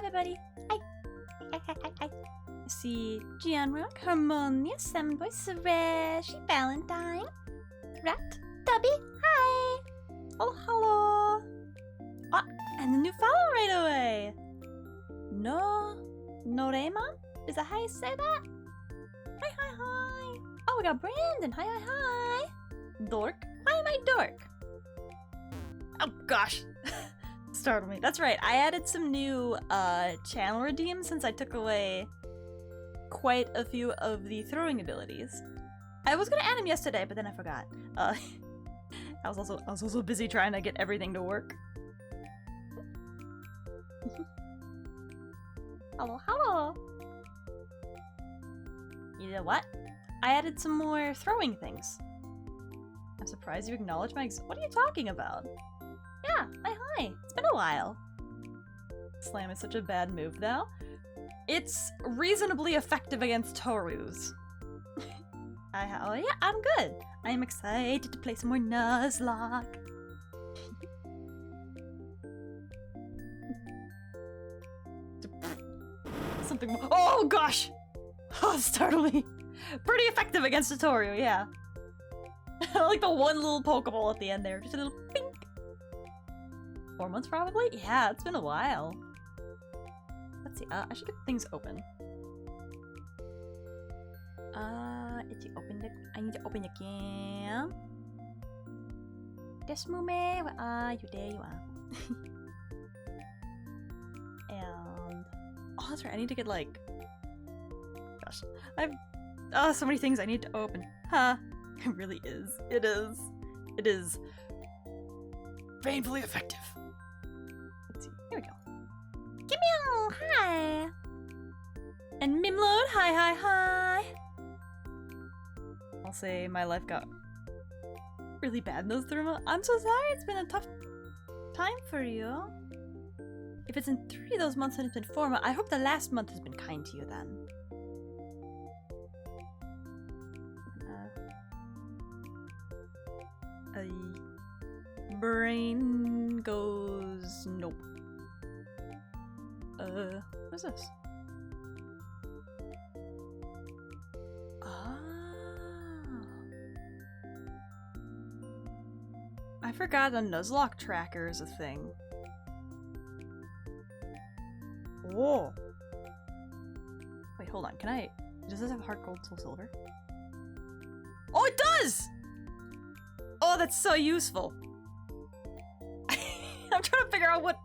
Hi, buddy. Hi. Hi. I see Gianrock, Harmonious, Samboy, Suresh, Valentine, Rat, Dubby. Hi. Oh, hello. Ah, and a new follow right away. Norema? Is that how you say that? Hi. Oh, we got Brandon. Hi. Dork? Why am I Dork? Oh, gosh. Startled me. That's right. I added some new channel redeems since I took away quite a few of the throwing abilities. I was gonna add them yesterday, but then I forgot. I was also busy trying to get everything to work. Hello. You know what? I added some more throwing things. I'm surprised you acknowledge my what are you talking about? Yeah, hi. It's been a while. Slam is such a bad move, though. It's reasonably effective against Tohrus. Oh yeah, I'm good. I am excited to play some more Nuzlocke. Something more. Oh gosh! Oh, startled me. Pretty effective against a Tohru, yeah. Like the one little Pokeball at the end there, just a little pink. 4 months probably? Yeah, it's been a while. Let's see, I should get things open. I need to open the game. Desmume, where are you? There you are. And oh, that's right, I need to get like gosh. I've so many things I need to open. Huh. It really is. It is painfully effective. Let's see. Here we go. Gimme hi. And Mimload, hi. I'll say my life got really bad in those 3 months. I'm so sorry, it's been a tough time for you. If it's in 3 of those months and it's been 4 months, I hope the last month has been kind to you then. Brain goes nope. What's this? I forgot a Nuzlocke tracker is a thing. Whoa. Wait, hold on. Does this have HeartGold, Soul Silver? Oh, it does! Oh, that's so useful. I'm trying to figure out what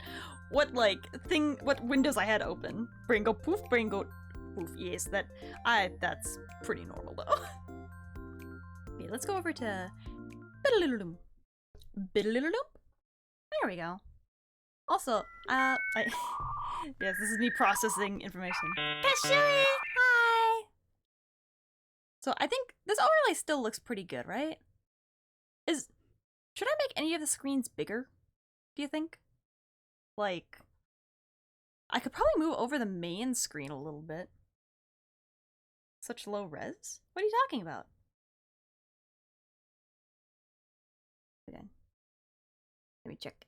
windows I had open. Brain go poof, brain go poof. Yes, that's pretty normal though. Okay, let's go over to Biddle-Liddle-Doom. There we go. Also, yes, this is me processing information. Kashui! Hi! So I think this overlay still looks pretty good, right? Should I make any of the screens bigger? Do you think? Like, I could probably move over the main screen a little bit. Such low res? What are you talking about? Let me check.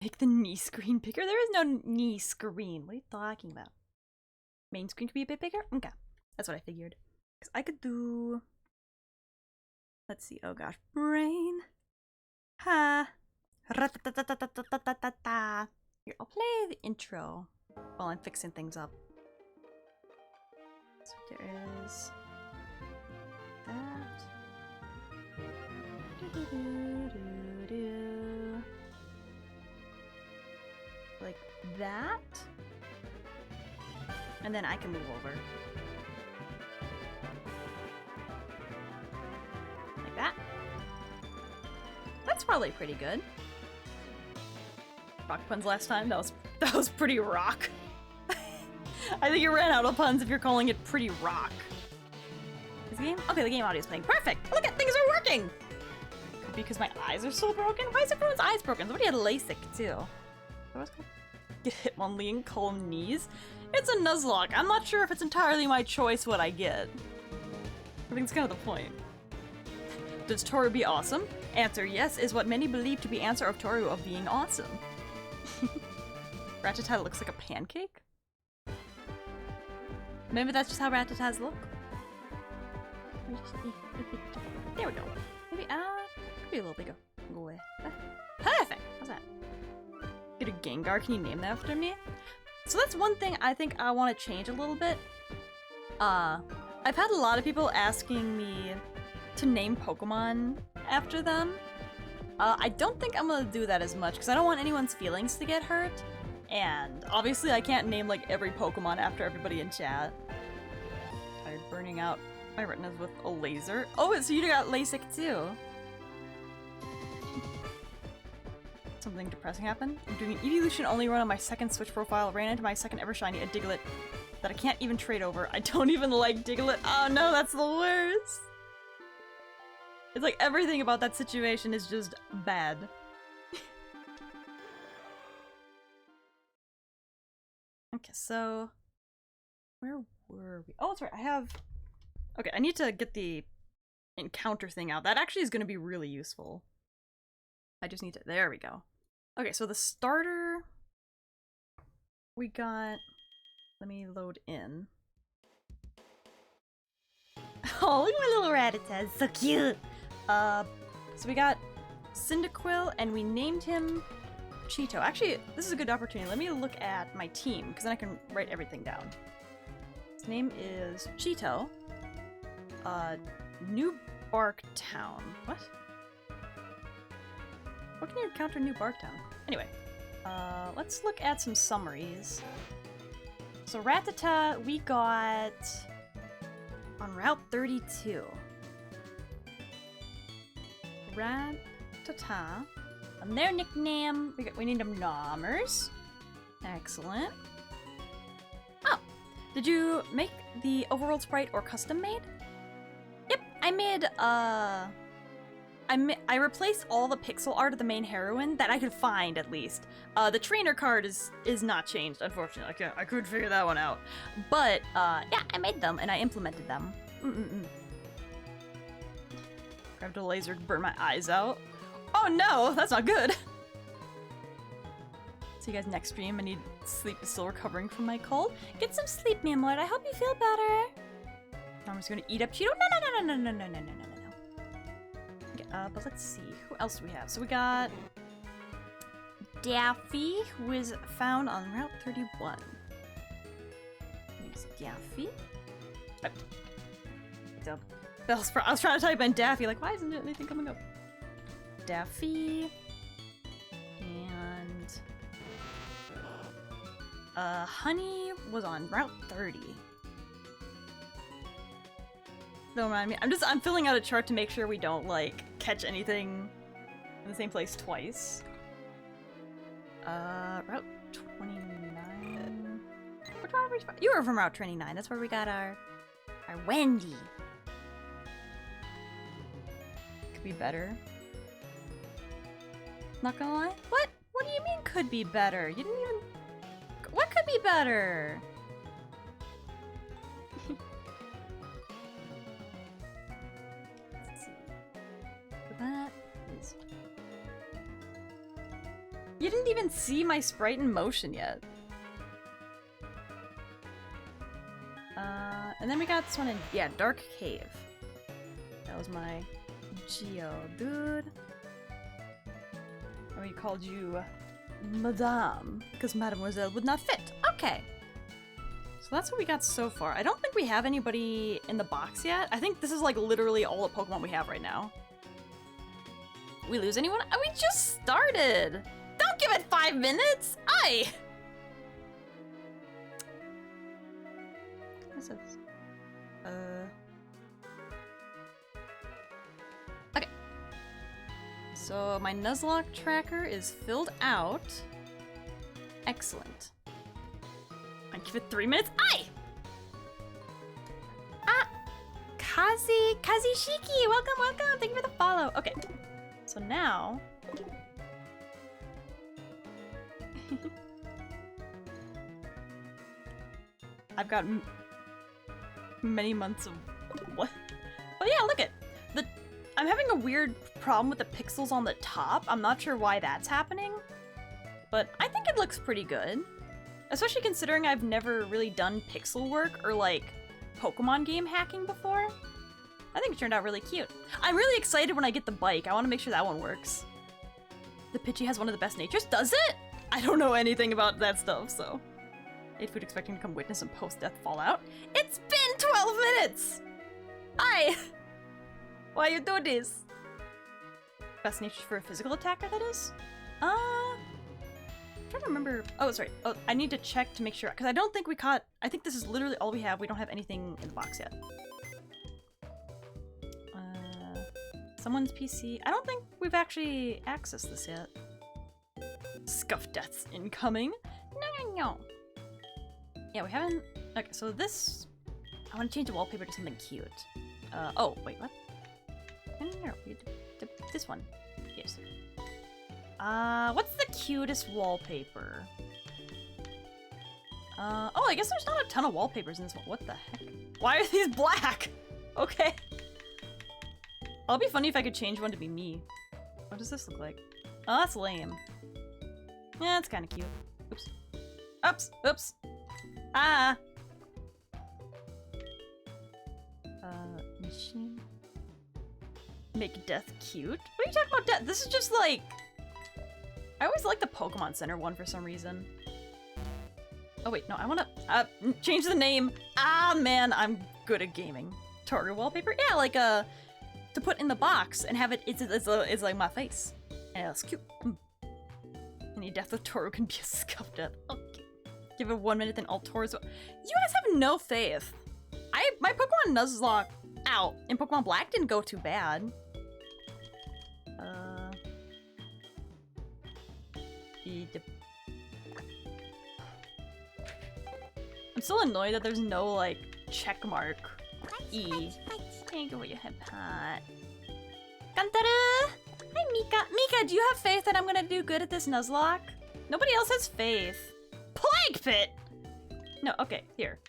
Make the knee screen bigger? There is no knee screen. What are you talking about? Main screen could be a bit bigger? Okay. That's what I figured. Because I could do... Let's see. Oh gosh. Brain. Ha. Here, I'll play the intro while I'm fixing things up. So there is that. Like that. And then I can move over. Like that. That's probably pretty good. Rock puns last time? That was pretty rock. I think you ran out of puns if you're calling it pretty rock. Is the game? Okay, the game audio's playing. Perfect! Look at things are working! Could be because my eyes are so broken? Why is everyone's eyes broken? Somebody had LASIK too. Get Hitmonlee and calm knees? It's a Nuzlocke. I'm not sure if it's entirely my choice what I get. I think it's kind of the point. Does Tohru be awesome? Answer yes is what many believe to be answer of Tohru of being awesome. Rattata looks like a pancake? Maybe that's just how Rattatas look. There we go. Maybe, could be a little bigger. Go away. Perfect! How's that? Get a Gengar, can you name that after me? So that's one thing I think I want to change a little bit. I've had a lot of people asking me to name Pokemon after them. I don't think I'm gonna do that as much because I don't want anyone's feelings to get hurt. And obviously I can't name like every Pokemon after everybody in chat. Tired burning out my retinas with a laser. Oh, so you got LASIK too. Something depressing happened. I'm doing an evolution only run on my second Switch profile. Ran into my second ever shiny, a Diglett that I can't even trade over. I don't even like Diglett. Oh no, that's the worst. It's like everything about that situation is just bad. Okay, so where were we? Oh, that's right. I have. Okay, I need to get the encounter thing out. That actually is going to be really useful. I just need to. There we go. Okay, so the starter we got. Let me load in. Oh, look at my little Rattata. It's so cute. So we got Cyndaquil, and we named him Cheeto. Actually, this is a good opportunity. Let me look at my team, because then I can write everything down. His name is Cheeto. New Bark Town. What? What can you encounter in New Bark Town? Anyway, let's look at some summaries. So Rattata, we got on Route 32. Rattata. And their nickname, we named them Nommers. Excellent. Oh, did you make the overworld sprite or custom made? Yep, I made, I replaced all the pixel art of the main heroine that I could find, at least. The trainer card is not changed, unfortunately. I couldn't figure that one out. But, yeah, I made them, and I implemented them. Grabbed a laser to burn my eyes out. Oh no, that's not good! See you guys next stream. I need sleep, still recovering from my cold. Get some sleep, Mammoth. I hope you feel better. I'm just gonna eat up Cheeto. No. Okay, but let's see. Who else do we have? So we got Daffy, who is found on Route 31. There's Daffy. I was trying to type in Daffy, like, why isn't anything coming up? Daffy. And Honey was on Route 30. Don't mind me. I'm filling out a chart to make sure we don't like catch anything in the same place twice. Route 29. Which one were we from? You were from Route 29. That's where we got our Wendy. Could be better. Not gonna lie. What? What do you mean could be better? You didn't even. What could be better? Let's see. That is. You didn't even see my sprite in motion yet. And then we got this one in, yeah, Dark Cave. That was my Geo dude. And we called you Madame, because Mademoiselle would not fit. Okay. So that's what we got so far. I don't think we have anybody in the box yet. I think this is like literally all the Pokemon we have right now. We lose anyone? Oh, we just started! Don't give it 5 minutes! Aye! This is... Okay. So my Nuzlocke tracker is filled out. Excellent. I give it 3 minutes. Aye! Ah! Kazishiki! Welcome! Thank you for the follow. Okay. So now... I've got many months of what? Oh yeah, look at the I'm having a weird problem with the pixels on the top. I'm not sure why that's happening, but I think it looks pretty good. Especially considering I've never really done pixel work or like Pokemon game hacking before. I think it turned out really cute. I'm really excited when I get the bike. I want to make sure that one works. The Pidgey has one of the best natures. Does it? I don't know anything about that stuff, so. Ate food expecting to come witness some post-death fallout. It's been 12 minutes! Hi! Why you do this? Best natures for a physical attacker, that is? I'm trying to remember. Oh, that's right. Oh, I need to check to make sure, because I don't think we caught. I think this is literally all we have. We don't have anything in the box yet. Someone's PC. I don't think we've actually accessed this yet. Scuff deaths incoming. No. Yeah, we haven't. Okay, so this. I want to change the wallpaper to something cute. Oh, wait, what? No. This one. Yes. What's the cutest wallpaper? Oh, I guess there's not a ton of wallpapers in this one. What the heck? Why are these black? Okay. It'll be funny if I could change one to be me. What does this look like? Oh, that's lame. Yeah, it's kind of cute. Oops. Oops. Oops. Ah. Machine. Make death cute? What are you talking about death? This is just like... I always like the Pokemon Center one for some reason. Oh wait, no, I wanna change the name. Ah man, I'm good at gaming. Tohru wallpaper? Yeah, like to put in the box and have it, it's like my face. And it's cute. Any death of Tohru can be a scuff death. Okay. Give it 1 minute, then all Tohru's. You guys have no faith. My Pokémon Nuzlocke out in Pokemon Black didn't go too bad. I'm still annoyed that there's no like check mark. E. Thank you for your hip hop. Kantaru! Hi Mika. Mika, do you have faith that I'm gonna do good at this Nuzlocke? Nobody else has faith. Plague Pit! No, okay, here.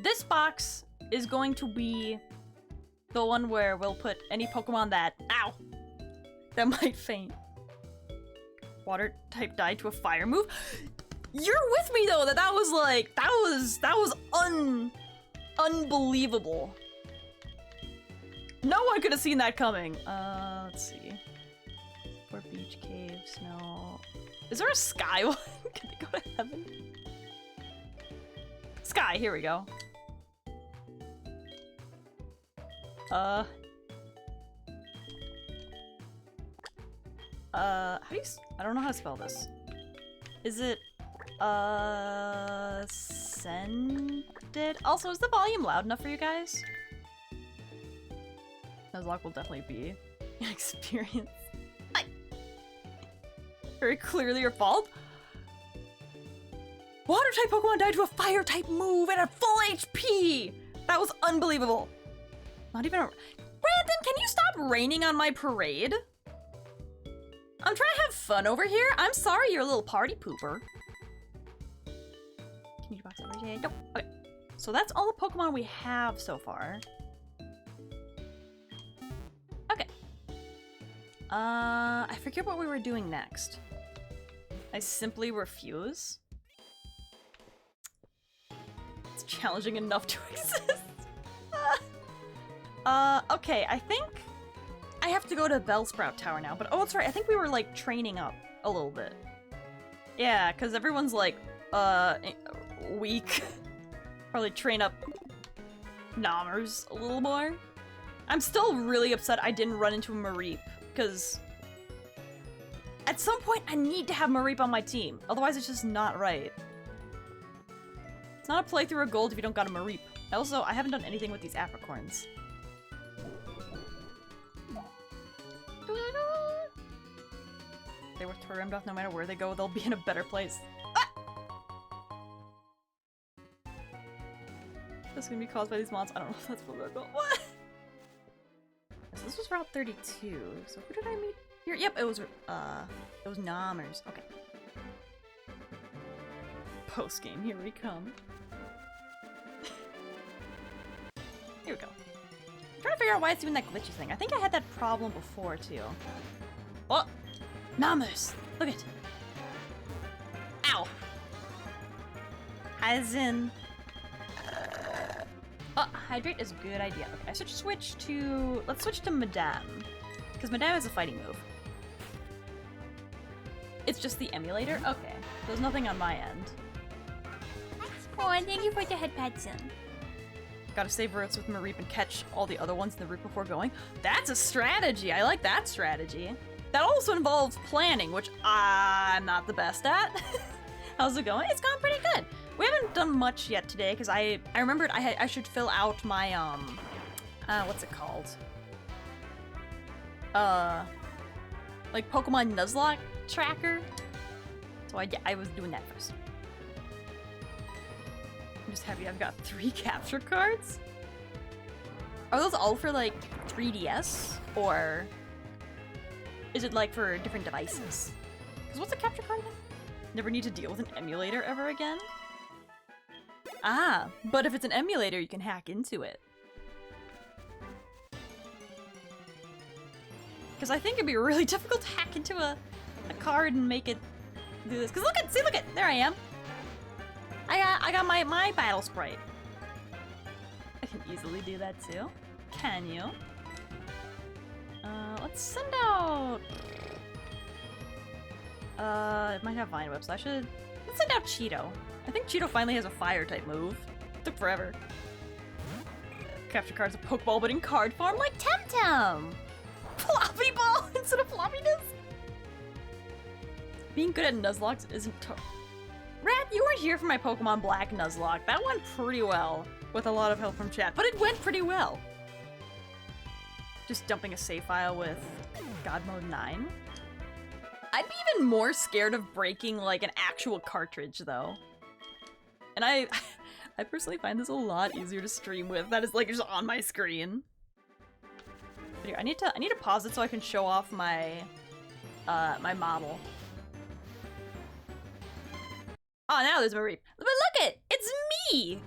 This box is going to be the one where we'll put any Pokemon that, ow, that might faint. Water type died to a fire move. You're with me though, that was like, that was unbelievable. No one could have seen that coming. Let's see. For beach caves, no. Is there a sky one? Can I go to heaven? Sky, here we go. How do you I don't know how to spell this. Is it, sended? Also, is the volume loud enough for you guys? Nuzlocke will definitely be an experience. Very clearly your fault. Water type Pokemon died to a fire type move and a full HP! That was unbelievable. Not even a... Brandon, can you stop raining on my parade? I'm trying to have fun over here. I'm sorry you're a little party pooper. Can you box over here? Nope. Okay. So that's all the Pokemon we have so far. Okay. I forget what we were doing next. I simply refuse. It's challenging enough to exist. Okay, I think I have to go to Bellsprout Tower now, but oh, that's right, I think we were, like, training up a little bit. Yeah, because everyone's, like, weak. Probably train up Nommers a little more. I'm still really upset I didn't run into a Mareep, because at some point I need to have Mareep on my team, otherwise it's just not right. It's not a playthrough of Gold if you don't got a Mareep. Also, I haven't done anything with these apricorns. They were Toremdoth, no matter where they go, they'll be in a better place. Ah! That's gonna be caused by these monsters. I don't know if that's political. What? So this was Route 32. So who did I meet here? Yep, it was Nommers. Okay. Post game, here we come. Here we go. I'm trying to figure figure out why it's doing that glitchy thing. I think I had that problem before, too. Oh! Namus! Look at... Ow! As in... Oh, hydrate is a good idea. Okay, I should switch to... Let's switch to Madame. Because Madame is a fighting move. It's just the emulator? Okay. There's nothing on my end. Oh, and thank you for the head pad, son. Gotta save routes with Mareep and catch all the other ones in the route before going. That's a strategy! I like that strategy. That also involves planning, which I'm not the best at. How's it going? It's going pretty good. We haven't done much yet today, because I remembered I should fill out my, what's it called? Like Pokémon Nuzlocke tracker. So I was doing that first. I'm just happy I've got 3 capture cards. Are those all for like 3DS or is it like for different devices? Because what's a capture card again? Never need to deal with an emulator ever again? Ah, but if it's an emulator, you can hack into it. Because I think it'd be really difficult to hack into a card and make it do this. Because look at, there I am. I got my battle sprite. I can easily do that too. Can you? Let's send out... it might have Vine Whips. Let's send out Cheeto. I think Cheeto finally has a fire type move. Took forever. Capture cards of Pokeball, but in card form like Temtem! Floppy ball instead of floppiness! Being good at Nuzlocke isn't Rat, you weren't here for my Pokemon Black Nuzlocke. That went pretty well, with a lot of help from chat, but it went pretty well. Just dumping a save file with God Mode 9. I'd be even more scared of breaking like an actual cartridge though. And I personally find this a lot easier to stream with. That is like just on my screen. But here, I need to pause it so I can show off my my model. Oh, now there's Mareep. But look it! It's me!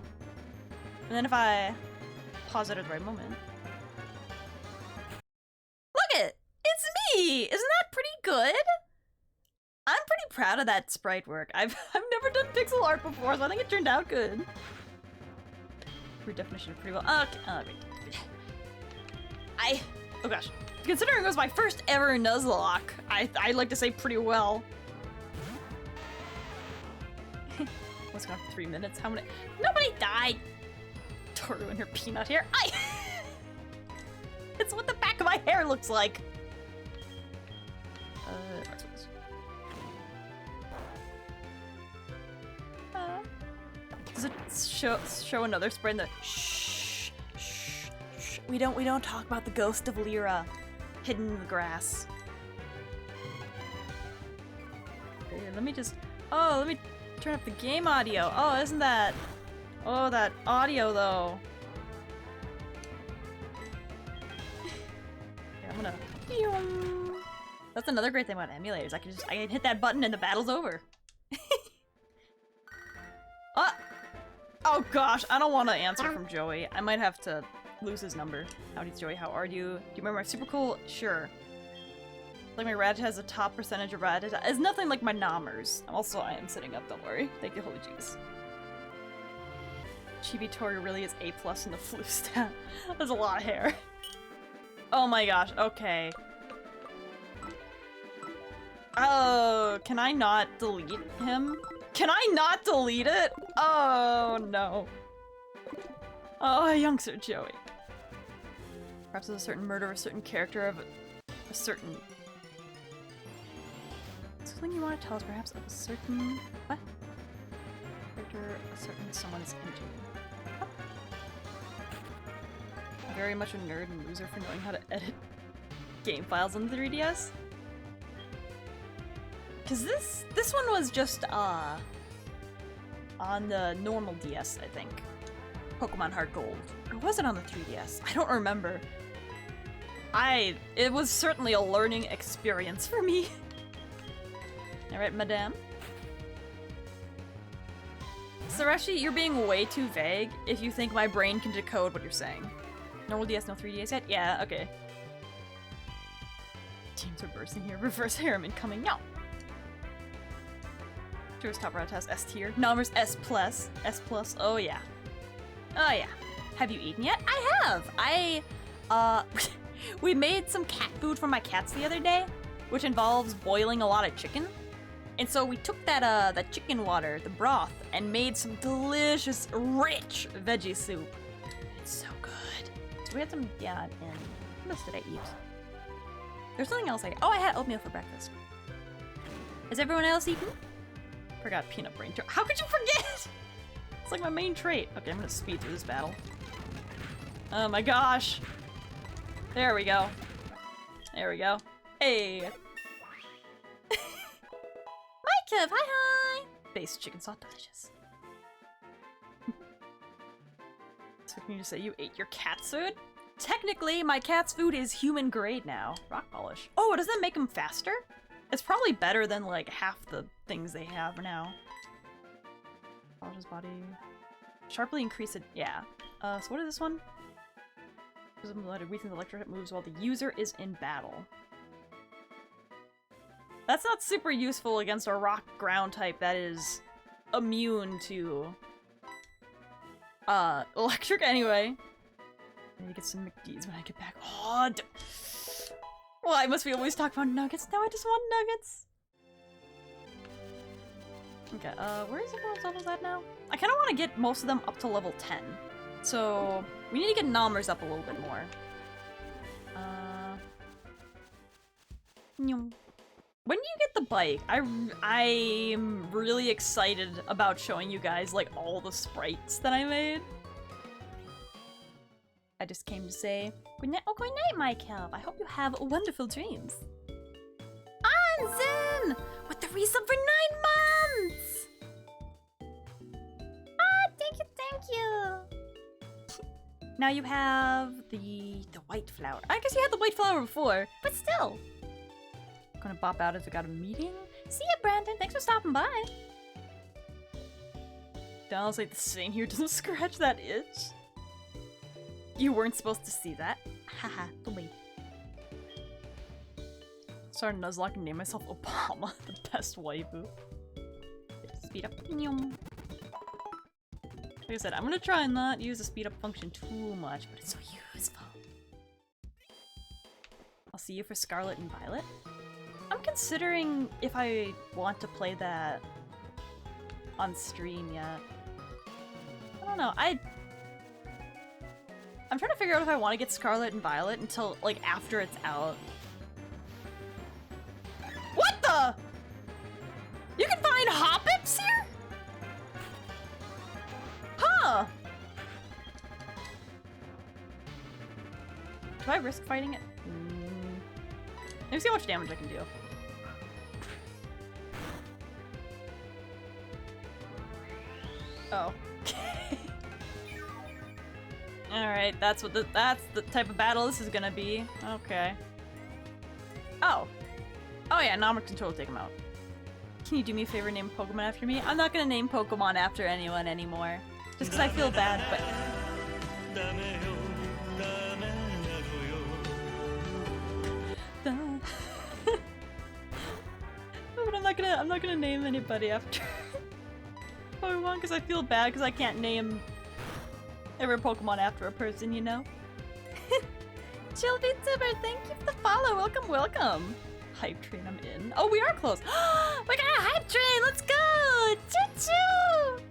And then if I pause it at the right moment. Look it! It's me! Isn't that pretty good? I'm pretty proud of that sprite work. I've never done pixel art before, so I think it turned out good. Redefinition pretty well. Okay, oh gosh. Considering it was my first ever Nuzlocke, I'd like to say pretty well. What's going on for 3 minutes? How many? Nobody died! Tohru and her peanut hair. It's what the back of my hair looks like! Does it show another sprite in the shh, shh, shh. We don't talk about the ghost of Lyra hidden in the grass. Okay, let me turn up the game audio. Oh, isn't that... Oh, that audio, though. Yeah, I'm gonna... That's another great thing about emulators. I can hit that button and the battle's over. Oh gosh, I don't want to answer from Joey. I might have to lose his number. Howdy, Joey. How are you? Do you remember my super cool? Sure. Like my Rattata has a top percentage of Rattata. It's nothing like my Nommers. I am sitting up, don't worry. Thank you, Holy Jeez. Chibi Tohru really is A+ in the flu stat. That's a lot of hair. Oh my gosh, okay. Oh, can I not delete him? Can I not delete it? Oh no. Oh, youngster Joey. Perhaps there's a certain murder of a certain character of a certain... Something you want to tell us, perhaps, of a certain... What? Character a certain someone is into. Oh. Very much a nerd and loser for knowing how to edit game files on the 3DS. Cause this one was just on the normal DS, I think. Pokémon HeartGold. Or was it on the 3DS? I don't remember. It was certainly a learning experience for me. Alright, madame. Sureshi, you're being way too vague if you think my brain can decode what you're saying. Normal DS, no 3DS yet? Yeah, okay. Teams are bursting here. Reverse harem incoming. No. Tourist top rat has S tier. Numbers S plus. S plus. Oh yeah. Oh yeah. Have you eaten yet? I have. We made some cat food for my cats the other day, which involves boiling a lot of chicken. And so we took that chicken water, the broth, and made some delicious, rich veggie soup. It's so good. So we had some, yeah, and what else did I eat? There's something else I had oatmeal for breakfast. Has everyone else eaten? Forgot peanut brain. How could you forget? It's like my main trait. Okay, I'm gonna speed through this battle. Oh my gosh. There we go. There we go. Hey. Mike, hi. Based chicken sauce, delicious. So can you just say you ate your cat's food? Technically, my cat's food is human grade now. Rock polish. Oh, does that make them faster? It's probably better than like half the things they have now. Polish his body. Sharply increase it. Yeah. So what is this one? Weakens electric moves while the user is in battle. That's not super useful against a rock ground type that is immune to electric anyway. I need to get some McD's when I get back. Oh, well, I must be always talk about nuggets. Now I just want nuggets. Okay, where is everyone's levels at now? I kind of want to get most of them up to level 10. So, we need to get Nommers up a little bit more. When do you get the bike? I'm really excited about showing you guys, like, all the sprites that I made. I just came to say, good night, my calf. I hope you have wonderful dreams. Anzen! With the resub for 9 months! Ah, thank you! Now you have the white flower. I guess you had the white flower before, but still. I'm gonna bop out as I got a meeting. See ya, Brandon. Thanks for stopping by. Donald's like, the stain here doesn't scratch that itch. You weren't supposed to see that. Haha, the wait. Start a Nuzlocke and name myself Obama, the best waifu. Speed up. Like I said, I'm gonna try and not use the speed up function too much, but it's so useful. I'll see you for Scarlet and Violet. I'm considering if I want to play that on stream yet. I don't know. I'm trying to figure out if I want to get Scarlet and Violet until, like, after it's out. What the? You can find Hoppips here? Huh. Do I risk fighting it? Let me see how much damage I can do. Oh. Alright, that's the type of battle this is gonna be. Okay. Oh. Oh yeah, Nommer can totally take him out. Can you do me a favor and name a Pokemon after me? I'm not gonna name Pokemon after anyone anymore. Just because I feel bad, but... But I'm not gonna name anybody after Pokemon because I feel bad because I can't name every Pokemon after a person, you know? Chill VTuber, thank you for the follow. Welcome, welcome. Hype train, I'm in. Oh, we are close. We got a hype train. Let's go. Choo-choo.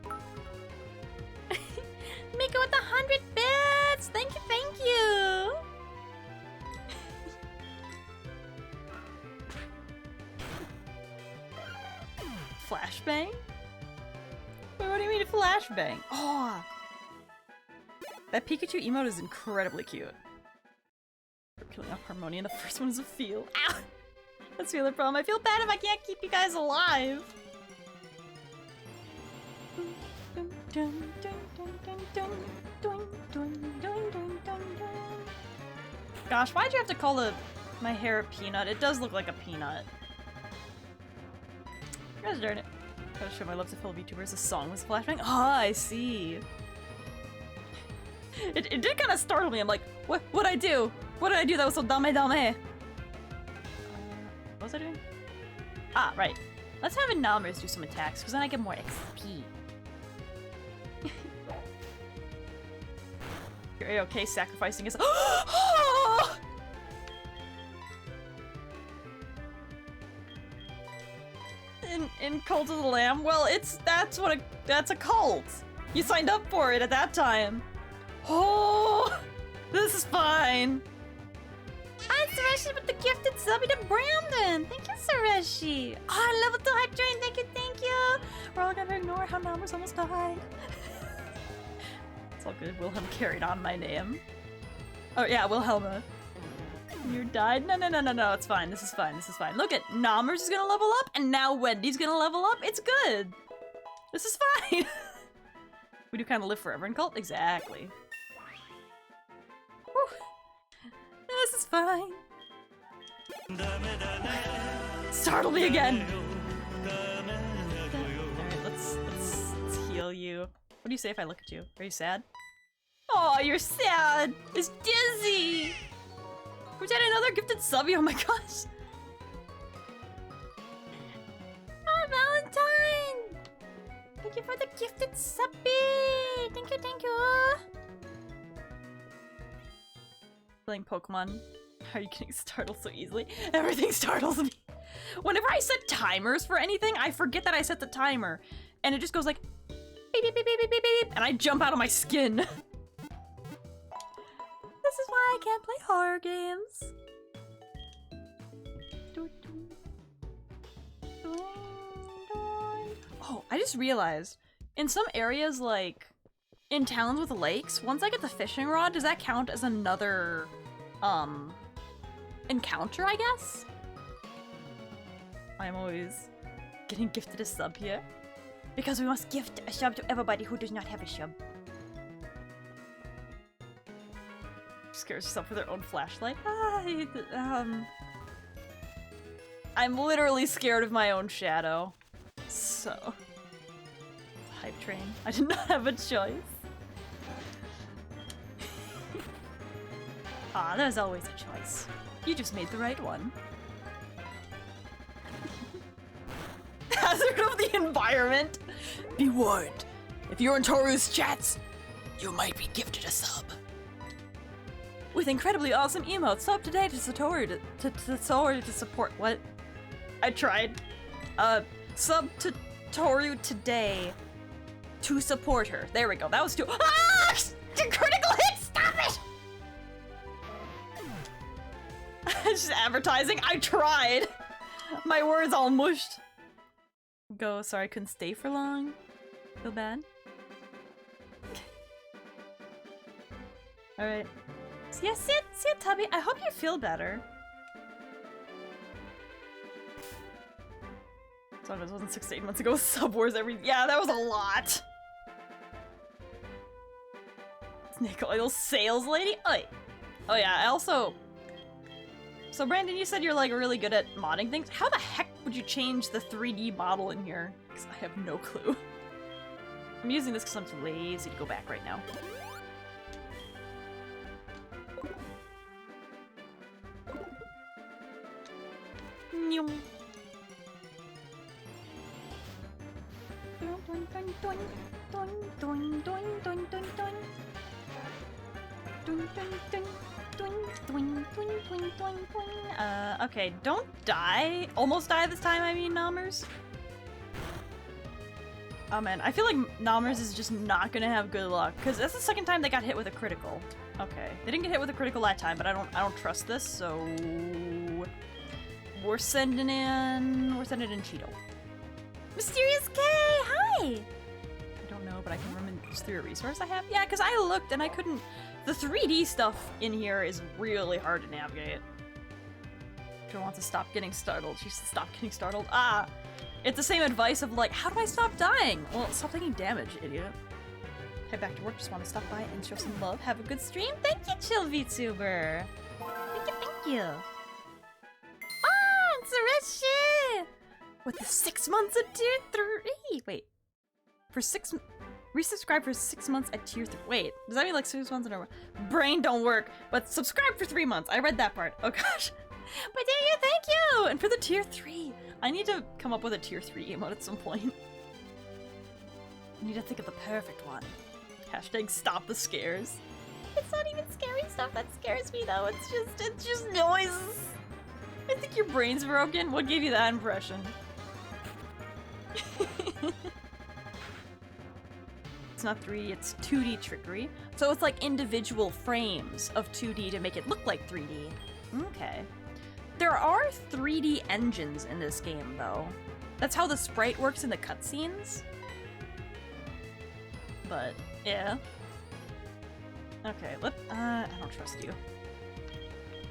Mika with 100 bits. Thank you, thank you. Flashbang? Wait, what do you mean flashbang? Oh. That Pikachu emote is incredibly cute. We're killing off Harmonia, and the first one is a feel. Ow! That's the other problem. I feel bad if I can't keep you guys alive. Gosh, why'd you have to call my hair a peanut? It does look like a peanut. Gosh darn it. Gotta show my love to fellow VTubers. The song was flashbang. Ah, I see. It did kind of startle me. I'm like, What'd I do? What did I do that was so dame? What was I doing? Ah, right. Let's have Namers do some attacks, because then I get more XP. You're okay sacrificing his- In Cult of the Lamb? Well, that's a cult! You signed up for it at that time! Oh! This is fine! Hi, Sureshi with the gifted subby to Brandon! Thank you, Sureshi! Oh, level 2 hype train, thank you! We're all gonna ignore how Namers almost died. It's all good, Wilhelm carried on my name. Oh yeah, Wilhelma. You died? No, it's fine, this is fine. Look at Namers is gonna level up, and now Wendy's gonna level up. It's good! This is fine! We do kind of live forever in Cult? Exactly. Whew. This is fine. Startle me again! Alright, let's heal you. What do you say if I look at you? Are you sad? Oh, you're sad! It's Dizzy! We're getting another gifted subby, oh my gosh! Ah, Valentine! Thank you for the gifted subby! Thank you! Playing Pokemon. How are you getting startled so easily? Everything startles me. Whenever I set timers for anything, I forget that I set the timer. And it just goes like, beep, beep, beep, beep, beep, beep, beep, and I jump out of my skin. This is why I can't play horror games. Oh, I just realized, in some areas, like, in towns with lakes, once I get the fishing rod, does that count as another, encounter, I guess? I'm always getting gifted a sub here. Because we must gift a sub to everybody who does not have a sub. Scares yourself with their own flashlight. I'm literally scared of my own shadow. So... Hype train. I did not have a choice. Ah, there's always a choice. You just made the right one. Hazard of the environment! Be warned, if you're in Tohru's chats, you might be gifted a sub. With incredibly awesome emotes, sub today to Tohru to support- what? I tried. Sub to Tohru today to support her. There we go, that was too- ah! Critical hit, stop it! Just advertising, I tried! My words all mushed. Go, sorry I couldn't stay for long. Feel bad? Alright. So yeah, see it, Tubby. I hope you feel better. So it wasn't 6 to 8 months ago. Sub Wars every- yeah, that was a lot! Snake oil sales lady? Oi! Oh yeah, I also... So Brandon, you said you're like really good at modding things. How the heck would you change the 3D model in here? Because I have no clue. I'm using this because I'm too lazy to go back right now. Okay, don't die. Almost die this time, I mean, Namers. Oh man, I feel like Namers is just not gonna have good luck, because that's the second time they got hit with a critical. Okay, they didn't get hit with a critical that time, but I don't trust this, so we're sending in Cheeto. Mysterious K, hi! I don't know, but I can remember just through a resource I have. Yeah, because I looked and I couldn't. The 3D stuff in here is really hard to navigate. She wants to stop getting startled. She should stop getting startled. Ah! It's the same advice of like, how do I stop dying? Well, stop taking damage, idiot. Head back to work, just want to stop by and show some love. Have a good stream. Thank you, Chill VTuber. Thank you. Ah, it's Rishi! With the 6 months of tier 3. Wait. For 6... Resubscribe for 6 months at tier 3. Wait, does that mean like 6 months in a row? Brain don't work, but subscribe for 3 months. I read that part. Oh gosh. But thank you! And for the tier 3, I need to come up with a tier 3 emote at some point. I need to think of the perfect one. Hashtag stop the scares. It's not even scary stuff that scares me though. It's just noises. I think your brain's broken. What gave you that impression? It's not 3D, it's 2D trickery. So it's like individual frames of 2D to make it look like 3D. Okay. There are 3D engines in this game, though. That's how the sprite works in the cutscenes. But, yeah. Okay, I don't trust you.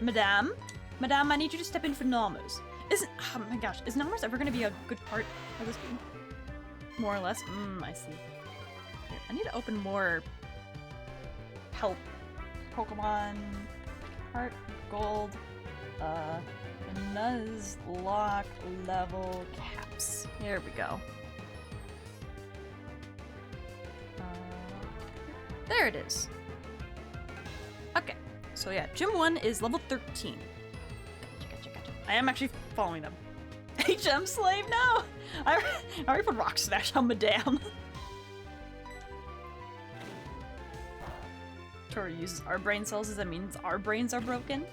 Madame? Madame, I need you to step in for Namus. Oh my gosh, is Namus ever gonna be a good part of this game? More or less? I see. Here, I need to open more help. Pokémon HeartGold Nuzlocke level caps. Here we go. There it is. Okay, so yeah, Gym 1 is level 13. Gotcha. I am actually following them. HM Slave? No! I already put Rock Smash on Madame. Tohru uses our brain cells. Does that mean our brains are broken?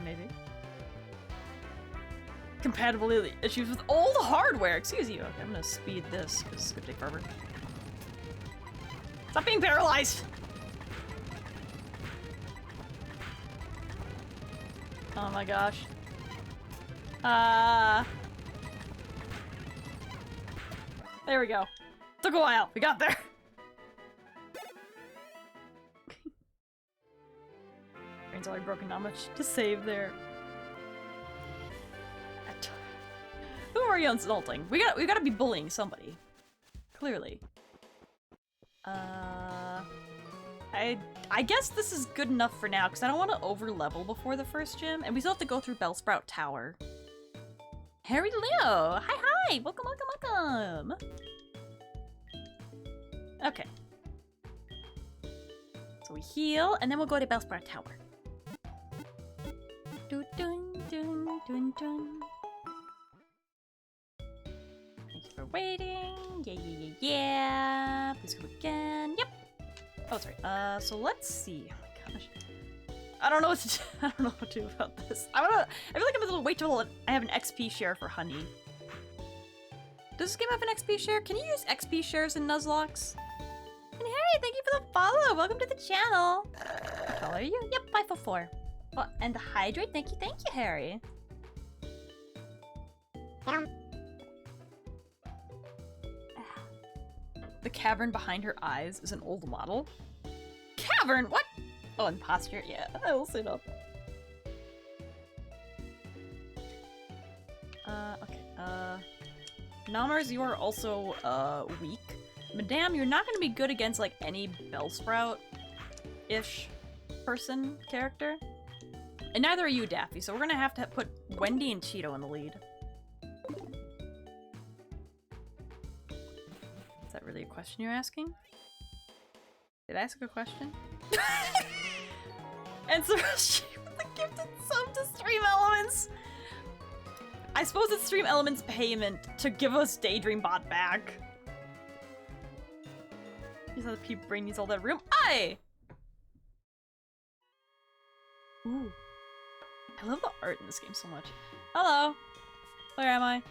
Maybe. Compatibility issues with old hardware. Excuse you. Okay, I'm gonna speed this because it's gonna take forever. Stop being paralyzed! Oh my gosh. There we go. Took a while. We got there. Brain's already broken. Not much to save there. Who are you insulting? We gotta be bullying somebody. Clearly. I guess this is good enough for now because I don't want to over level before the first gym, and we still have to go through Bellsprout Tower. Harry Leo! Hi! Welcome! Okay. So we heal, and then we'll go to Bellsprout Tower. Dun. Thank you for waiting. Yeah. Please go again. Yep. Oh, sorry. So let's see. Oh my gosh. I don't know what to do. I don't know what to do about this. I feel like I'm gonna wait till I have an XP share for Honey. Does this game have an XP share? Can you use XP shares in Nuzlocks? And Harry, thank you for the follow. Welcome to the channel. How tall are you? Yep, 5'4". Oh, and the hydrate. Thank you, Harry. The cavern behind her eyes is an old model. Cavern? What? Oh, and posture? Yeah, I will sit up. Okay. Namers, you are also, weak. Madame, you're not gonna be good against, like, any Bellsprout-ish person character. And neither are you, Daffy, so we're gonna have to put Wendy and Cheeto in the lead. Is that really a question you're asking? Did I ask a question? And so she with the gifted sub to Stream Elements! I suppose it's Stream Elements payment to give us Daydream Bot back. These other people brain needs all that room. Aye! Ooh. I love the art in this game so much. Hello! Where am I?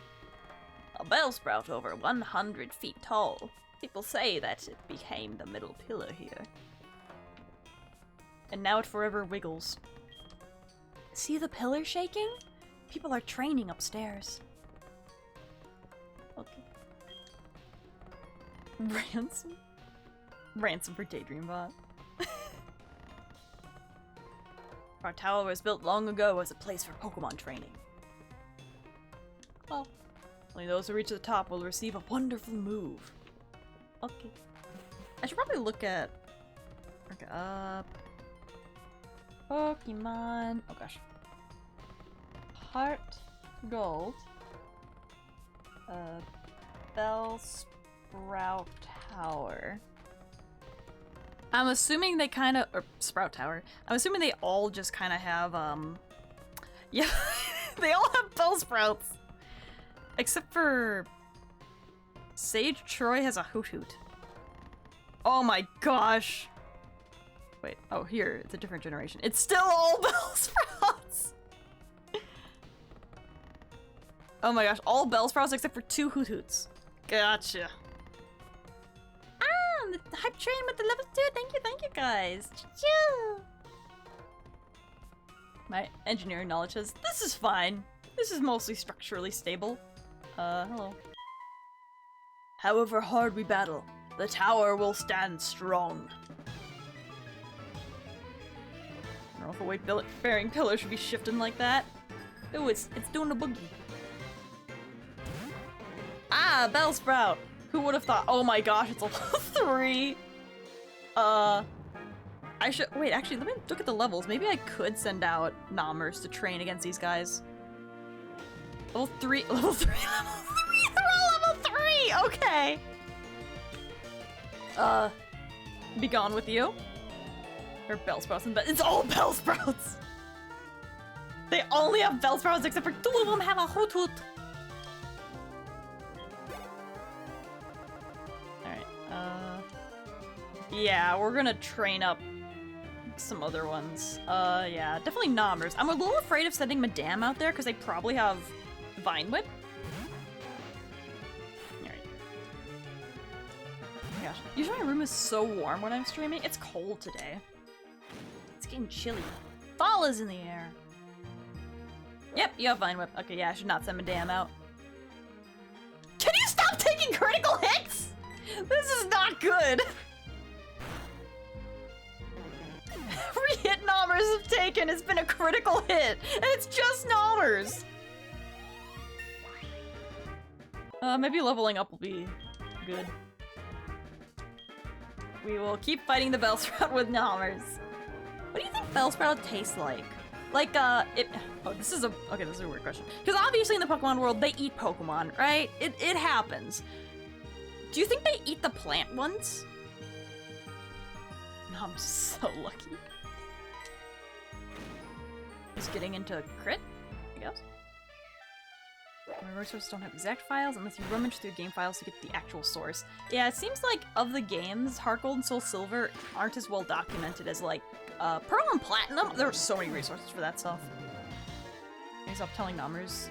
A Bellsprout over 100 feet tall. People say that it became the middle pillar here. And now it forever wiggles. See the pillar shaking? People are training upstairs. Okay. Ransom? Ransom for Daydream Bot. Our tower was built long ago as a place for Pokemon training. Well, only those who reach the top will receive a wonderful move. Okay. I should probably look at... Okay, Pokemon... Oh gosh. HeartGold. Sprout Tower. I'm assuming they kind of, or Sprout Tower. I'm assuming they all just kind of have, yeah, they all have Bellsprouts. Except for Sage Troy has a Hoot Hoot. Oh my gosh. Wait, oh here, it's a different generation. It's still all Bellsprouts! Oh my gosh, all Bellsprouts except for 2 Hoot Hoots. Gotcha. Ah, the hype train with the level 2. Thank you guys. Choo-choo. My engineering knowledge says, this is fine. This is mostly structurally stable. Hello. However hard we battle, the tower will stand strong. I don't know if a weight-bearing pillar should be shifting like that. Ooh, it's doing a boogie. Ah, Bellsprout! Who would have thought? Oh my gosh, it's a level 3! I should- wait, actually, let me look at the levels. Maybe I could send out Nommers to train against these guys. Level 3, level 3, level 3! They're all level 3! Okay! Be gone with you. Or Bellsprouts and it's all Bellsprouts! They only have Bellsprouts except for 2 of them have a Hoot Hoot! Alright, yeah, we're gonna train up some other ones. Yeah, definitely Nommers. I'm a little afraid of sending Madame out there because they probably have Vine Whip. Alright. Oh my gosh. Usually my room is so warm when I'm streaming. It's cold today. It's getting chilly. Fall is in the air. Yep, you have Vine Whip. Okay, yeah, I should not send Madame out. Can you stop taking critical hits? This is not good. Every hit Nommers have taken has been a critical hit, and it's just Nommers. Maybe leveling up will be good. We will keep fighting the Bellsprout with Nommers. What do you think Bellsprout tastes like? Like, oh, this is a weird question. Because obviously in the Pokemon world, they eat Pokemon, right? It happens. Do you think they eat the plant ones? No, I'm so lucky. Just getting into crit, I guess. My resources don't have exact files unless you rummage through game files to get the actual source. Yeah, it seems like of the games, HeartGold and Soul Silver aren't as well documented as like Pearl and Platinum. There are so many resources for that stuff. Can you stop telling Nommers?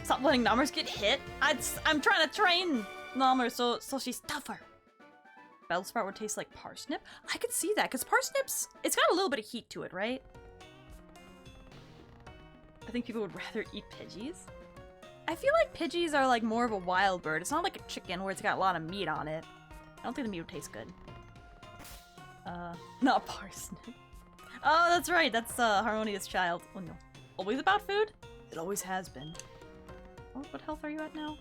Stop letting Nommers get hit? I'm trying to train Nommers so she's tougher. Bellsprout would taste like parsnip? I could see that, because parsnips, it's got a little bit of heat to it, right? I think people would rather eat Pidgeys. I feel like Pidgeys are like more of a wild bird. It's not like a chicken where it's got a lot of meat on it. I don't think the meat would taste good. Not parsnip. Oh, that's right. That's Harmonious Child. Oh no. Always about food? It always has been. What health are you at now?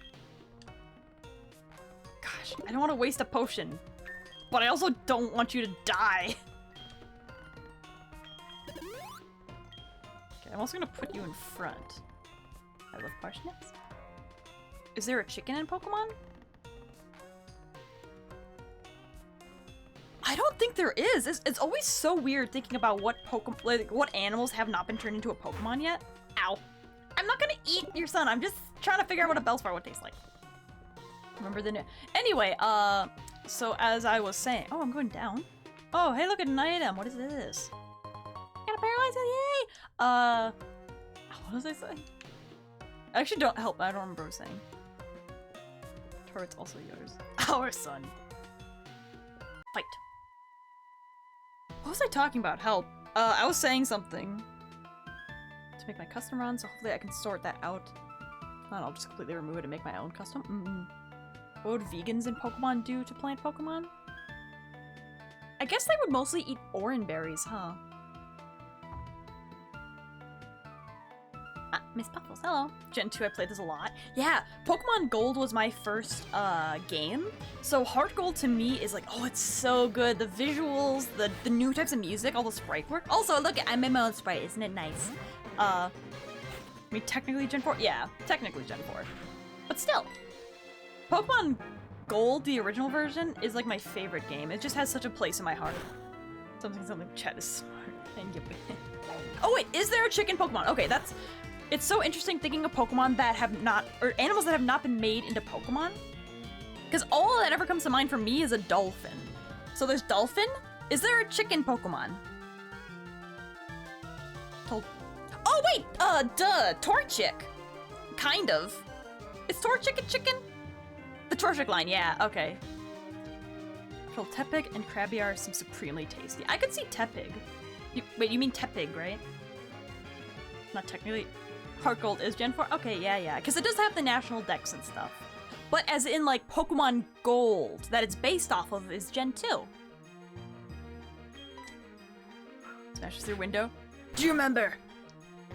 Gosh, I don't want to waste a potion. But I also don't want you to die. Okay, I'm also gonna put you in front. I love parsnips. Is there a chicken in Pokemon? I don't think there is. It's always so weird thinking about what what animals have not been turned into a Pokemon yet. Ow. I'm not gonna eat your son. I'm just trying to figure out what a Bellsprout would taste like. Remember the anyway, so as I was saying, oh, I'm going down. Oh, hey, look at an item. What is this? Got a paralyzer, yay! What was I saying? I actually don't help. I don't remember what I was saying. Turret's also yours. Our son. Fight. What was I talking about? Help. I was saying something to make my custom run, so hopefully I can sort that out. Not, I'll just completely remove it and make my own custom. What would vegans in Pokemon do to plant Pokemon? I guess they would mostly eat orange berries, huh? Ah, Miss Puffles, hello. Gen 2, I played this a lot. Yeah, Pokemon Gold was my first game. So HeartGold to me is like, oh, it's so good. The visuals, the new types of music, all the sprite work. Also, look, I made my own sprite. Isn't it nice? I mean, technically Gen 4? Yeah, technically Gen 4. But still. Pokemon Gold, the original version, is like my favorite game. It just has such a place in my heart. Something chat is smart. Thank you. Oh wait, is there a chicken Pokemon? Okay, that's... It's so interesting thinking of Pokemon that have not... Or animals that have not been made into Pokemon. Because all that ever comes to mind for me is a dolphin. So there's dolphin? Is there a chicken Pokemon? Oh wait! Duh! Torchic! Kind of. Is Torchic a chicken? The Torchic line, yeah, okay. Tepig and Krabby seem supremely tasty. I could see Tepig. Wait, you mean Tepig, right? Not technically. HeartGold is Gen 4? Okay, yeah. Because it does have the national dex and stuff. But as in, like, Pokemon Gold, that it's based off of, is Gen 2. Smashes through window. Do you remember?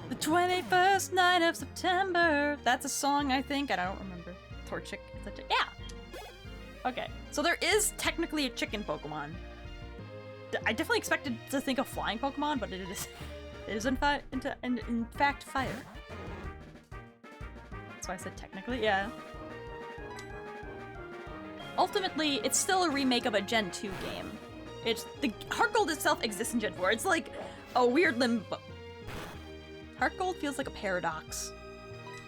The 21st night of September. That's a song, I think. I don't remember. Torchic. Yeah. Okay. So there is technically a chicken Pokemon. I definitely expected to think of flying Pokemon, but it is in fact fire. That's why I said technically, yeah. Ultimately, it's still a remake of a Gen 2 game. It's the HeartGold itself exists in Gen 4. It's like a weird limbo. HeartGold feels like a paradox.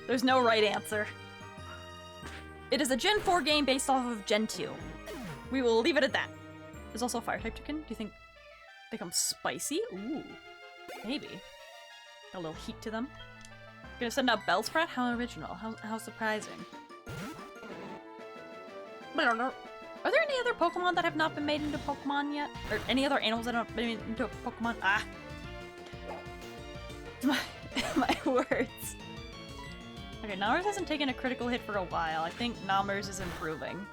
There's no right answer. It is a Gen 4 game based off of Gen 2. We will leave it at that. There's also a fire-type chicken. Do you think they come spicy? Ooh, maybe. Got a little heat to them. Gonna send out Bellsprout? How original. How surprising. Are there any other Pokemon that have not been made into Pokemon yet? Or any other animals that have not been made into Pokemon? Ah! My words. Okay, Namers hasn't taken a critical hit for a while. I think Namers is improving.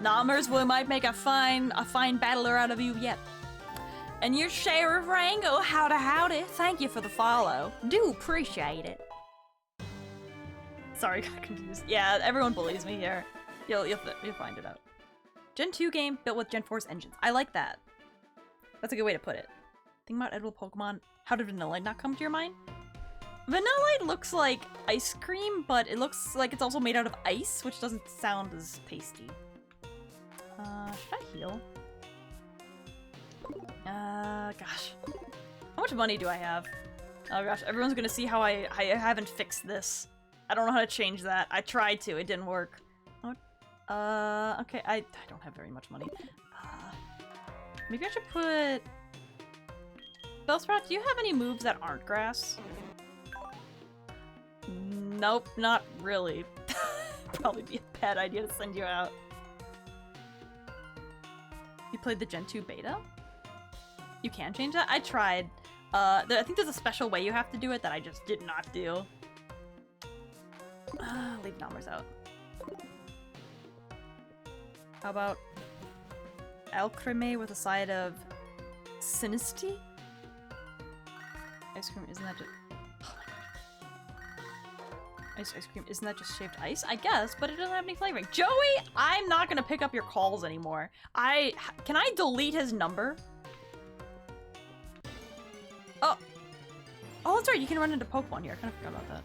Namers might make a fine battler out of you yet. And your Sheriff Rango, howdy. Thank you for the follow. Do appreciate it. Sorry, got confused. Yeah, everyone bullies me here. You'll find it out. Gen 2 game built with Gen 4's engines. I like that. That's a good way to put it. Think about edible Pokemon. How did Vanillite not come to your mind? Vanillite looks like ice cream, but it looks like it's also made out of ice, which doesn't sound as tasty. Should I heal? Gosh. How much money do I have? Oh gosh, everyone's gonna see how I haven't fixed this. I don't know how to change that. I tried to, it didn't work. Okay, I don't have very much money. Maybe I should put... Bellsprout, do you have any moves that aren't grass? Nope, not really. Probably be a bad idea to send you out. You played the Gen 2 beta? You can change that? I tried. I think there's a special way you have to do it that I just did not do. Leave Namers out. How about Alcreme with a side of Sinisty? Ice cream, isn't that just... Oh my God. Ice cream, isn't that just shaved ice? I guess, but it doesn't have any flavoring. Joey, I'm not gonna pick up your calls anymore. Can I delete his number? Oh, that's right, you can run into Pokemon here. I kind of forgot about that.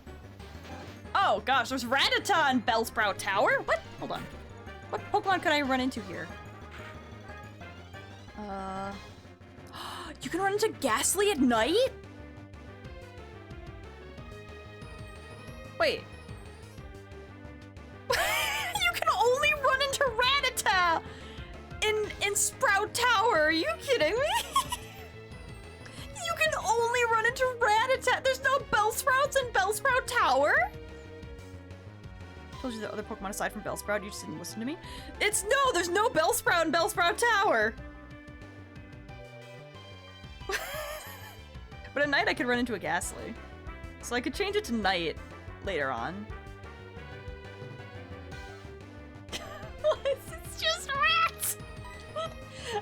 Oh gosh, there's Rattata in Bellsprout Tower? What? Hold on. What Pokemon could I run into here? You can run into Ghastly at night? Wait. You can only run into Rattata in Sprout Tower. Are you kidding me? You can only run into Rattata. There's no Bellsprouts in Bellsprout Tower? Told you the other Pokemon aside from Bellsprout, you just didn't listen to me. There's no Bellsprout in Bellsprout Tower. But at night I could run into a Ghastly. So I could change it to night later on. It's just rats!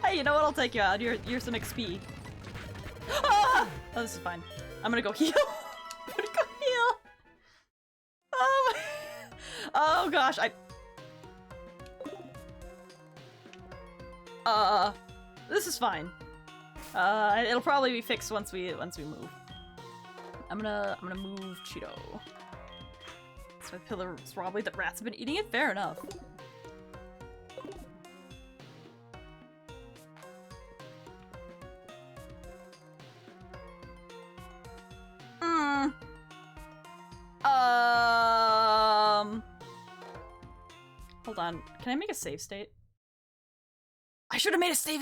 Hey, you know what? I'll take you out. You're some XP. Ah! Oh, this is fine. I'm gonna go heal. I'm gonna go heal. Oh my... Oh gosh, this is fine. It'll probably be fixed once we move. I'm gonna move Cheeto. So I feel probably that rats have been eating it. Fair enough. hold on. Can I make a save state? I should have made a save.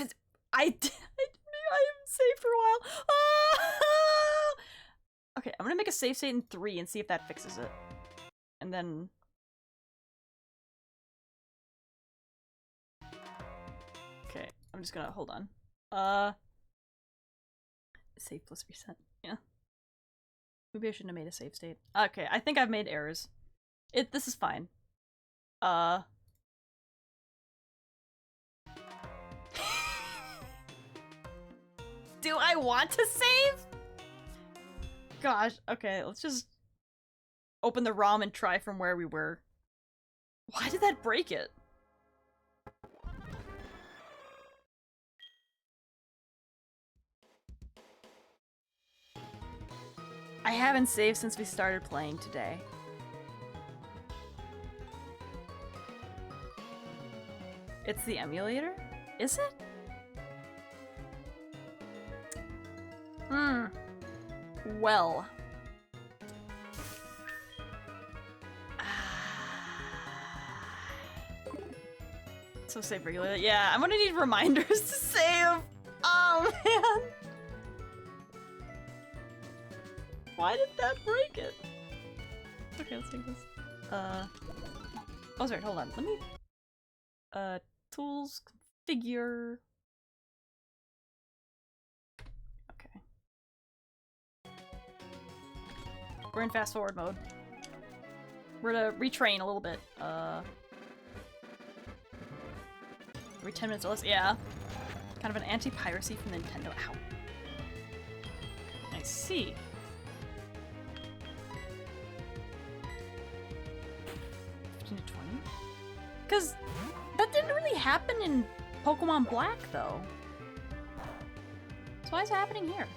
I did. I haven't saved for a while. Ah! Okay, I'm gonna make a save state in 3 and see if that fixes it. And then... Okay, I'm just gonna, hold on. Save plus reset, yeah. Maybe I shouldn't have made a save state. Okay, I think I've made errors. This is fine. Do I want to save? Gosh, okay, let's just open the ROM and try from where we were. Why did that break it? I haven't saved since we started playing today. It's the emulator? Is it? Well. So save regularly. Yeah, I'm gonna need reminders to save. Oh man. Why did that break it? Okay, let's take this. Oh sorry, hold on. Let me tools, configure. Okay. We're in fast forward mode. We're gonna retrain a little bit. Every 10 minutes or less. Yeah. Kind of an anti-piracy from Nintendo. Ow. I see. To 20? Because that didn't really happen in Pokemon Black, though. So why is it happening here?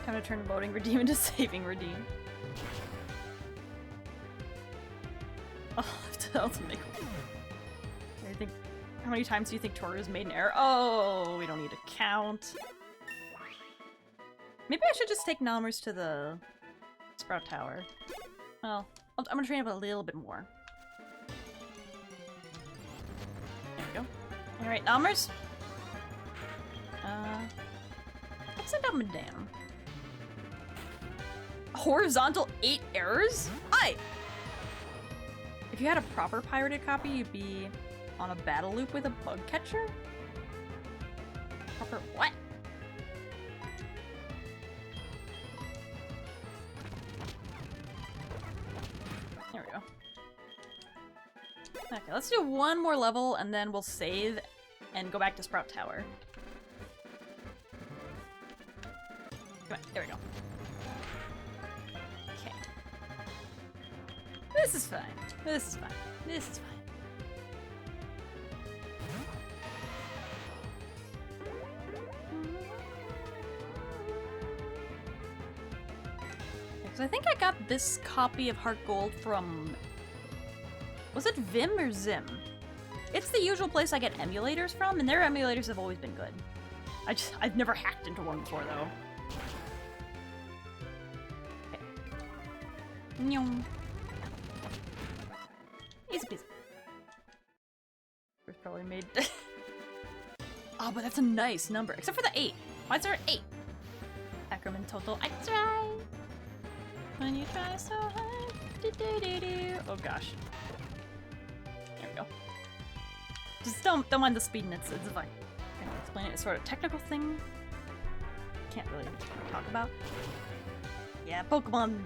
Time to turn loading redeem into saving redeem. Oh, I have to make. I think. How many times do you think Tohru has made an error? Oh, we don't need to count. Maybe I should just take Nalmers to the Sprout Tower. Well, I'm gonna train up a little bit more. There we go. Alright, Nalmers. Let's send out Madame. Horizontal 8 errors? Aye! If you had a proper pirated copy, you'd be on a battle loop with a bug catcher? Proper what? There we go. Okay, let's do one more level and then we'll save and go back to Sprout Tower. Come on, there we go. Okay. This is fine. This is fine. This is fine. Because I think I got this copy of HeartGold from... Was it Vim or Zim? It's the usual place I get emulators from, and their emulators have always been good. I've never hacked into one before, though. Okay. Nyong. Easy peasy. It's probably made... Oh, but that's a nice number. Except for the 8. Why is there an 8? Ackerman total. I try. When you try so hard. Do-do-do-do. Oh gosh. There we go. Just don't mind the speed, and it's fine. I'm gonna explain it. It's sort of a technical thing. Can't really talk about. Yeah, Pokemon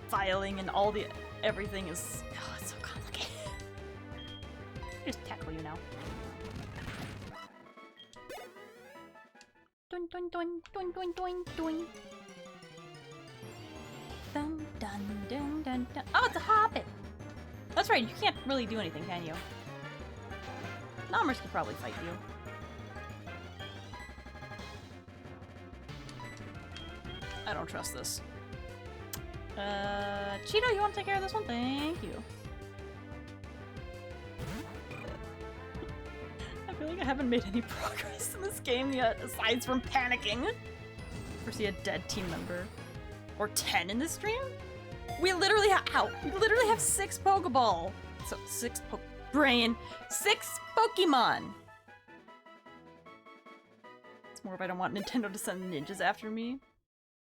filing and all the everything is... Oh, it's so complicated. Just tackle you now. Doing, doing, doing, doing, doing, doing, doing. Dun, dun, dun, dun, dun. Oh, it's a hobbit! That's right, you can't really do anything, can you? Nalmers could probably fight you. I don't trust this. Cheeto, you want to take care of this one? Thank you. I feel like I haven't made any progress in this game yet, aside from panicking. Or see a dead team member. Or 10 in this stream? We literally have, ow, we literally have 6 Pokeball. So 6 brain, 6 Pokemon. It's more if I don't want Nintendo to send ninjas after me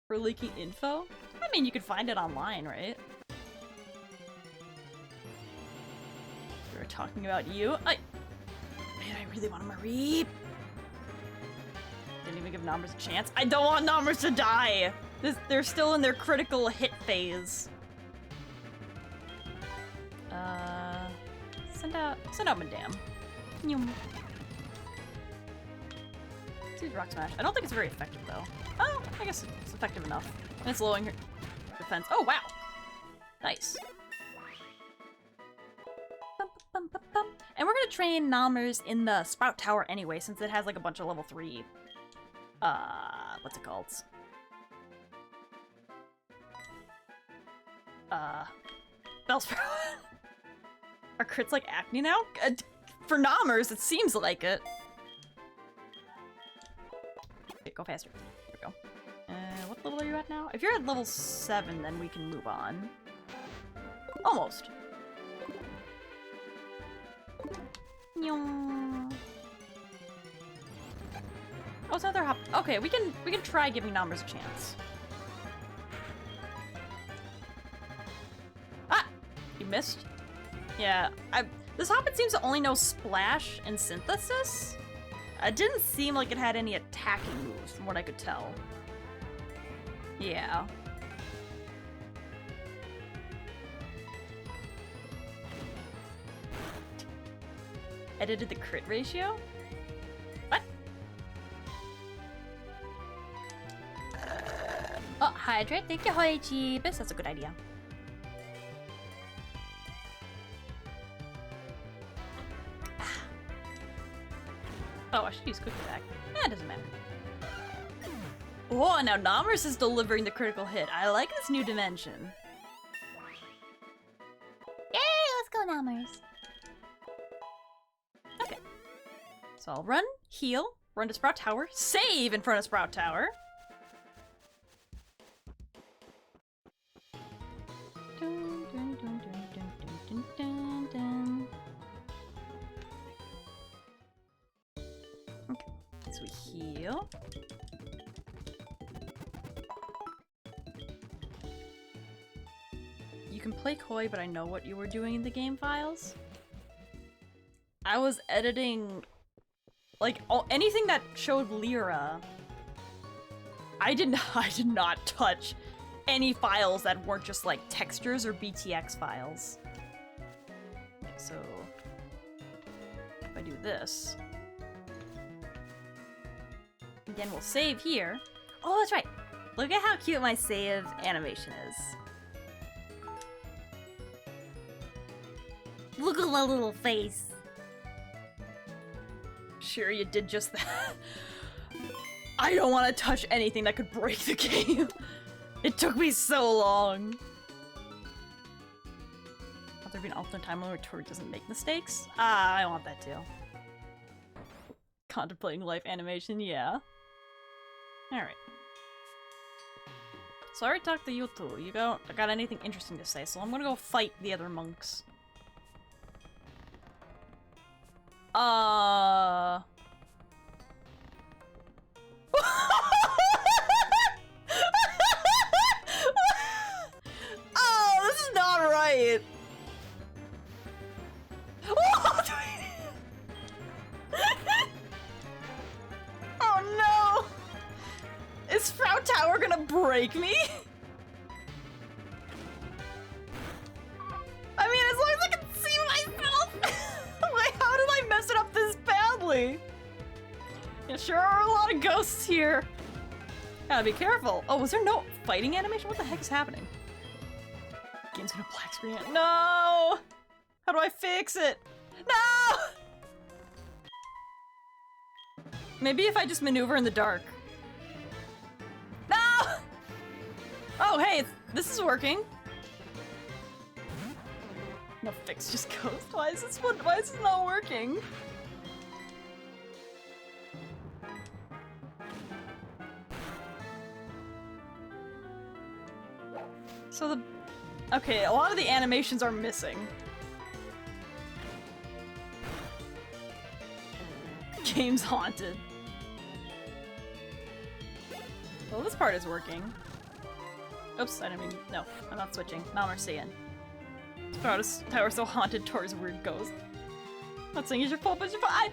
for leaking info. I mean, you could find it online, right? We were talking about you. Man, I really want a Mareep. Didn't even give Nomers a chance. I don't want Nomers to die. They're still in their critical hit phase. Send out Madame. Let's use Rock Smash. I don't think it's very effective though. Oh, I guess it's effective enough. And it's lowering her defense. Oh wow! Nice. And we're gonna train Nomers in the Sprout Tower anyway, since it has like a bunch of level 3. What's it called? Bellsprout. Are crits like acne now? For Nomers, it seems like it. Okay, go faster. There we go. What level are you at now? If you're at level 7, then we can move on. Almost. Oh, it's another hop. Okay, we can try giving Nomers a chance. Ah! You missed? Yeah, this Hoppet seems to only know Splash and Synthesis. It didn't seem like it had any attacking moves, from what I could tell. Yeah. Edited the crit ratio? What? Oh, hydrate. Thank you, HG. That's a good idea. Oh, I should use Quick Attack. Eh, it doesn't matter. Oh, now Nomers is delivering the critical hit. I like this new dimension. Yay, let's go Nomers. Okay. So I'll run, heal, run to Sprout Tower, save in front of Sprout Tower. Dun, dun, dun, dun, dun, dun, dun, dun. Okay, so we heal. You can play coy, but I know what you were doing in the game files. I was editing, like, anything that showed Lyra. I did not touch any files that weren't just like textures or BTX files. Okay, so if I do this. Again, we'll save here. Oh, that's right. Look at how cute my save animation is. Look at my little face. Sure, you did just that. I don't want to touch anything that could break the game. It took me so long. Have there been an alternate timeline where Tohru doesn't make mistakes? Ah, I want that too. Contemplating life animation, yeah. Alright. So I already talked to you two. You got anything interesting to say, so I'm gonna go fight the other monks. Oh, this is not right. Oh no! Is Sprout Tower gonna break me? I mean, as long as I can see myself! Like, how did I mess it up this badly? Yeah, sure are a lot of ghosts here. Gotta be careful. Oh, was there no fighting animation? What the heck is happening? Game's gonna black screen it. No! How do I fix it? No! Maybe if I just maneuver in the dark. No! Oh, hey, this is working. No fix, just ghost. Why is this not working? So Okay, a lot of the animations are missing. Game's haunted. Well, this part is working. Oops, I didn't mean- no, I'm not switching. Now we're seeing. This part is tower so haunted, Toru's weird ghost. Not saying it's your fault, but it's your fault.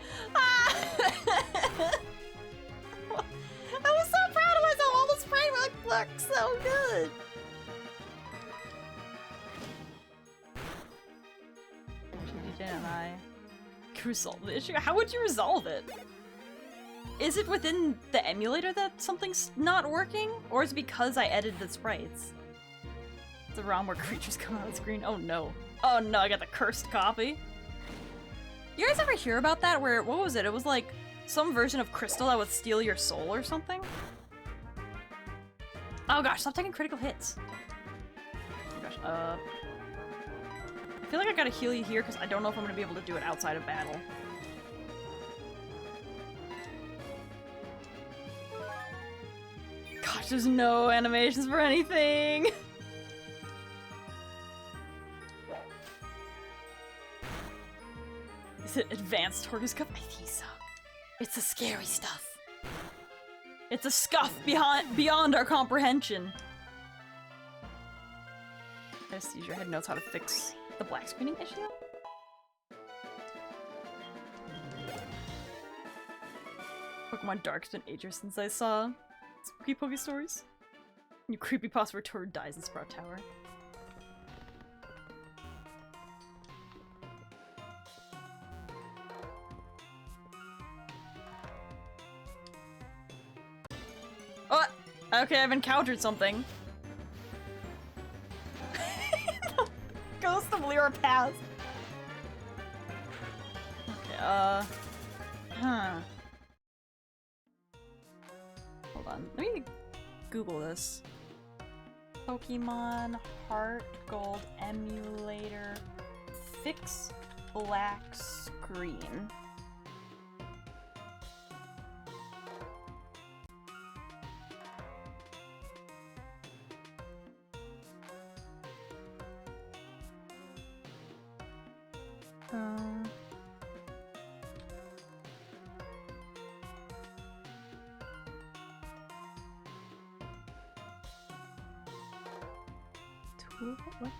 I was so proud of myself! All the spray work looked so good! Didn't I? Resolve the issue? How would you resolve it? Is it within the emulator that something's not working? Or is it because I edited the sprites? It's the ROM where creatures come out of the screen. Oh no. Oh no, I got the cursed copy. You guys ever hear about that where, what was it? It was like some version of Crystal that would steal your soul or something? Oh gosh, stop taking critical hits. Oh gosh, I feel like I gotta heal you here because I don't know if I'm gonna be able to do it outside of battle. Gosh, there's no animations for anything! Is it advanced Tortoise Cup? I think so. It's the scary stuff. It's a scuff beyond our comprehension. Just use your head knows how to fix the black screening issue? Pokemon Dark's been ages since I saw Spooky Poke Stories. You creepypasta where Tohru dies in Sprout Tower. Oh! Okay, I've encountered something. Ghost of Lyra Pass. Okay, huh. Hold on, let me Google this. Pokemon HeartGold emulator fix black screen. What?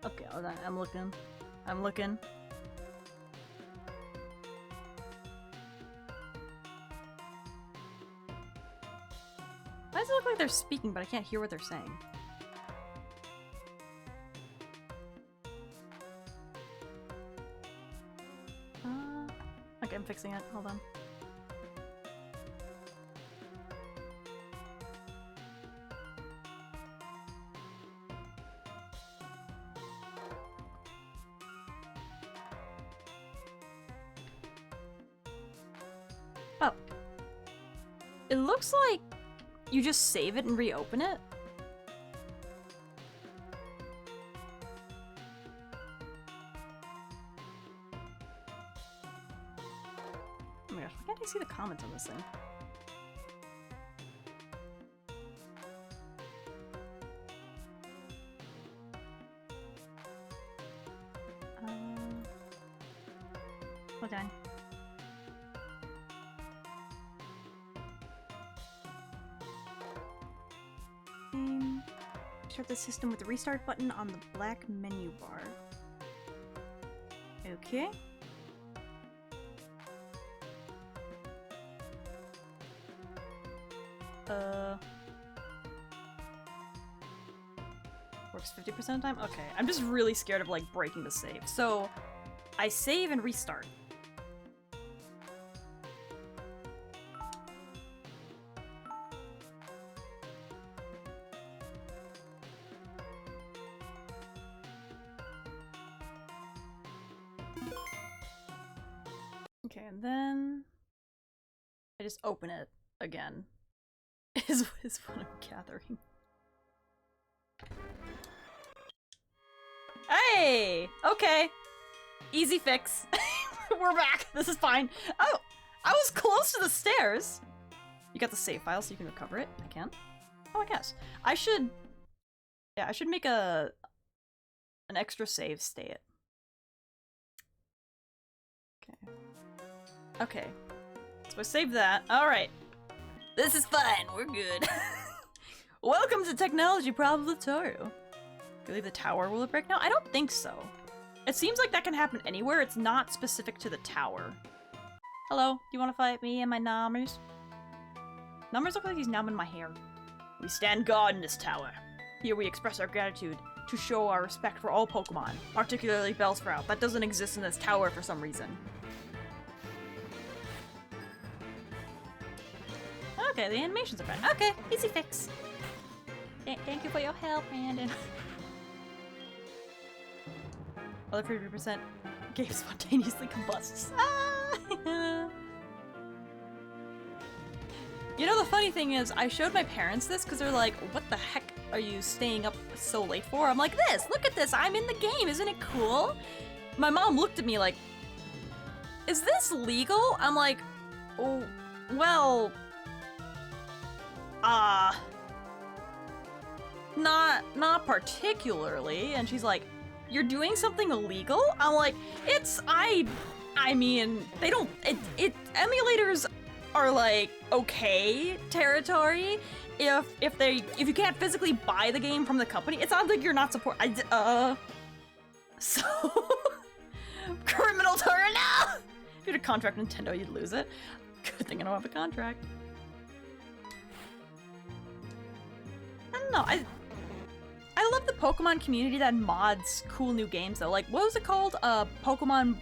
Okay, hold on. I'm looking. I'm looking. Why does it look like they're speaking, but I can't hear what they're saying? Okay, I'm fixing it. Hold on. Oh. It looks like you just save it and reopen it. Oh my gosh, why can't I see the comments on this thing? Hold on. Start the system with the restart button on the black menu bar. Okay. Works 50% of the time? Okay. I'm just really scared of, like, breaking the save. So, I save and restart. Okay, and then I just open it again. Is what I'm gathering. Hey! Okay. Easy fix. We're back. This is fine. Oh! I was close to the stairs! You got the save file so you can recover it? I can? Oh, I guess. I should... Yeah, I should make an extra save state. Okay. Okay. So I saved that. Alright. This is fine. We're good. Welcome to Technology Problems with Tohru. Do you leave the tower? Will it break now? I don't think so. It seems like that can happen anywhere. It's not specific to the tower. Hello, do you want to fight me and my Nommers? Nommers look like he's numbing my hair. We stand guard in this tower. Here we express our gratitude to show our respect for all Pokemon, particularly Bellsprout. That doesn't exist in this tower for some reason. Okay, the animations are fine. Okay, easy fix. Thank you for your help, Brandon. Other 50% game spontaneously combusts. Ah! You know, the funny thing is, I showed my parents this because they're like, what the heck are you staying up so late for? I'm like, look at this, I'm in the game, isn't it cool? My mom looked at me like, is this legal? I'm like, oh, well, not particularly. And she's like, you're doing something illegal? I'm like, I mean, they don't, emulators are like, okay territory. If you can't physically buy the game from the company, it sounds like you're not so criminal Tohru, no! If you had a contract with Nintendo, you'd lose it. Good thing I don't have a contract. I don't know, I love the Pokemon community that mods cool new games though. Like, what was it called? Pokemon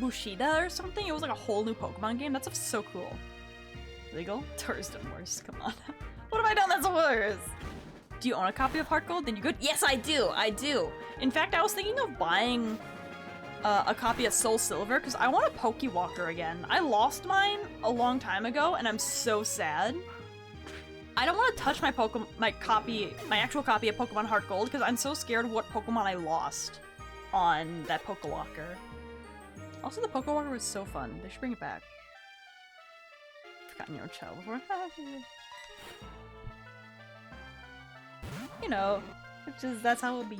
Bushida or something? It was like a whole new Pokemon game. That stuff's so cool. Legal? Tohru's done worse, come on. What have I done that's worse? Do you own a copy of HeartGold? Then you good? Yes, I do. In fact, I was thinking of buying a copy of Soul Silver because I want a Pokewalker again. I lost mine a long time ago and I'm so sad. I don't want to touch my actual copy of Pokemon HeartGold because I'm so scared of what Pokemon I lost on that Pokewalker. Also, the Pokewalker was so fun. They should bring it back. I've gotten your own child before. You know, that's how it'll be.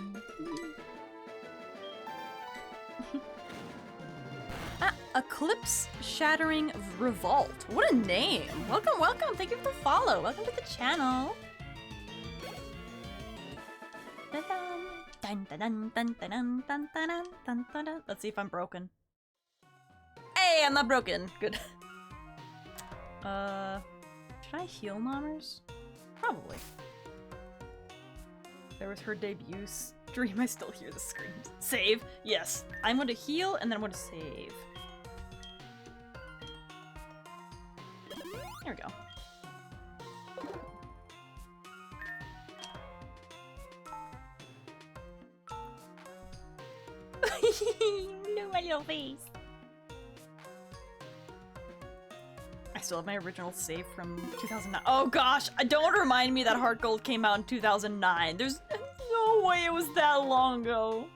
Eclipse Shattering Revolt. What a name! Welcome! Thank you for the follow. Welcome to the channel. Let's see if I'm broken. Hey, I'm not broken. Good. Should I heal Nommers? Probably. There was her debut stream. I still hear the screams. Save. Yes. I'm going to heal and then I'm going to save. There we go. No, my little face. I still have my original save from 2009. Oh gosh, don't remind me that HeartGold came out in 2009. There's no way it was that long ago.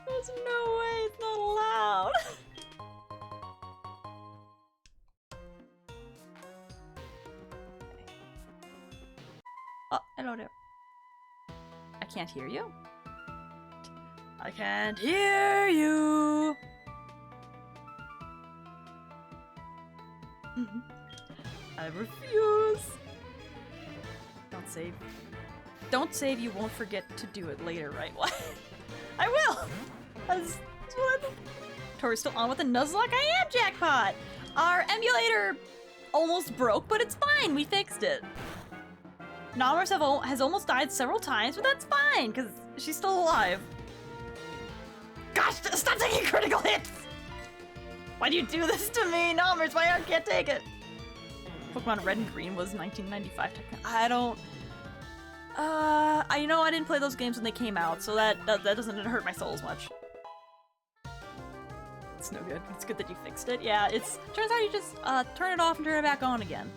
There's no way, it's not allowed. Oh, hello there. I can't hear you. I can't hear you. I refuse. Don't save. Don't save, you won't forget to do it later, right? What? I will! That's what? Tohru's still on with the Nuzlocke? I am, jackpot! Our emulator almost broke, but it's fine, we fixed it. Nommers has almost died several times, but that's fine, because she's still alive. Gosh, stop taking critical hits! Why do you do this to me, Nommers? My heart can't take it! Pokemon Red and Green was 1995. I don't... I know I didn't play those games when they came out, so that doesn't hurt my soul as much. It's no good. It's good that you fixed it. Yeah, it's... Turns out you just, turn it off and turn it back on again.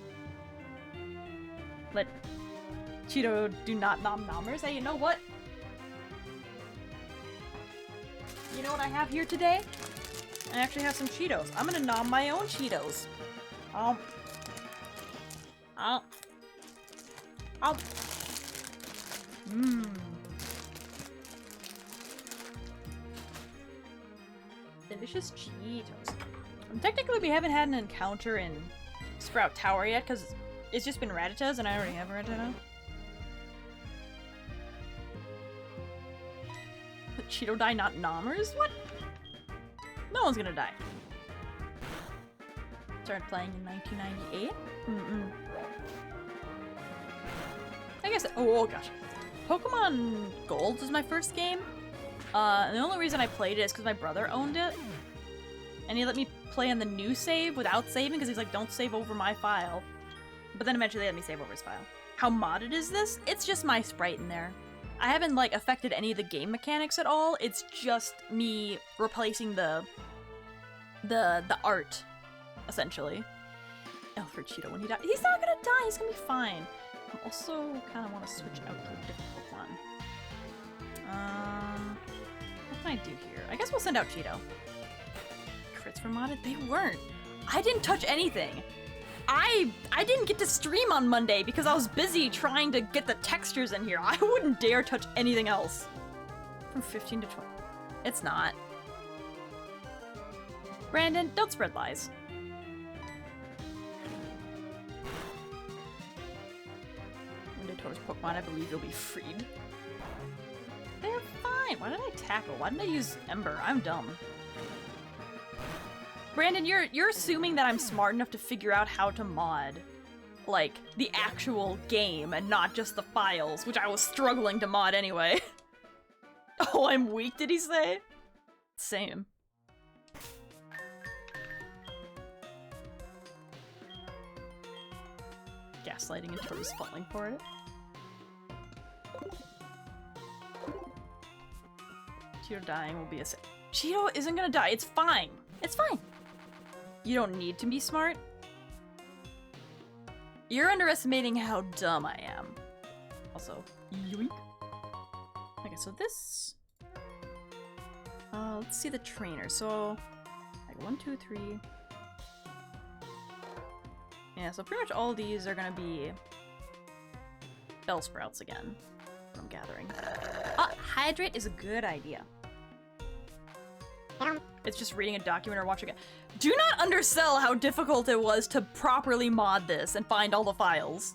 Let Cheeto do not nom Nommers. Hey, you know what? You know what I have here today? I actually have some Cheetos. I'm gonna nom my own Cheetos. Oh. Mmm. Delicious Cheetos. Technically, we haven't had an encounter in Sprout Tower yet, because it's just been Rattatas, and I already have a Rattata. The Cheeto die, not Nommers? What? No one's gonna die. Started playing in 1998? I guess- oh gosh. Pokemon Gold was my first game. And the only reason I played it is because my brother owned it. And he let me play on the new save without saving because he's like, don't save over my file. But then eventually they let me save over his file. How modded is this? It's just my sprite in there. I haven't like affected any of the game mechanics at all. It's just me replacing the art, essentially. Alfred Cheeto when he died. He's not gonna die, he's gonna be fine. I also kind of want to switch out to a difficult one. What can I do here? I guess we'll send out Cheeto. Crits were modded? They weren't. I didn't touch anything. I didn't get to stream on Monday because I was busy trying to get the textures in here. I wouldn't dare touch anything else. From 15 to 20. It's not. Brandon, don't spread lies. When Tohru's Pokemon, I believe you'll be freed. They're fine. Why did I tackle? Why didn't I use Ember? I'm dumb. Brandon, you're assuming that I'm smart enough to figure out how to mod, like, the actual game and not just the files, which I was struggling to mod anyway. Oh, I'm weak, did he say? Same. Gaslighting and Tohru's falling for it. Cheeto dying will be a Cheeto isn't gonna die, it's fine! It's fine! You don't need to be smart. You're underestimating how dumb I am. Also, yoink. Okay, so this... let's see the trainer. So, like 1, 2, 3... Yeah, so pretty much all of these are gonna be Bellsprouts again, what I'm gathering. Hydrate is a good idea. It's just reading a document or watching it. Do not undersell how difficult it was to properly mod this and find all the files.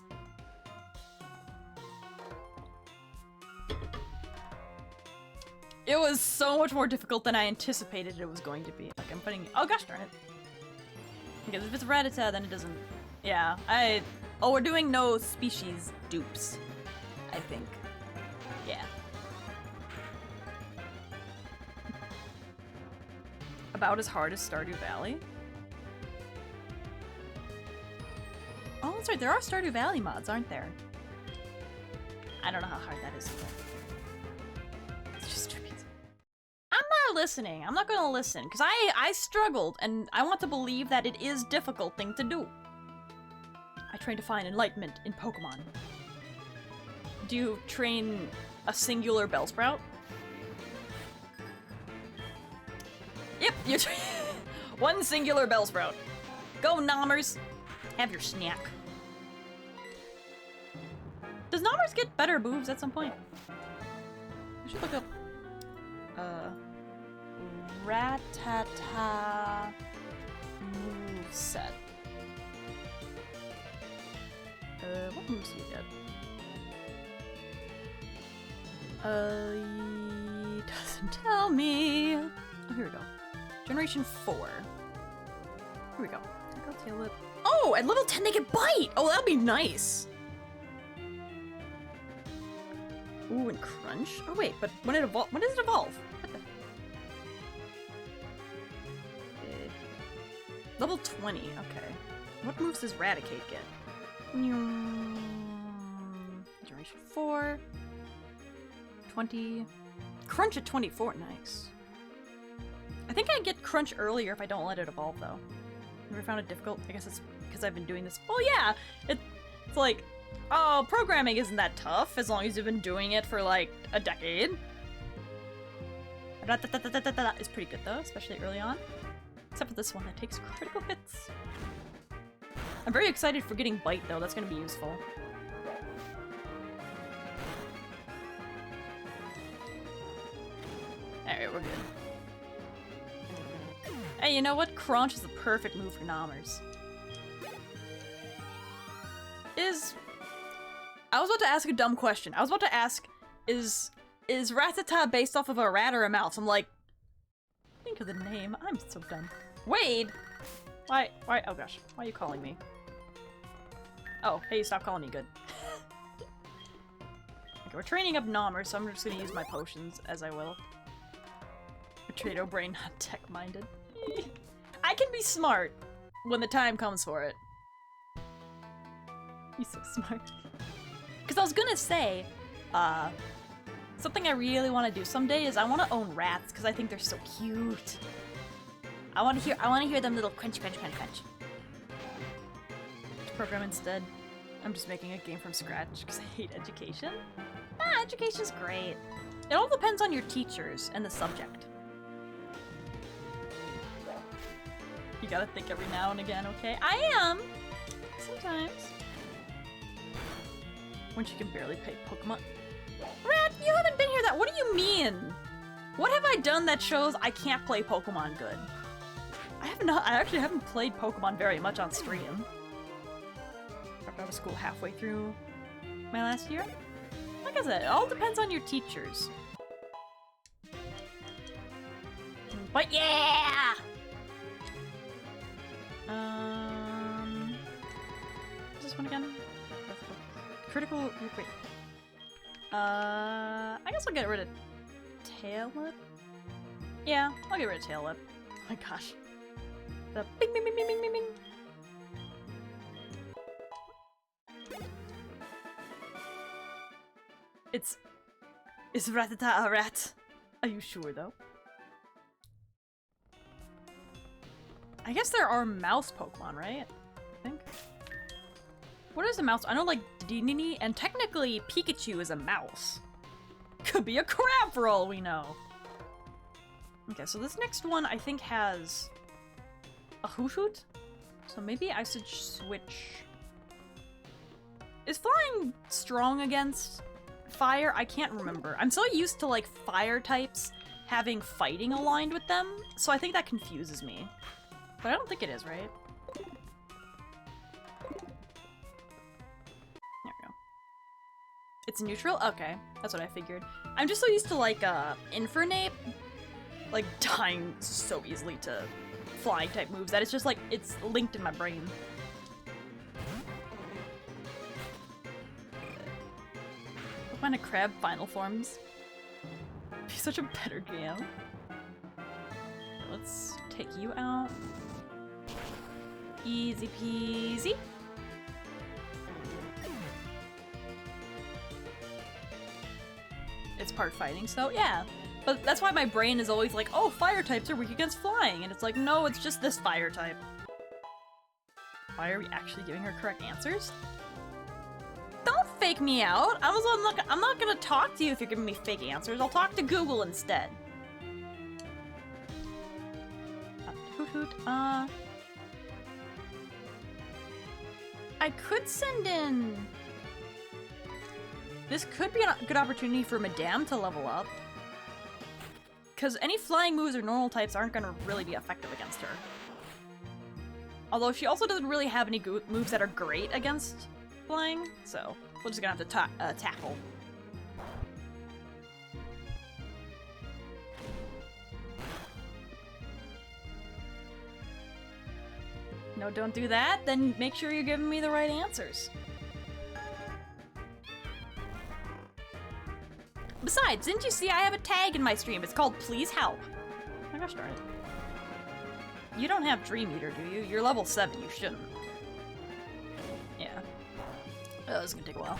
It was so much more difficult than I anticipated it was going to be. Like, I'm putting- oh gosh darn it. Because if it's Rattata, then it doesn't- yeah, oh, we're doing no species dupes, I think. Yeah. About as hard as Stardew Valley? Oh, that's right, there are Stardew Valley mods, aren't there? I don't know how hard that is either. It's just stupid. I'm not listening. I'm not gonna listen, because I struggled, and I want to believe that it is a difficult thing to do. I train to find enlightenment in Pokemon. Do you train a singular Bellsprout? Yep, you one singular Bellsprout. Go, Nommers. Have your snack. Does Nommers get better moves at some point? I should look up... Rattata moveset. What moves do you get? He doesn't tell me. Oh, here we go. Generation 4. Here we go. Tackle, tail whip. Oh, at level 10 they get bite! Oh, that'd be nice! Ooh, and crunch? Oh wait, but when does it evolve? What the? Level 20, okay. What moves does Raticate get? Generation 4. 20. Crunch at 24, nice. I think I get Crunch earlier if I don't let it evolve, though. Never found it difficult? I guess it's because I've been doing this. Oh yeah! It's like, oh, programming isn't that tough as long as you've been doing it for like a decade. It's pretty good though, especially early on. Except for this one that takes critical hits. I'm very excited for getting Bite, though. That's gonna be useful. Alright, we're good. Hey, you know what? Crunch is the perfect move for Nommers. I was about to ask a dumb question. I was about to ask, is Rattata based off of a rat or a mouse? I'm like, think of the name. I'm so dumb. Wade! Why, oh gosh. Why are you calling me? Oh, hey, stop calling me good. Okay, we're training up Nommer, so I'm just gonna use my potions as I will. Potato brain, not tech-minded. I can be smart when the time comes for it. He's so smart. Because I was gonna say, something I really want to do someday is I want to own rats because I think they're so cute. I want to hear them little crunch, crunch, crunch, crunch. Program instead. I'm just making a game from scratch because I hate education. Ah, education's great. It all depends on your teachers and the subject. You gotta think every now and again, okay? I am! Sometimes. When she can barely play Pokemon. Rat, you haven't been here what do you mean? What have I done that shows I can't play Pokemon good? I actually haven't played Pokemon very much on stream. Dropped out of school halfway through my last year. Like I said, it all depends on your teachers. But yeah! What's this one again? Critical. Wait. I guess I'll get rid of Tail Lip. Yeah, I'll get rid of Tail Lip. Oh my gosh. The bing bing bing bing bing bing bing. Is Rattata a rat? Are you sure though? I guess there are mouse Pokemon, right? I think. What is a mouse? I know like Dinini and technically Pikachu is a mouse. Could be a crab for all we know. Okay, so this next one I think has a Hoothoot. So maybe I should switch. Is flying strong against fire? I can't remember. I'm so used to like fire types having fighting aligned with them, so I think that confuses me. But I don't think it is, right? There we go. It's neutral? Okay, that's what I figured. I'm just so used to like Infernape, like dying so easily to flying type moves that it's just like, it's linked in my brain. What kind of crab final forms? Be such a better game. Let's take you out. Easy peasy. It's part fighting, so yeah. But that's why my brain is always like, oh, fire types are weak against flying. And it's like, no, it's just this fire type. Why are we actually giving her correct answers? Don't fake me out. I'm not gonna talk to you if you're giving me fake answers. I'll talk to Google instead. Hoot hoot. I could send in... This could be a good opportunity for Madame to level up. Because any flying moves or normal types aren't going to really be effective against her. Although she also doesn't really have any moves that are great against flying, so we're just going to have to tackle. No, don't do that. Then make sure you're giving me the right answers. Besides, didn't you see I have a tag in my stream? It's called Please Help. Oh my gosh darn it. You don't have Dream Eater, do you? You're level 7, you shouldn't. Yeah. Oh, this is gonna take a while.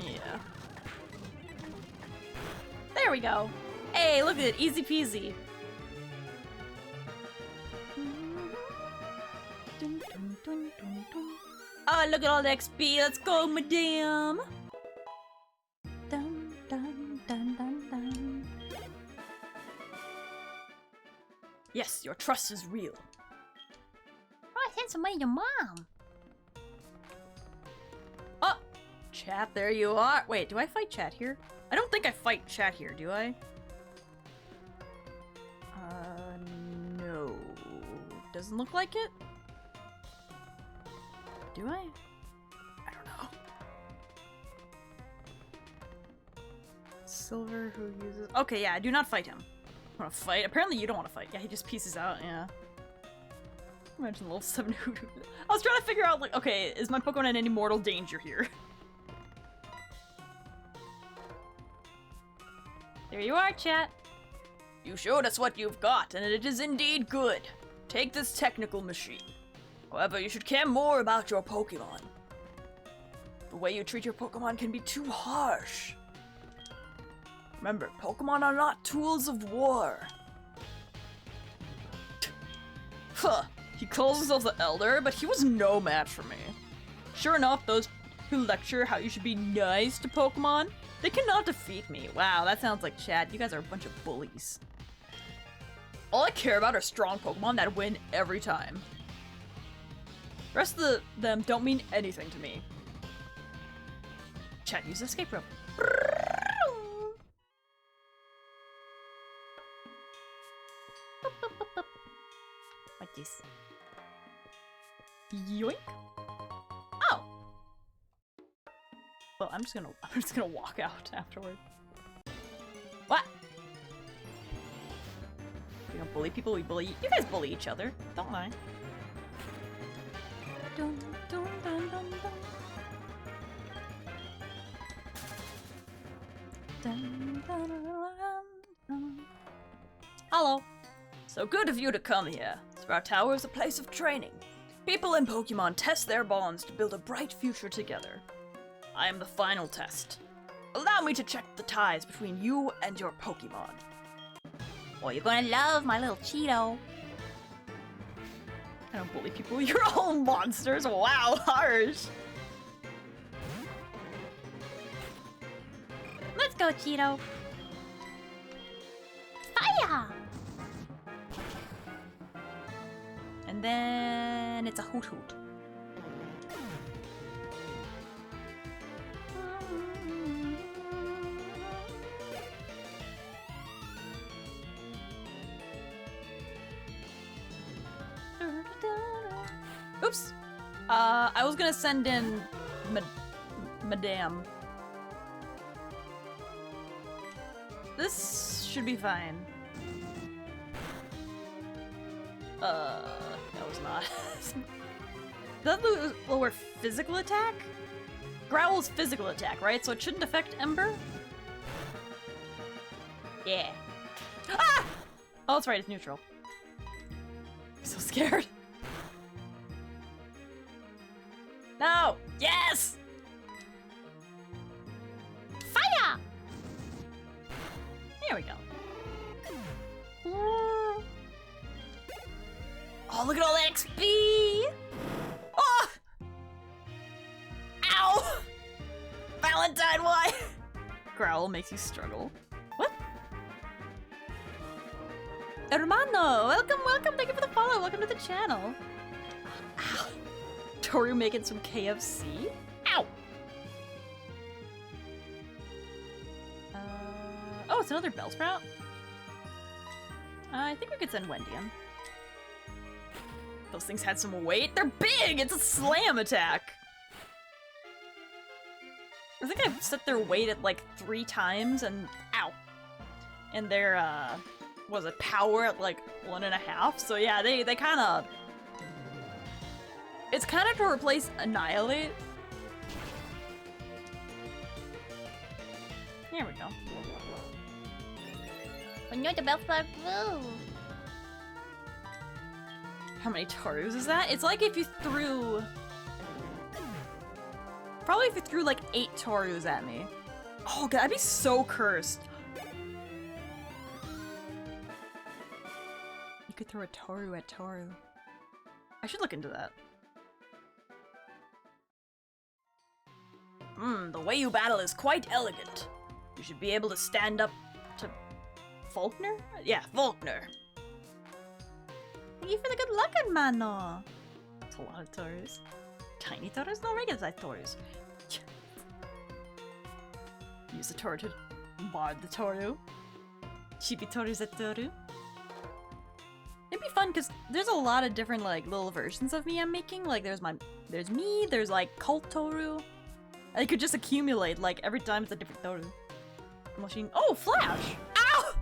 Yeah. There we go. Hey, look at it. Easy peasy. Oh, look at all the XP. Let's go, Madame. Dun, dun, dun, dun, dun. Yes, your trust is real. Oh, I sent some money to Mom. Oh! Chat, there you are. Wait, do I fight chat here? I don't think I fight chat here, do I? No. Doesn't look like it? Do I? I don't know. Silver who uses... Okay, yeah, I do not fight him. I want to fight? Apparently you don't want to fight. Yeah, he just pieces out, yeah. Imagine level 7 Hoodoo. I was trying to figure out, like, okay, is my Pokemon in any mortal danger here? There you are, chat. You showed us what you've got, and it is indeed good. Take this technical machine. However, you should care more about your Pokemon. The way you treat your Pokemon can be too harsh. Remember, Pokemon are not tools of war. Huh. He calls himself the Elder, but he was no match for me. Sure enough, those who lecture how you should be nice to Pokemon, they cannot defeat me. Wow, that sounds like chat. You guys are a bunch of bullies. All I care about are strong Pokemon that win every time. The rest of them don't mean anything to me. Chat, use escape rope. What this? Yoink. Oh. Well, I'm just gonna walk out afterward. What? We don't bully people, we bully you guys bully each other, don't lie. Dun, dun, dun, dun, dun. Dun, dun, dun, dun. Hello. So good of you to come here. Sprout Tower is a place of training. People in Pokemon test their bonds to build a bright future together. I am the final test. Allow me to check the ties between you and your Pokemon. Oh, you're gonna love my little Cheeto. I don't bully people. You're all monsters. Wow, harsh. Let's go, Cheeto. Fire! And then it's a Hoot Hoot. Oops. I was gonna send in Madame. This should be fine. That was not. That lower physical attack? Growl's physical attack, right? So it shouldn't affect Ember? Yeah. Ah! Oh, that's right, it's neutral. I'm so scared. No! Yes! Fire! There we go. Oh, look at all that XP! Oh! Ow! Valentine, why? Growl makes you struggle. What? Hermano, welcome, welcome. Thank you for the follow. Welcome to the channel. Ow. Tohru making some KFC? Ow! Oh, it's another Bellsprout? I think we could send Wendy in. Those things had some weight. They're big! It's a slam attack! I think I've set their weight at like 3 times and ow! And their, was it power at like 1.5? So yeah, they kinda... It's kind of to replace Annihilate. Here we go. When you're the Bellsprout, woo! How many Tohrus is that? It's like if you threw... Probably if you threw like 8 Tohrus at me. Oh god, I'd be so cursed. You could throw a Tohru at Tohru. I should look into that. The way you battle is quite elegant. You should be able to stand up to... Faulkner? Yeah, Faulkner. Thank you for the good luck, hermano. It's a lot of Tohrus. Tiny Tohrus? No, regular sized Tohrus. Use the Tohru to mod the Tohru. Chibi Tohru za Tohru. It'd be fun because there's a lot of different like little versions of me I'm making. Like there's me, there's like cult Tohru. I could just accumulate like every time it's a different Tohru. Machine. Oh, Flash! Ow!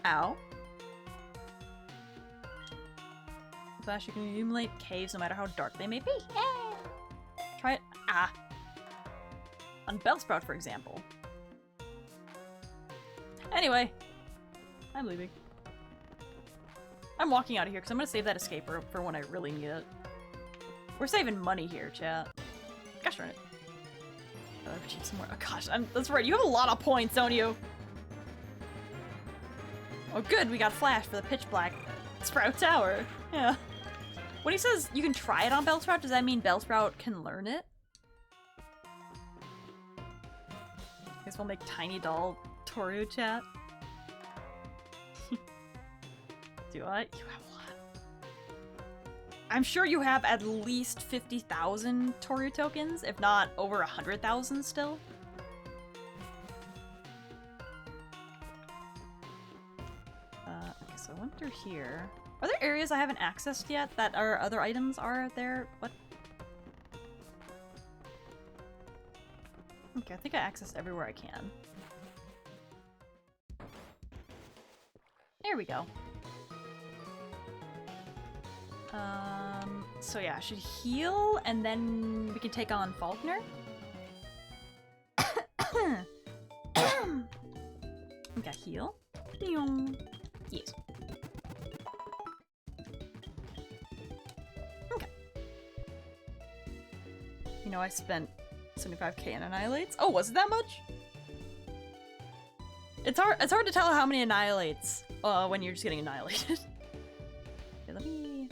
Ow. Flash, you can accumulate caves no matter how dark they may be. Yay! Try it. Ah. On Bellsprout, for example. Anyway. I'm leaving. I'm walking out of here because I'm gonna save that escaper for when I really need it. We're saving money here, chat. Gosh darn it. Cheap some more. Oh gosh, that's right. You have a lot of points, don't you? Oh good, we got Flash for the pitch black Sprout Tower. Yeah. When he says you can try it on Bellsprout, does that mean Bellsprout can learn it? Guess we'll make Tiny Doll Tohru chat. Do I? You have a lot. I'm sure you have at least 50,000 Tohru tokens, if not over 100,000 still. Okay, so I went through here. Are there areas I haven't accessed yet that our other items are there? What? Okay, I think I accessed everywhere I can. There we go. So yeah, I should heal and then we can take on Faulkner. Okay, heal. Yes. Okay. You know, I spent 75k on Annihilates. Oh, was it that much? It's hard to tell how many Annihilates when you're just getting annihilated. Okay, let me...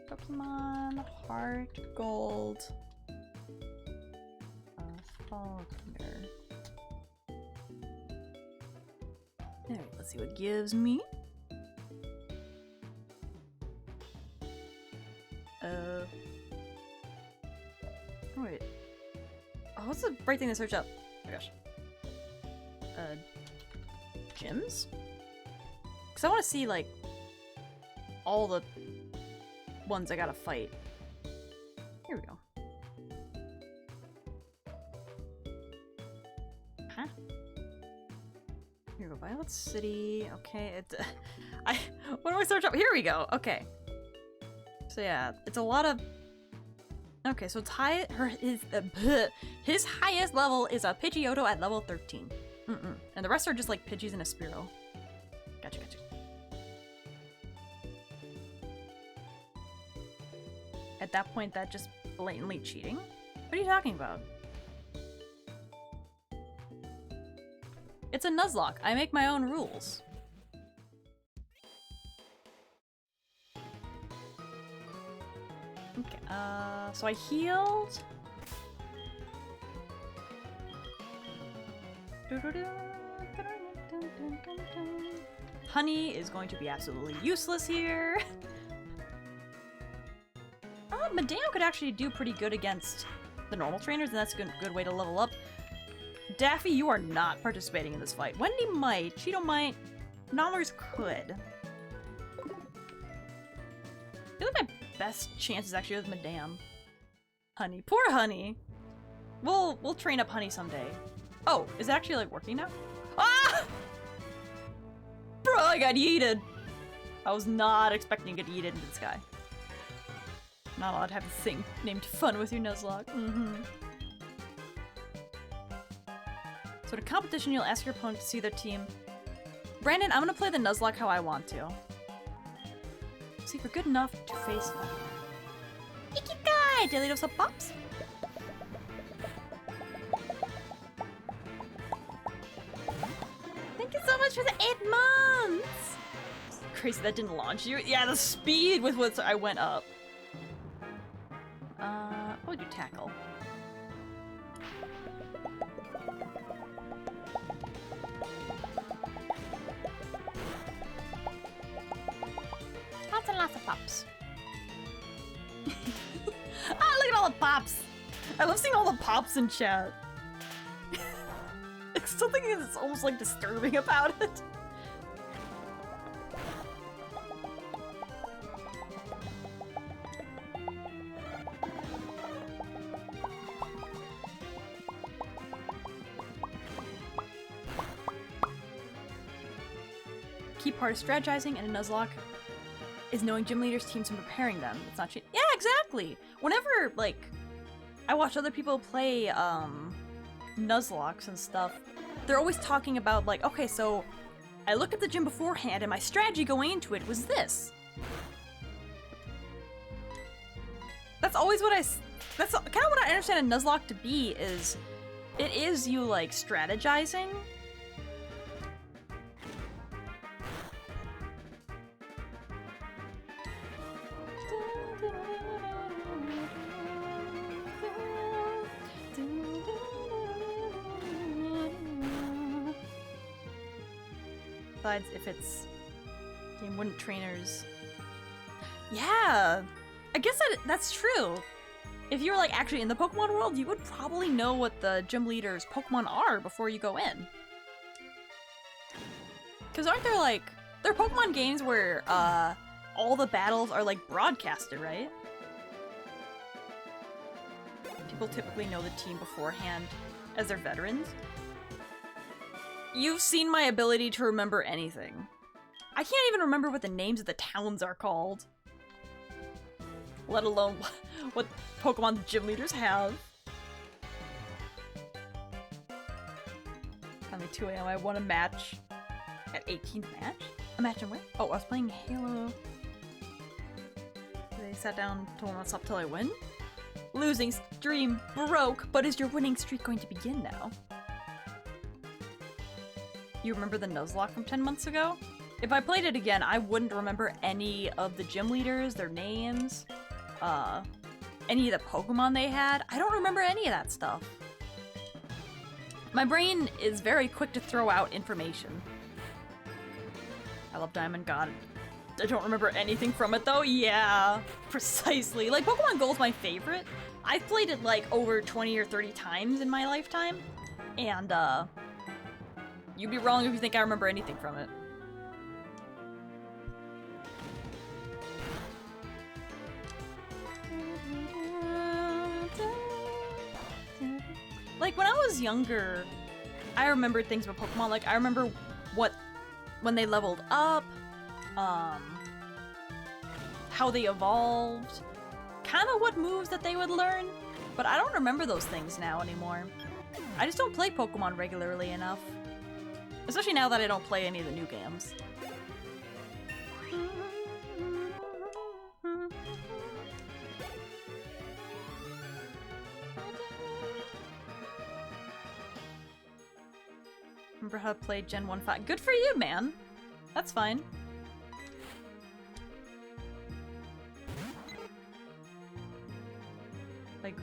Pokémon HeartGold. Faulkner. Alright, let's see what it gives me. Oh wait. Oh, what's the right thing to search up? Oh my gosh. Gyms? Because I want to see, like, all the ones I gotta fight. Here we go. Huh? Here we go. Violet City. Okay, what do I search up? Here we go. Okay. So yeah, it's a lot of... Okay, so it's high. His highest level is a Pidgeotto at level 13. And the rest are just like Pidgeys and a Spearow. Gotcha. At that point, that's just blatantly cheating? What are you talking about? It's a Nuzlocke. I make my own rules. Okay, so I healed. Honey is going to be absolutely useless here. Madame could actually do pretty good against the normal trainers, and that's a good way to level up. Daffy, you are not participating in this fight. Wendy might, Cheeto might, Nommers could. I feel like my best chance is actually with Madame. Honey. Poor Honey. We'll train up Honey someday. Oh, is it actually like working now? Ah! Bro, I got yeeted. I was not expecting to get yeeted into the sky. Not allowed to have a thing named fun with your Nuzlocke. So at a competition, you'll ask your opponent to see their team. Brandon, I'm gonna play the Nuzlocke how I want to. See if we're good enough to face them. Ikigai! Daily dose of pops? Thank you so much for the 8 months! Crazy that didn't launch you. Yeah, the speed with which I went up. What would you tackle? Pops. Ah, look at all the pops! I love seeing all the pops in chat. It's something that's almost like disturbing about it. Key part of strategizing in a Nuzlocke is knowing gym leaders' teams and preparing them. It's not cheap. Yeah, exactly! Whenever, like, I watch other people play, Nuzlocks and stuff, they're always talking about, like, okay, so I looked at the gym beforehand and my strategy going into it was this. That's always what that's kind of what I understand a Nuzlocke to be, is it is you, like, strategizing. Besides, if it's game wouldn't trainers. Yeah, I guess that's true. If you were like actually in the Pokemon world, you would probably know what the gym leaders' Pokemon are before you go in. Cause aren't there like there are Pokemon games where all the battles are like broadcasted, right? People typically know the team beforehand as their veterans. You've seen my ability to remember anything. I can't even remember what the names of the towns are called. Let alone what Pokemon the gym leaders have. Finally 2 AM, I won a match. At 18th match? A match in where? Oh, I was playing Halo. They sat down, told me what's up till I win? Losing stream broke, but is your winning streak going to begin now? You remember the Nuzlocke from 10 months ago? If I played it again, I wouldn't remember any of the gym leaders, their names, any of the Pokemon they had. I don't remember any of that stuff. My brain is very quick to throw out information. I love Diamond God. I don't remember anything from it though. Yeah, precisely. Like, Pokemon Gold's my favorite. I've played it like over 20 or 30 times in my lifetime. And, you'd be wrong if you think I remember anything from it. Like, when I was younger, I remembered things about Pokemon. Like, I remember when they leveled up, how they evolved, kind of what moves that they would learn, but I don't remember those things now anymore. I just don't play Pokemon regularly enough. Especially now that I don't play any of the new games. Remember how to play Gen 1.5. Good for you, man! That's fine. Like,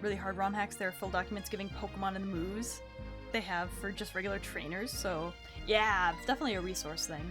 really hard ROM hacks, there are full documents giving Pokemon and the moves they have for just regular trainers, so yeah, it's definitely a resource thing.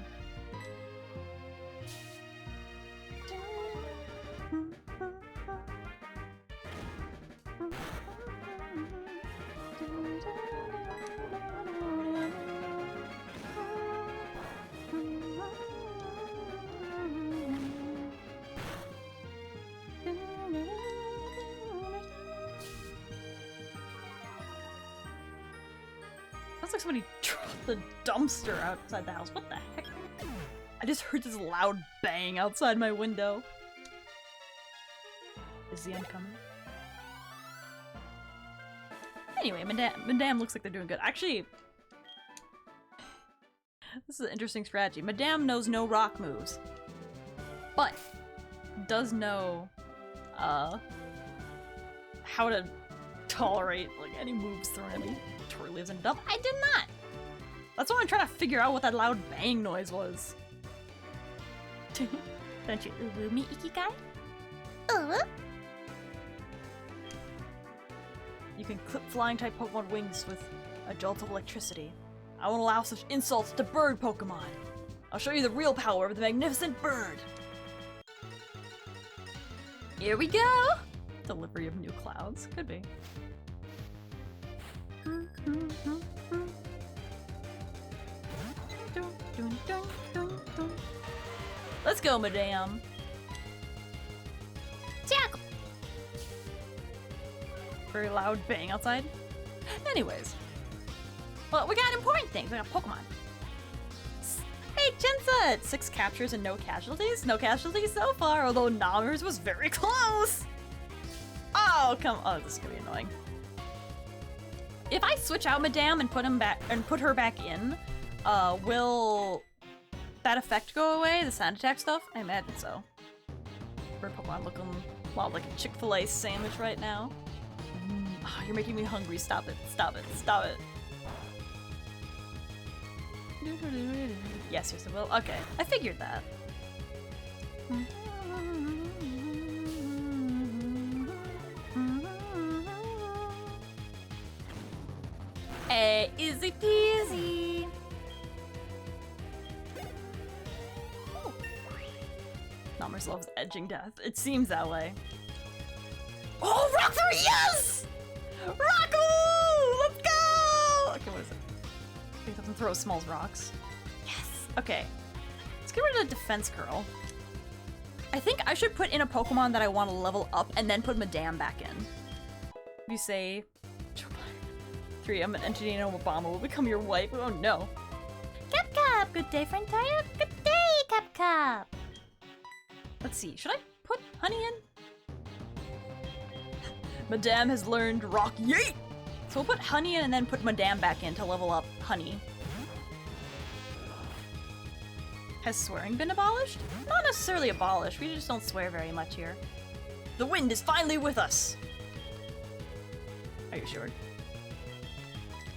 That's like somebody dropped the dumpster outside the house. What the heck? I just heard this loud bang outside my window. Is the end coming? Anyway, Madame looks like they're doing good. Actually, this is an interesting strategy. Madame knows no rock moves, but does know how to tolerate like any moves thrown at me. Tohru lives in dump. I did not! That's why I'm trying to figure out what that loud bang noise was. Don't you uwu me, Ikigai? You can clip flying type Pokemon wings with a jolt of electricity. I won't allow such insults to bird Pokemon. I'll show you the real power of the magnificent bird. Here we go! Delivery of new clouds. Could be. Let's go, madame. Jack. Very loud bang outside. Anyways. Well, we got important things. We got Pokemon. Hey, Jinza! 6 captures and no casualties? No casualties so far, although Namers was very close! Oh, come on. Oh, this is gonna be annoying. If I switch out Madame and put her back in, will that effect go away? The sound attack stuff? I imagine so. Her Pokemon looking well like a Chick-fil-A sandwich right now. Oh, you're making me hungry. Stop it. Stop it. Stop it. Yes, I will. Okay, I figured that. Hey, easy peasy. Namers loves edging death. It seems that way. Oh, Rock 3, yes! Rocko! Let's go! Okay, what is it? He doesn't throw small rocks. Yes! Okay. Let's get rid of the defense girl. I think I should put in a Pokemon that I want to level up and then put Madame back in. If you say 3, I'm an entity and Obama will become your wife. Oh no. Cup Cup! Good day, friend Tayo. Good day, Cup Cup! Let's see, should I put Honey in? Madame has learned Rock Yeet! So we'll put Honey in and then put Madame back in to level up Honey. Has swearing been abolished? Not necessarily abolished, we just don't swear very much here. The wind is finally with us! Are you sure?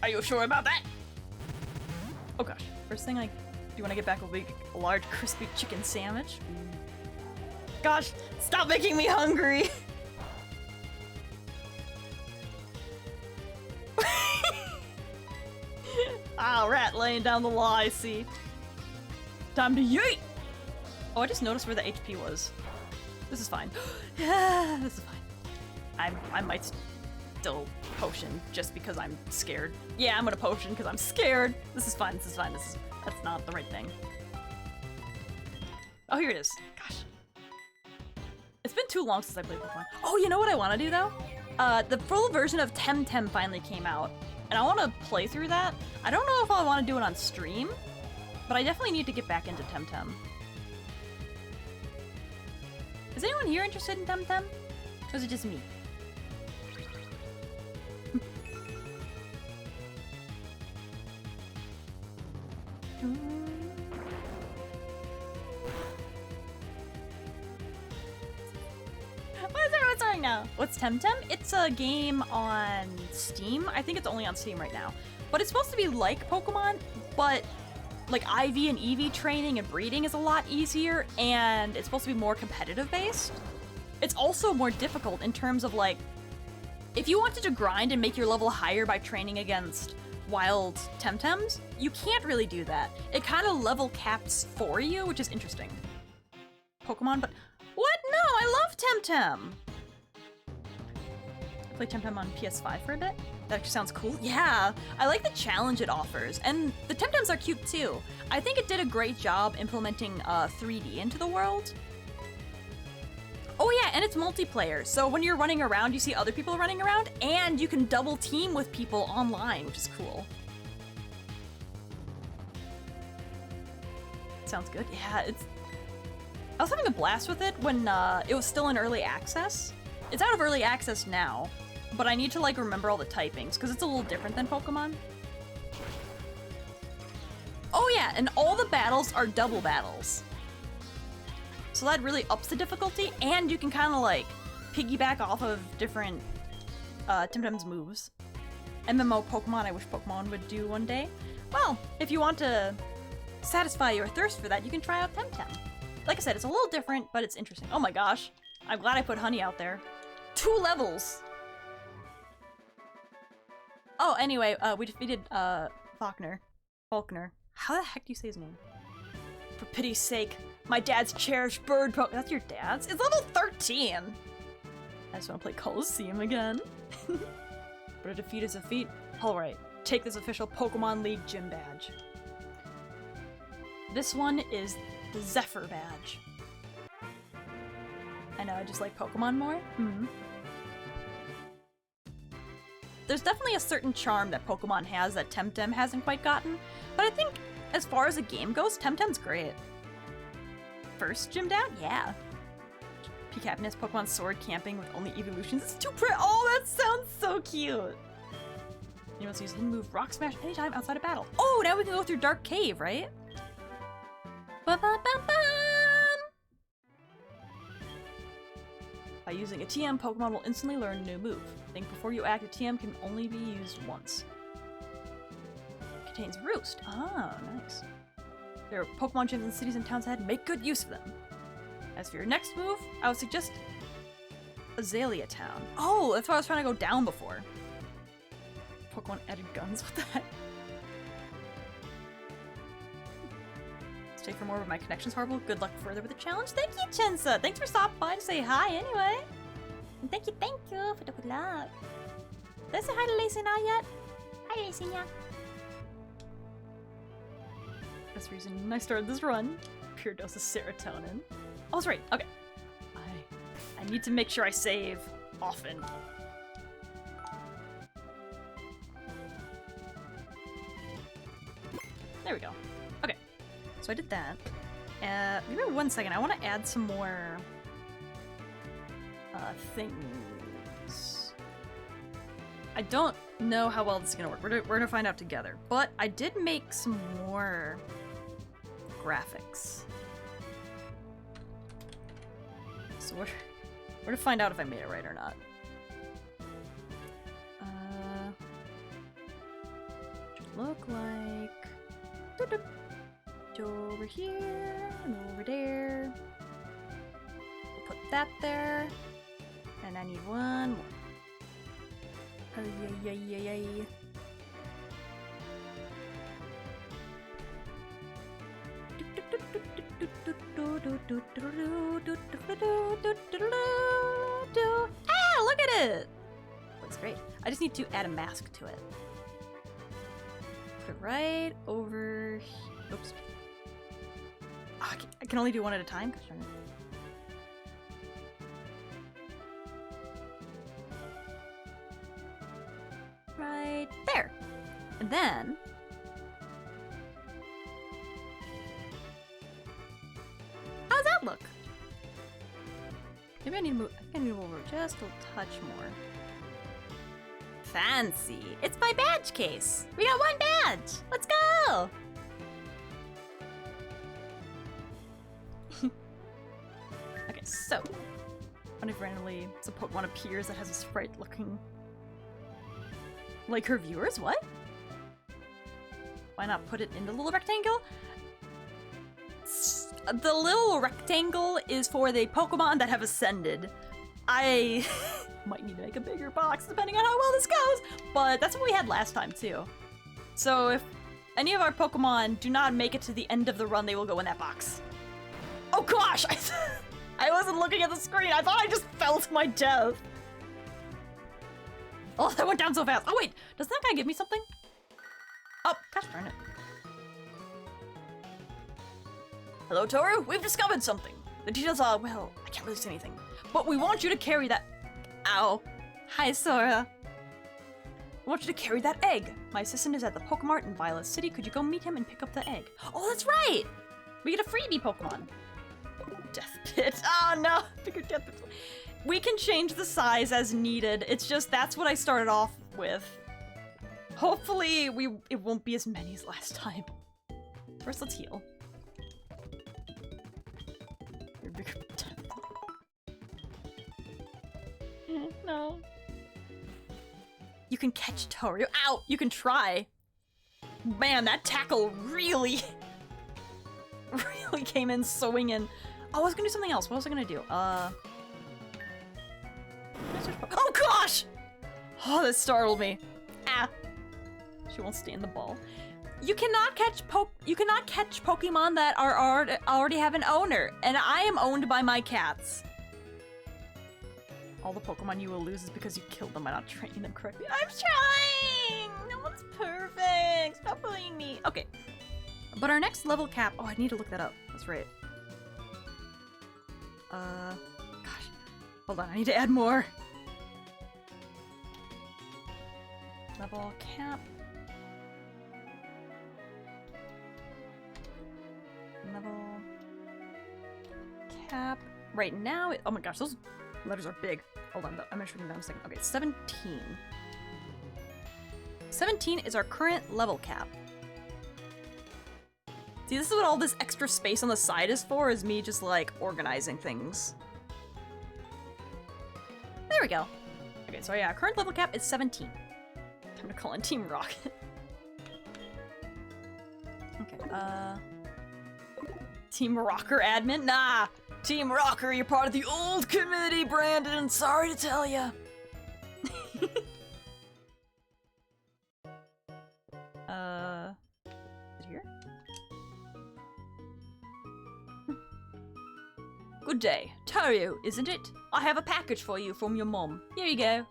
Are you sure about that? Oh gosh, first thing I do when I get back will be a large crispy chicken sandwich. Gosh, stop making me hungry! Ah, rat laying down the law, I see. Time to yeet! Oh, I just noticed where the HP was. This is fine. This is fine. I might still potion just because I'm scared. Yeah, I'm gonna potion because I'm scared. This is fine, this is fine, that's not the right thing. Oh, here it is. Gosh. It's been too long since I played Pokemon. Oh, you know what I want to do though? The full version of Temtem finally came out, and I want to play through that. I don't know if I want to do it on stream, but I definitely need to get back into Temtem. Is anyone here interested in Temtem? Or is it just me? What is everyone saying now? What's Temtem? It's a game on Steam. I think it's only on Steam right now. But it's supposed to be like Pokemon, but like IV and EV training and breeding is a lot easier, and it's supposed to be more competitive based. It's also more difficult in terms of like, if you wanted to grind and make your level higher by training against wild Temtems, you can't really do that. It kind of level caps for you, which is interesting. Pokemon, but what? No, I love Temtem! I played Temtem on PS5 for a bit. That actually sounds cool. Yeah, I like the challenge it offers, and the Temtems are cute too. I think it did a great job implementing 3D into the world. Oh yeah, and it's multiplayer, so when you're running around, you see other people running around, and you can double team with people online, which is cool. Sounds good. Yeah, I was having a blast with it when it was still in early access. It's out of early access now, but I need to like remember all the typings because it's a little different than Pokemon. Oh yeah, and all the battles are double battles. So that really ups the difficulty, and you can kind of like piggyback off of different Temtem's moves. MMO Pokemon I wish Pokemon would do one day. Well, if you want to satisfy your thirst for that, you can try out Temtem. Like I said, it's a little different, but it's interesting. Oh my gosh, I'm glad I put Honey out there. 2 levels! Oh, anyway, we defeated Faulkner. How the heck do you say his name? For pity's sake, my dad's cherished bird That's your dad's? It's level 13! I just want to play Coliseum again. But a defeat is a defeat. Alright, take this official Pokemon League gym badge. This one is the Zephyr badge. I know, I just like Pokemon more. There's definitely a certain charm that Pokemon has that Temtem hasn't quite gotten, but I think as far as a game goes, Temtem's great. First gym down? Yeah. Peak happiness, Pokemon Sword camping with only evolutions. It's too pretty. Oh, that sounds so cute. You must use hidden move Rock Smash anytime outside of battle. Oh, now we can go through Dark Cave, right? Ba-ba-bum-bum! By using a TM, Pokemon will instantly learn a new move. Think before you act, a TM can only be used once. Contains Roost. Oh, nice. There are Pokemon gyms in cities and towns ahead. Make good use of them. As for your next move, I would suggest Azalea Town. Oh, that's why I was trying to go down before. Pokemon added guns, what the heck? Stay for more, but my connection's horrible. Good luck further with the challenge. Thank you, Chensa! Thanks for stopping by to say hi anyway. And thank you for the good luck. Did I say hi to Lacina yet? Hi, Lacina. That's the reason I started this run. Pure dose of serotonin. Oh, that's right. Okay. I need to make sure I save often. There we go. Okay. So I did that. Give me 1 second. I want to add some more things. I don't know how well this is gonna work. We're gonna find out together. But I did make some more graphics. So we're to find out if I made it right or not. Should look like over here and over there. We'll put that there, and I need one more. Oh, yay. Ah, look at it! Looks great. I just need to add a mask to it. Put it right over here. Oops. Oh, I can only do one at a time? Right there. And then how's that look? Maybe I need to move. I need to move over just a touch more. Fancy! It's my badge case. We got one badge. Let's go. Okay, so what if randomly some Pokemon appears that has a sprite looking like her viewers? What? Why not put it in the little rectangle? The little rectangle is for the Pokemon that have ascended. I might need to make a bigger box depending on how well this goes, but that's what we had last time too. So if any of our Pokemon do not make it to the end of the run, they will go in that box. Oh gosh! I wasn't looking at the screen. I thought I just fell to my death. Oh, that went down so fast. Oh wait, does that guy give me something? Oh, gosh darn it. Hello, Tohru. We've discovered something. The details are, well, I can't really say anything. But we want you to carry that... Ow. Hi, Sora. We want you to carry that egg. My assistant is at the Pokemart in Violet City. Could you go meet him and pick up the egg? Oh, that's right! We get a freebie Pokemon. Death Pit. Oh, no. Figured Death Pit. We can change the size as needed. It's just that's what I started off with. Hopefully, it won't be as many as last time. First, let's heal. No. You can catch Tohru. Ow! You can try. Man, that tackle really came in swinging. Oh, I was gonna do something else. What was I gonna do? Oh gosh! Oh, that startled me. Ah. She won't stay in the ball. You cannot catch Pokemon that are already have an owner, and I am owned by my cats. All the Pokemon you will lose is because you killed them by not training them correctly. I'm trying! No one's perfect! Stop bullying me! Okay. But our next level cap... Oh, I need to look that up. That's right. Gosh. Hold on, I need to add more. Level cap. Level cap. Right now, oh my gosh, those letters are big. Hold on, I'm measuring them in a second. Okay, 17. 17 is our current level cap. See, this is what all this extra space on the side is for, is me just like organizing things. There we go. Okay, so yeah, current level cap is 17. Time to call in Team Rocket. Okay, Team Rocker admin? Nah! Team Rocker, you're part of the old committee, Brandon! Sorry to tell ya! Is it here? Good day. Tohru, isn't it? I have a package for you from your mom. Here you go.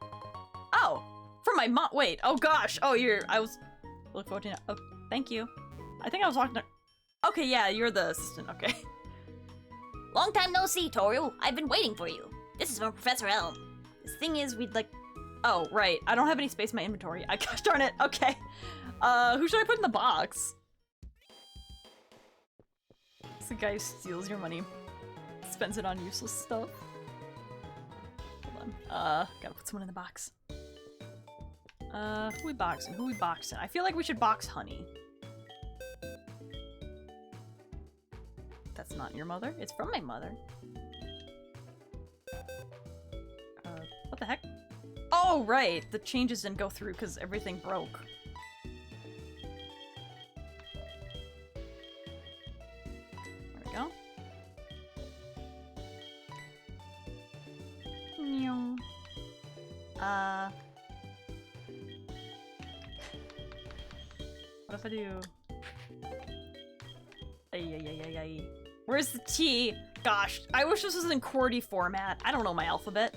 Oh! From my mom- wait, oh gosh! Oh, I was- look forward to- oh, thank you. I think I was talking to- okay, yeah, you're the assistant, okay. Long time no see, Tohru. I've been waiting for you. This is from Professor Elm. The thing is, we'd like... Oh, right. I don't have any space in my inventory. Gosh darn it. Okay. Who should I put in the box? It's the guy who steals your money. Spends it on useless stuff. Hold on. Gotta put someone in the box. Who we boxing? Who we boxing? I feel like we should box Honey. That's not your mother. It's from my mother. What the heck? Oh, right! The changes didn't go through because everything broke. There we go. What if I do... Ay. Where's the T? Gosh, I wish this was in QWERTY format. I don't know my alphabet.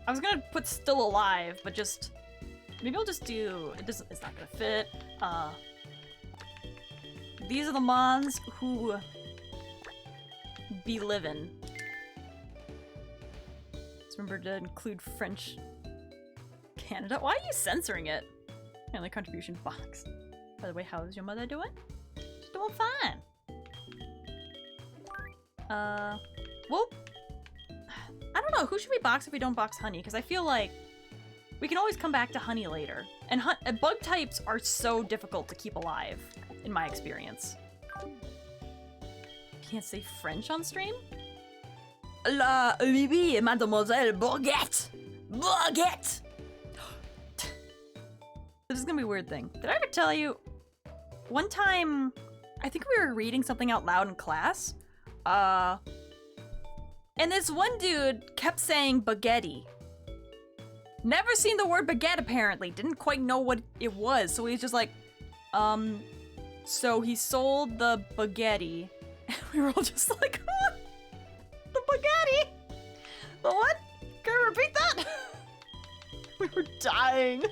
I was gonna put still alive, but just... maybe I'll just do... it's not gonna fit. These are the mons who... be livin'. Remember to include French Canada. Why are you censoring it? Family contribution box. By the way, how is your mother doing? She's doing fine. Well, I don't know. Who should we box if we don't box Honey? Because I feel like we can always come back to Honey later. And bug types are so difficult to keep alive, in my experience. Can't say French on stream? Oui, mademoiselle Bourguette! Bourguette! This is gonna be a weird thing. Did I ever tell you? One time, I think we were reading something out loud in class. And this one dude kept saying baguette. Never seen the word baguette, apparently. Didn't quite know what it was, so he's just like, so he sold the baguette. And we were all just like, huh? The baguette? The what? Can you repeat that? We were dying.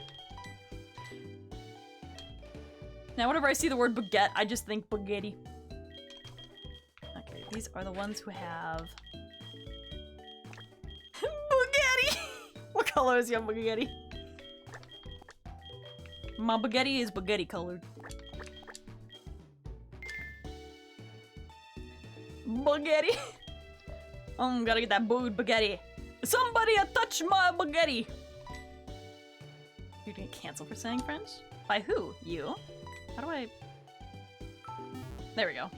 Now whenever I see the word baguette, I just think baguette. Okay, these are the ones who have... baguette! What color is your baguette? My baguette is baguette colored. Baguette! Gotta get that booed baguette. Somebody touch my baguette! You're gonna cancel for saying French? By who? You? How do I... There we go.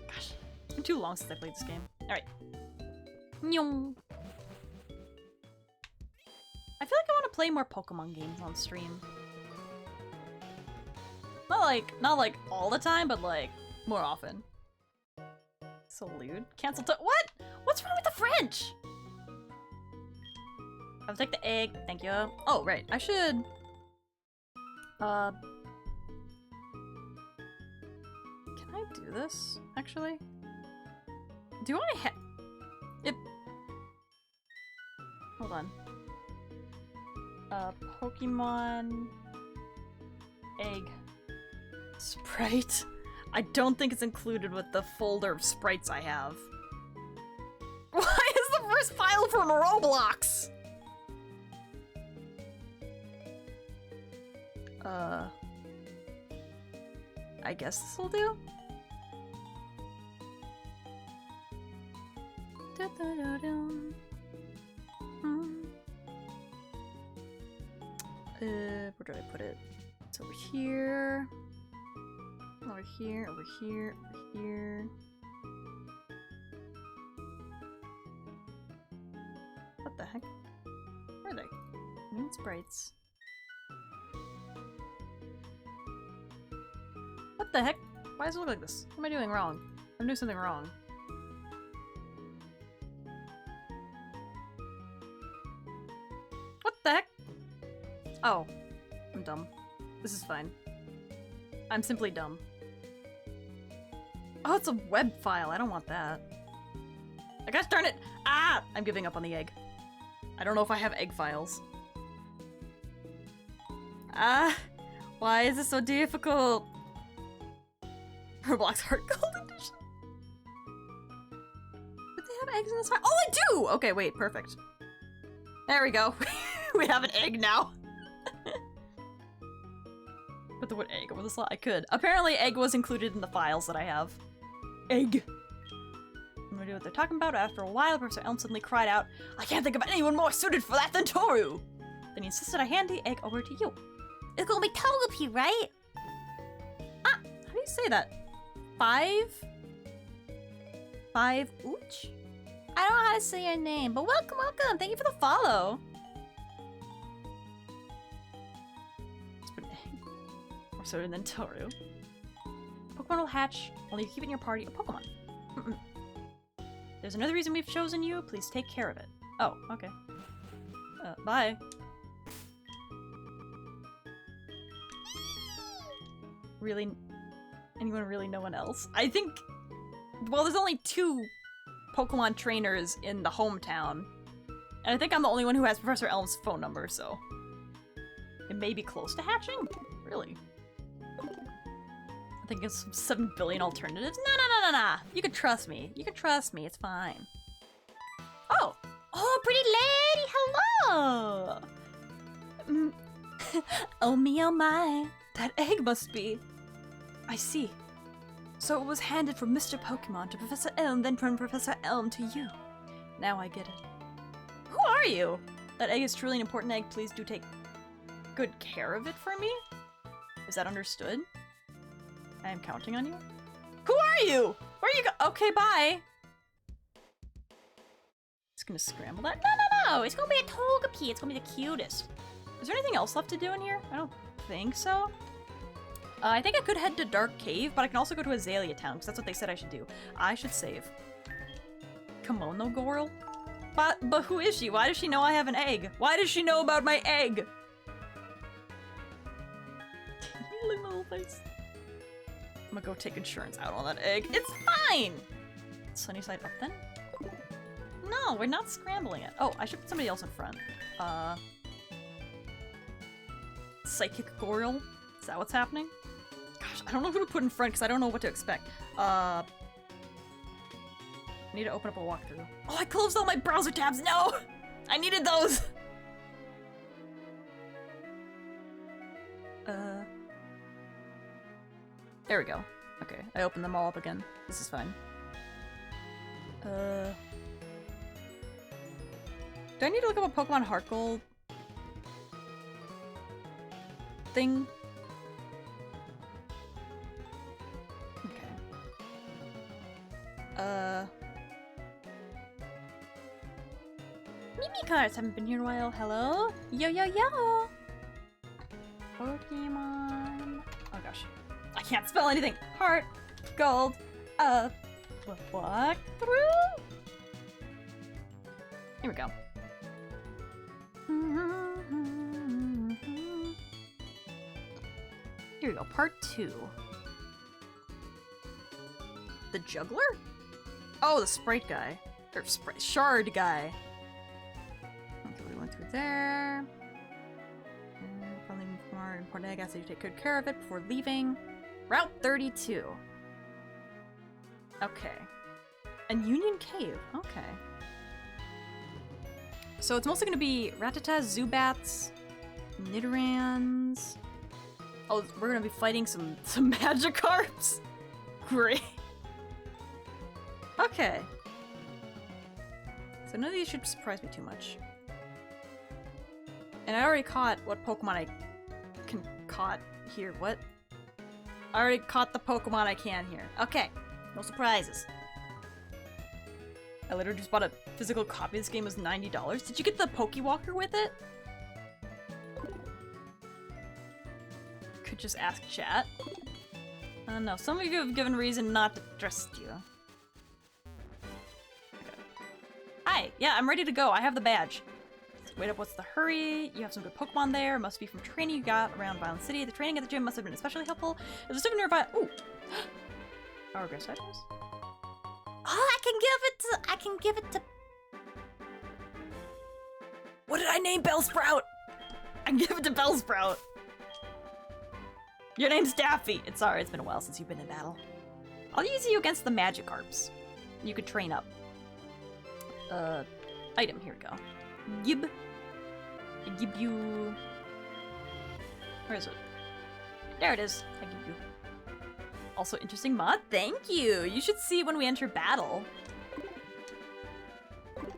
Gosh, it's been too long since I played this game. Alright. Nyong. I feel like I want to play more Pokemon games on stream. Not like all the time, but like more often. Salute. Cancel to- what? What's wrong with the French? I'll take the egg. Thank you. Oh, right. I should Can I do this, actually? Do I have... It... Hold on. Pokemon... Egg. Sprite. I don't think it's included with the folder of sprites I have. Why is the first file from Roblox? I guess this will do. Where do I put it? It's over here. Over here, over here, over here. What the heck? Where are they? Main sprites. What the heck? Why does it look like this? What am I doing wrong? I'm doing something wrong. What the heck? Oh. I'm dumb. This is fine. I'm simply dumb. Oh, it's a web file. I don't want that. I gosh darn it! Ah! I'm giving up on the egg. I don't know if I have egg files. Ah! Why is this so difficult? Roblox HeartGold edition? Did they have eggs in this file? Oh, I do! Okay, wait, perfect. There we go. We have an egg now. Put the word egg over the slot. I could. Apparently, egg was included in the files that I have. Egg. I'm gonna do what they're talking about. After a while, Professor Elm suddenly cried out, "I can't think of anyone more suited for that than Tohru!" Then he insisted I hand the egg over to you. It's gonna be Togepi, right? Ah! How do you say that? 5 Ooch? I don't know how to say your name, but welcome, welcome! Thank you for the follow! Let's put an egg. Or so than Tohru. Pokemon will hatch, only you keep in your party a Pokemon. There's another reason we've chosen you. Please take care of it. Oh, okay. Bye. Really? Anyone really? No one else? I think... Well, there's only 2 Pokemon trainers in the hometown. And I think I'm the only one who has Professor Elm's phone number, so... It may be close to hatching? Really? I think it's 7 billion alternatives. No. You can trust me. You can trust me. It's fine. Oh! Oh, pretty lady! Hello! Oh me, oh my. That egg must be. I see. So it was handed from Mr. Pokemon to Professor Elm, then from Professor Elm to you. Now I get it. Who are you? That egg is truly an important egg. Please do take good care of it for me. Is that understood? I am counting on you. Who are you? Where are you go? Okay, bye. It's gonna scramble that. No, it's gonna be a Togepi. It's gonna be the cutest. Is there anything else left to do in here? I don't think so. I think I could head to Dark Cave, but I can also go to Azalea Town, because that's what they said I should do. I should save. Kimono Girl? But who is she? Why does she know I have an egg? Why does she know about my egg? Look at my little face. I'm gonna go take insurance out on that egg. It's fine! Sunny side up then? No, we're not scrambling it. Oh, I should put somebody else in front. Psychic Goril? Is that what's happening? Gosh, I don't know who to put in front because I don't know what to expect. I need to open up a walkthrough. Oh, I closed all my browser tabs! No! I needed those! There we go. Okay, I opened them all up again. This is fine. Do I need to look up a Pokemon HeartGold thing? Okay. Mimi cards haven't been here in a while. Hello? Yo. Pokemon. Oh gosh. I can't spell anything. Heart, gold, walk through. Here we go. we go. Part 2. The juggler? Oh, the sprite guy. Or sprite shard guy. Okay, we went through there. Probably more important, I guess, that you take good care of it before leaving. Route 32. Okay. And Union Cave. Okay. So it's mostly gonna be Rattatas, Zubats, Nidorans. Oh, we're gonna be fighting some Magikarps. Great. Okay. So none of these should surprise me too much. And I already caught what Pokemon I can caught here. What? I already caught the Pokemon I can here. Okay. No surprises. I literally just bought a physical copy of this game. It was $90. Did you get the Pokewalker with it? Could just ask chat. I don't know. Some of you have given reason not to trust you. Hi! Yeah, I'm ready to go. I have the badge. Wait up, what's the hurry? You have some good Pokemon there. Must be from training you got around Violent City. The training at the gym must have been especially helpful. There's a student nearby. Ooh! Progress items? Oh, I can give it to... What did I name Bellsprout? I can give it to Bellsprout. Your name's Daffy. It's sorry, it's been a while since you've been in battle. I'll use you against the Magikarps. You could train up. Item, here we go. Gib. I give you... Where is it? There it is. I give you. Also interesting mod. Thank you. You should see when we enter battle.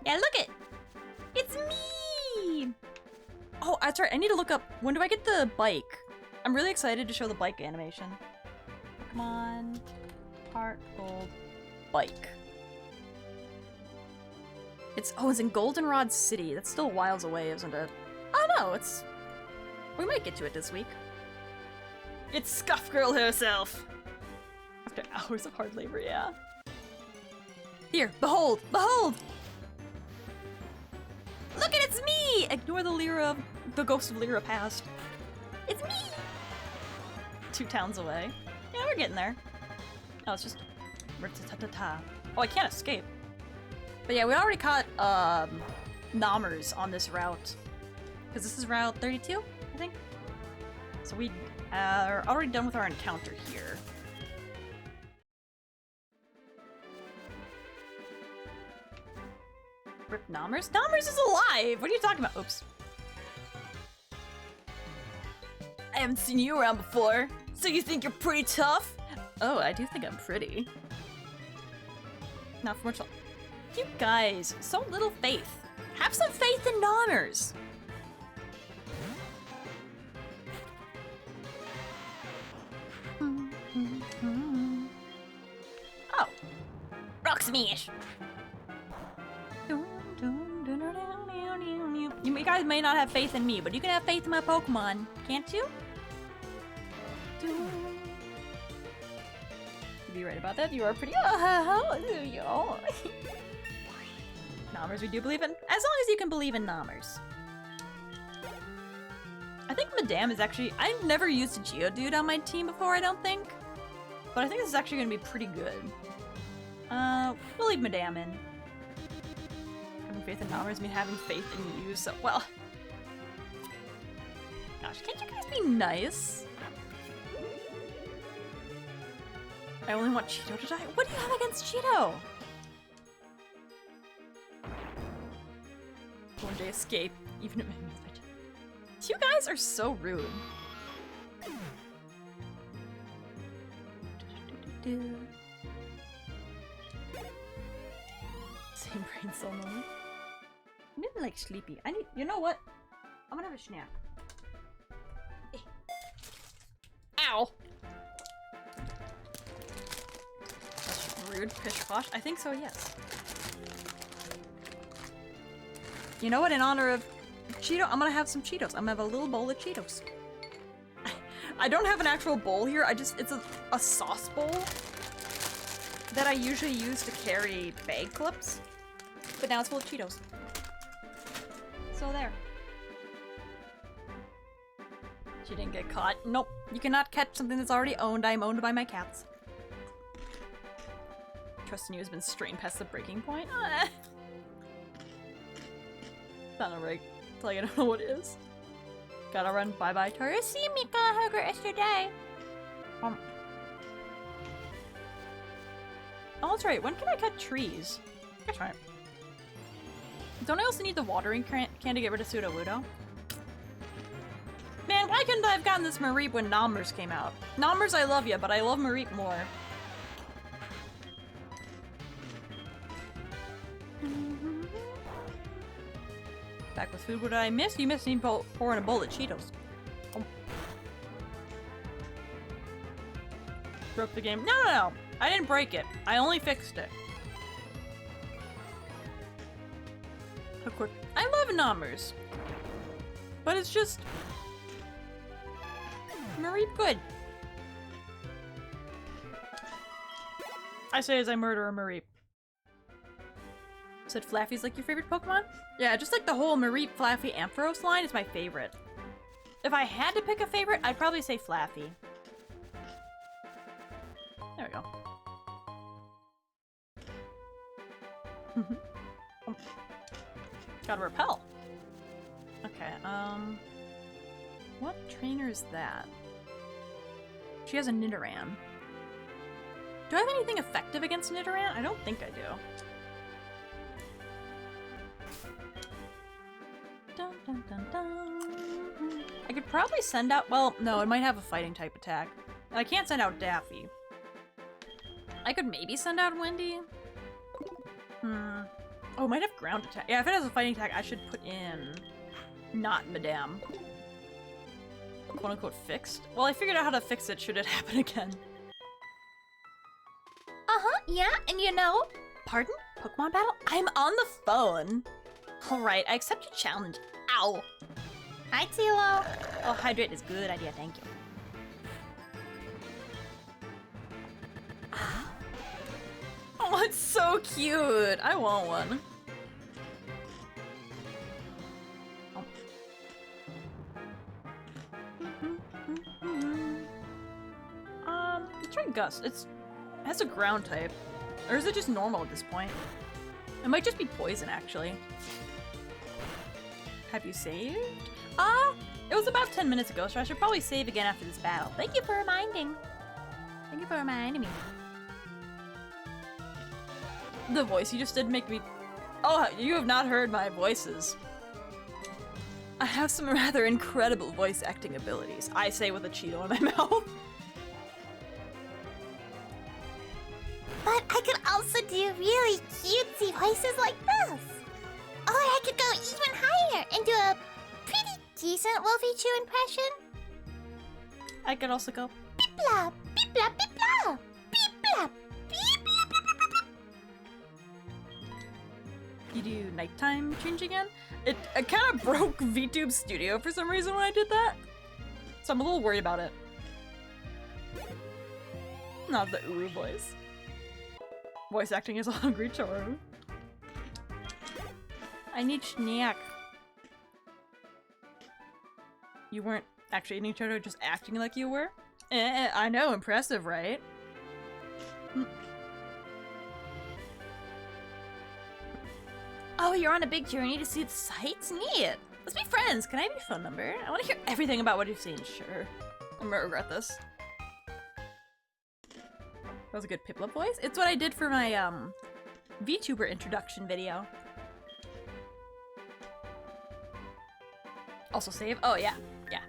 Yeah, look it! It's me! Oh, that's right. I need to look up... When do I get the bike? I'm really excited to show the bike animation. Pokemon HeartGold bike. It's in Goldenrod City. That's still miles away, isn't it? Oh no, we might get to it this week. It's Scuff Girl herself! After hours of hard labor, yeah. Here, behold! Behold! Look it, it's me! Ignore the ghost of Lyra past. It's me! 2 towns away. Yeah, we're getting there. Oh, it's just... Oh, I can't escape. But yeah, we already caught, Nommers on this route. Because this is Route 32, I think? So we are already done with our encounter here. Rip Nommers? Nommers is alive! What are you talking about? Oops. I haven't seen you around before. So you think you're pretty tough? Oh, I do think I'm pretty. Not for much. You guys, so little faith. Have some faith in Nommers. Oh. Rock smash! You guys may not have faith in me, but you can have faith in my Pokemon, can't you? Be right about that. You are pretty. Nommers, we do believe in. As long as you can believe in Nommers. I think Madame is actually. I've never used a Geodude on my team before. I don't think, but I think this is actually going to be pretty good. We'll leave Madame in. Having faith in Nommers means having faith in you. So well. Gosh, can't you guys be nice? I only want Cheeto to die? What do you have against Cheeto? One day escape, even if it means my... You guys are so rude. Same brain cell moment. I'm getting like sleepy. You know what? I'm gonna have a snack. Ow! Rude pish posh? I think so, yes. You know what? In honor of Cheeto, I'm gonna have some Cheetos. I'm gonna have a little bowl of Cheetos. I don't have an actual bowl here. It's a sauce bowl that I usually use to carry bag clips. But now it's full of Cheetos. So there. She didn't get caught. Nope. You cannot catch something that's already owned. I am owned by my cats. Trust in you has been strained past the breaking point. Not a rig. Until I don't know what it is. Gotta run. Bye-bye, Tohru. See me, hug her yesterday. Oh, that's right. When can I cut trees? That's right. Don't I also need the watering can to get rid of Sudowoodo? Man, why couldn't I have gotten this Mareep when Nommers came out? Nommers, I love you, but I love Mareep more. Back with food, what did I miss? You missed me pouring a bowl of Cheetos. Oh. Broke the game. No. I didn't break it. I only fixed it. Of course. I love Nommers. But it's just... Mareep good. I say as I murder a Mareep. Said Flaffy's like your favorite Pokemon? Yeah, just like the whole Mareep, Flaffy, Ampharos line is my favorite. If I had to pick a favorite, I'd probably say Flaffy. There we go. Oh. Gotta repel. Okay, what trainer is that? She has a Nidoran. Do I have anything effective against Nidoran? I don't think I do. Dun, dun, dun, dun. I could probably send out- well, no, it might have a fighting type attack. And I can't send out Daffy. I could maybe send out Wendy. Oh, it might have ground attack. Yeah, if it has a fighting attack, I should put in not Madame. Quote unquote fixed? Well, I figured out how to fix it should it happen again. Yeah, and you know... Pardon? Pokemon battle? I'm on the phone. Alright, I accept your challenge. Ow. Hi, Tilo. Oh, hydrate is a good idea, thank you. Oh, it's so cute! I want one. Let's try Gust. It has a ground type. Or is it just normal at this point? It might just be poison, actually. Have you saved? It was about 10 minutes ago, so I should probably save again after this battle. Thank you for reminding. Thank you for reminding me. The voice you just did make me... Oh, you have not heard my voices. I have some rather incredible voice acting abilities. I say with a Cheeto in my mouth. But I could also do really cutesy voices like this. Or I could go even higher and do a pretty decent Wolfie Chew impression. I could also go... Beep-blah, beep-blah, beep-blah, beep-blah, beep-blah, beep-blah. You do nighttime change again? It kind of broke VTube Studio for some reason when I did that. So I'm a little worried about it. Not the Uru voice. Voice acting is a hungry Tohru. I need snack. You weren't actually eating Tohru, just acting like you were? I know, impressive, right? Oh, you're on a big journey to see the sights? Neat! Let's be friends! Can I have your phone number? I want to hear everything about what you've seen. Sure. I'm gonna regret this. That was a good Piplup voice. It's what I did for my, VTuber introduction video. Also save? Oh, yeah. Yeah.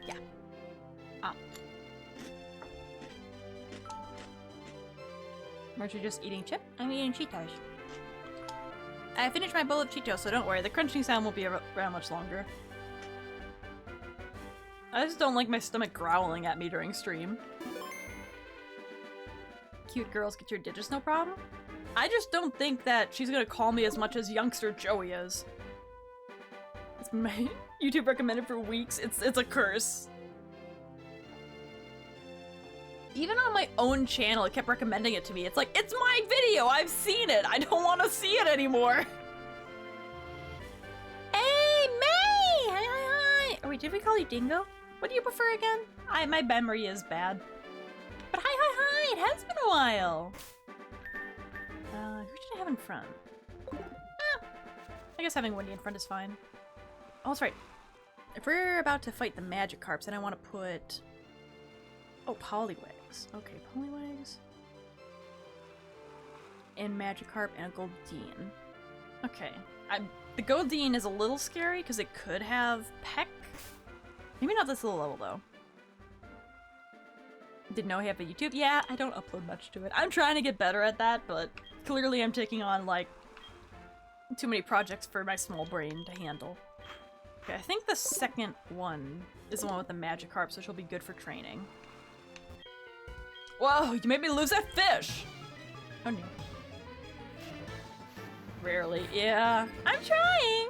Weren't you just eating chip? I'm eating Cheetos. I finished my bowl of Cheetos, so don't worry. The crunching sound won't be around much longer. I just don't like my stomach growling at me during stream. Cute girls get your digits, no problem. I just don't think that she's gonna call me as much as youngster Joey is. It's my YouTube recommended for weeks. It's a curse. Even on my own channel, it kept recommending it to me. It's like, it's my video! I've seen it! I don't want to see it anymore! Hey, May! Hi! Oh, wait, did we call you Dingo? What do you prefer again? My memory is bad. But hi, it has been a while. Who did I have in front? I guess having Wendy in front is fine. Oh, that's right. If we're about to fight the Magikarps, then I want to put... Oh, Poliwags. Okay, Poliwags. And Magikarp and a Goldeen. Okay. The Goldeen is a little scary because it could have Peck. Maybe not this little level, though. Didn't know he had a YouTube? Yeah, I don't upload much to it. I'm trying to get better at that, but clearly I'm taking on, like, too many projects for my small brain to handle. Okay, I think the second one is the one with the Magikarp, which will be good for training. Whoa, you made me lose that fish! Oh no. Rarely, yeah. I'm trying!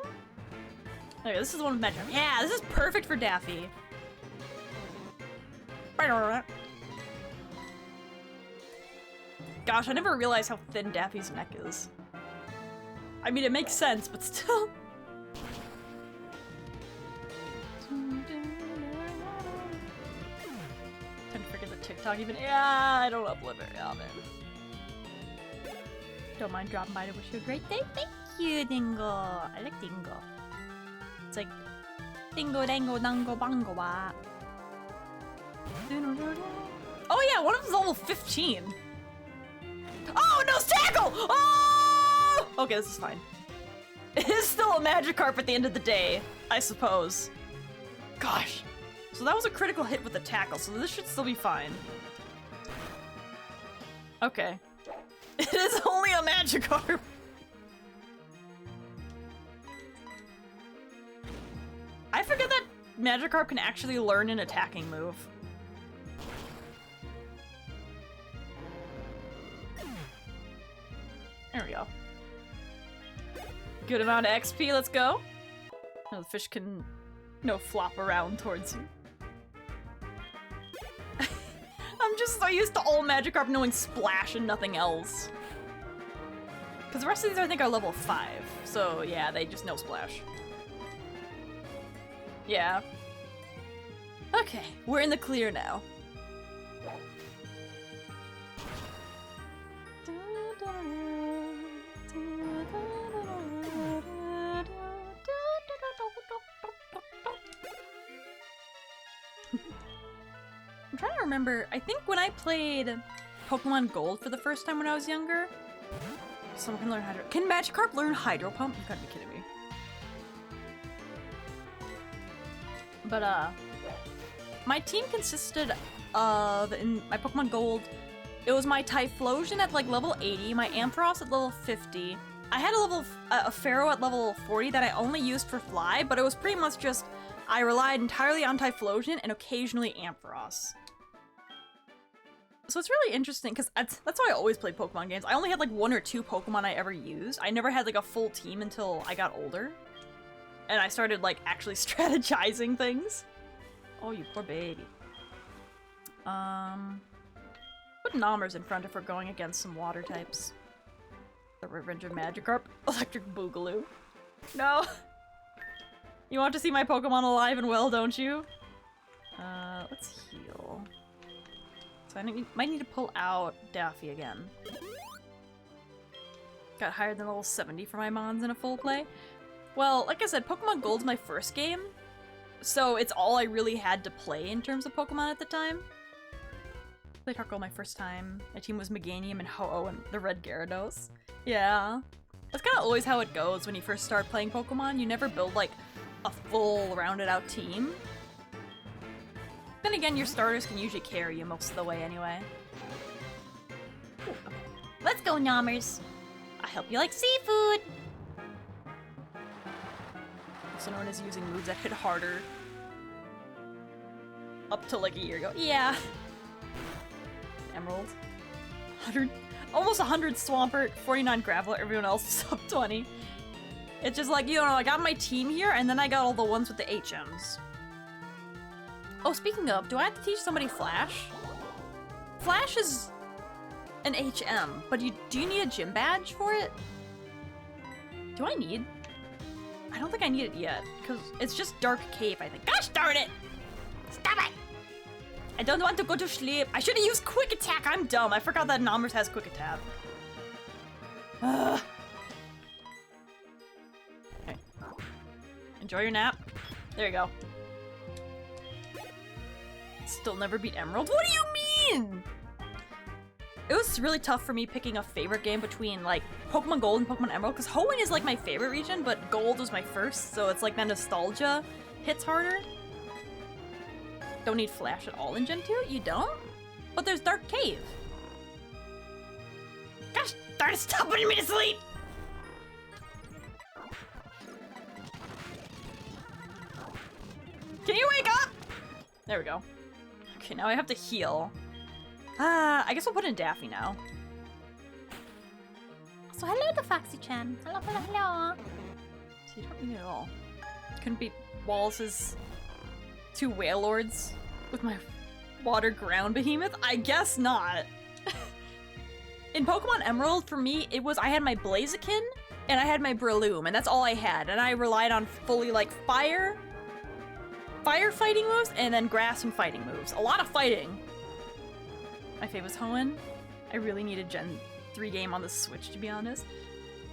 Okay, this is the one with Magikarp. Yeah, this is perfect for Daffy. Gosh, I never realized how thin Daffy's neck is. I mean, it makes sense, but still. Tend to forget the TikTok even. Yeah, I don't upload very often. Don't mind dropping by to wish you a great day. Thank you, Dingo. I like Dingo. It's like Dingo, Dango, Dango, Bongo, Ba. Oh yeah, one of them's level 15. Oh no, tackle! Oh! Okay, this is fine. It is still a Magikarp at the end of the day, I suppose. Gosh. So that was a critical hit with the tackle, so this should still be fine. Okay. It is only a Magikarp! I forget that Magikarp can actually learn an attacking move. There we go. Good amount of XP, let's go. Now the fish can, flop around towards you. I'm just so used to all Magikarp knowing Splash and nothing else. Because the rest of these I think are level 5, so yeah, they just know Splash. Yeah. Okay, we're in the clear now. I'm trying to remember, I think when I played Pokemon Gold for the first time when I was younger, someone can learn Hydro... Can Magikarp learn Hydro Pump? You gotta be kidding me. But, my team consisted of, in my Pokemon Gold, it was my Typhlosion at, like, level 80, my Ampharos at level 50. I had a Pharaoh at level 40 that I only used for Fly, but it was pretty much just, I relied entirely on Typhlosion and occasionally Ampharos. So it's really interesting, because that's how I always played Pokemon games. I only had, like, 1 or 2 Pokemon I ever used. I never had, like, a full team until I got older. And I started, like, actually strategizing things. Oh, you poor baby. Put Nomers in front if we're going against some water types. The Revenge of Magikarp. Electric Boogaloo. No! You want to see my Pokemon alive and well, don't you? Let's heal. So I might need to pull out Daffy again. Got higher than level 70 for my Mons in a full play. Well, like I said, Pokemon Gold's my first game, so it's all I really had to play in terms of Pokemon at the time. Played HeartGold my first time. My team was Meganium and Ho-Oh and the Red Gyarados. Yeah. That's kind of always how it goes when you first start playing Pokemon. You never build, like, a full, rounded-out team. Then again, your starters can usually carry you most of the way anyway. Ooh, okay. Let's go, Nomers. I hope you like seafood. Also known as using moves that hit harder. Up to like a year ago. Yeah. Emerald. 100, almost 100 Swampert, 49 Graveler, everyone else is up 20. It's just like, I got my team here, and then I got all the ones with the HMs. Oh, speaking of, do I have to teach somebody Flash? Flash is an HM, but do you need a gym badge for it? Do I need? I don't think I need it yet, because it's just Dark Cave, I think. Gosh darn it! Stop it! I don't want to go to sleep. I should have used quick attack. I'm dumb. I forgot that Nomers has quick attack. Okay. Enjoy your nap. There you go. Still never beat Emerald? What do you mean? It was really tough for me picking a favorite game between like Pokemon Gold and Pokemon Emerald because Hoenn is like my favorite region, but Gold was my first, so it's like that nostalgia hits harder. Don't need Flash at all in Gen 2? You don't? But there's Dark Cave. Gosh darn it, stop putting me to sleep! Can you wake up? There we go. Okay, now I have to heal. I guess we'll put in Daffy now. So hello to Foxy-chan. Hello, hello, hello. So you don't need it at all. Couldn't beat Wallace's 2 Wailords with my water ground behemoth? I guess not. In Pokemon Emerald, for me, it was I had my Blaziken and I had my Breloom, and that's all I had. And I relied on fully like fire fighting moves and then grass and fighting moves. A lot of fighting. My favorite was Hoenn. I really need a Gen 3 game on the Switch, to be honest.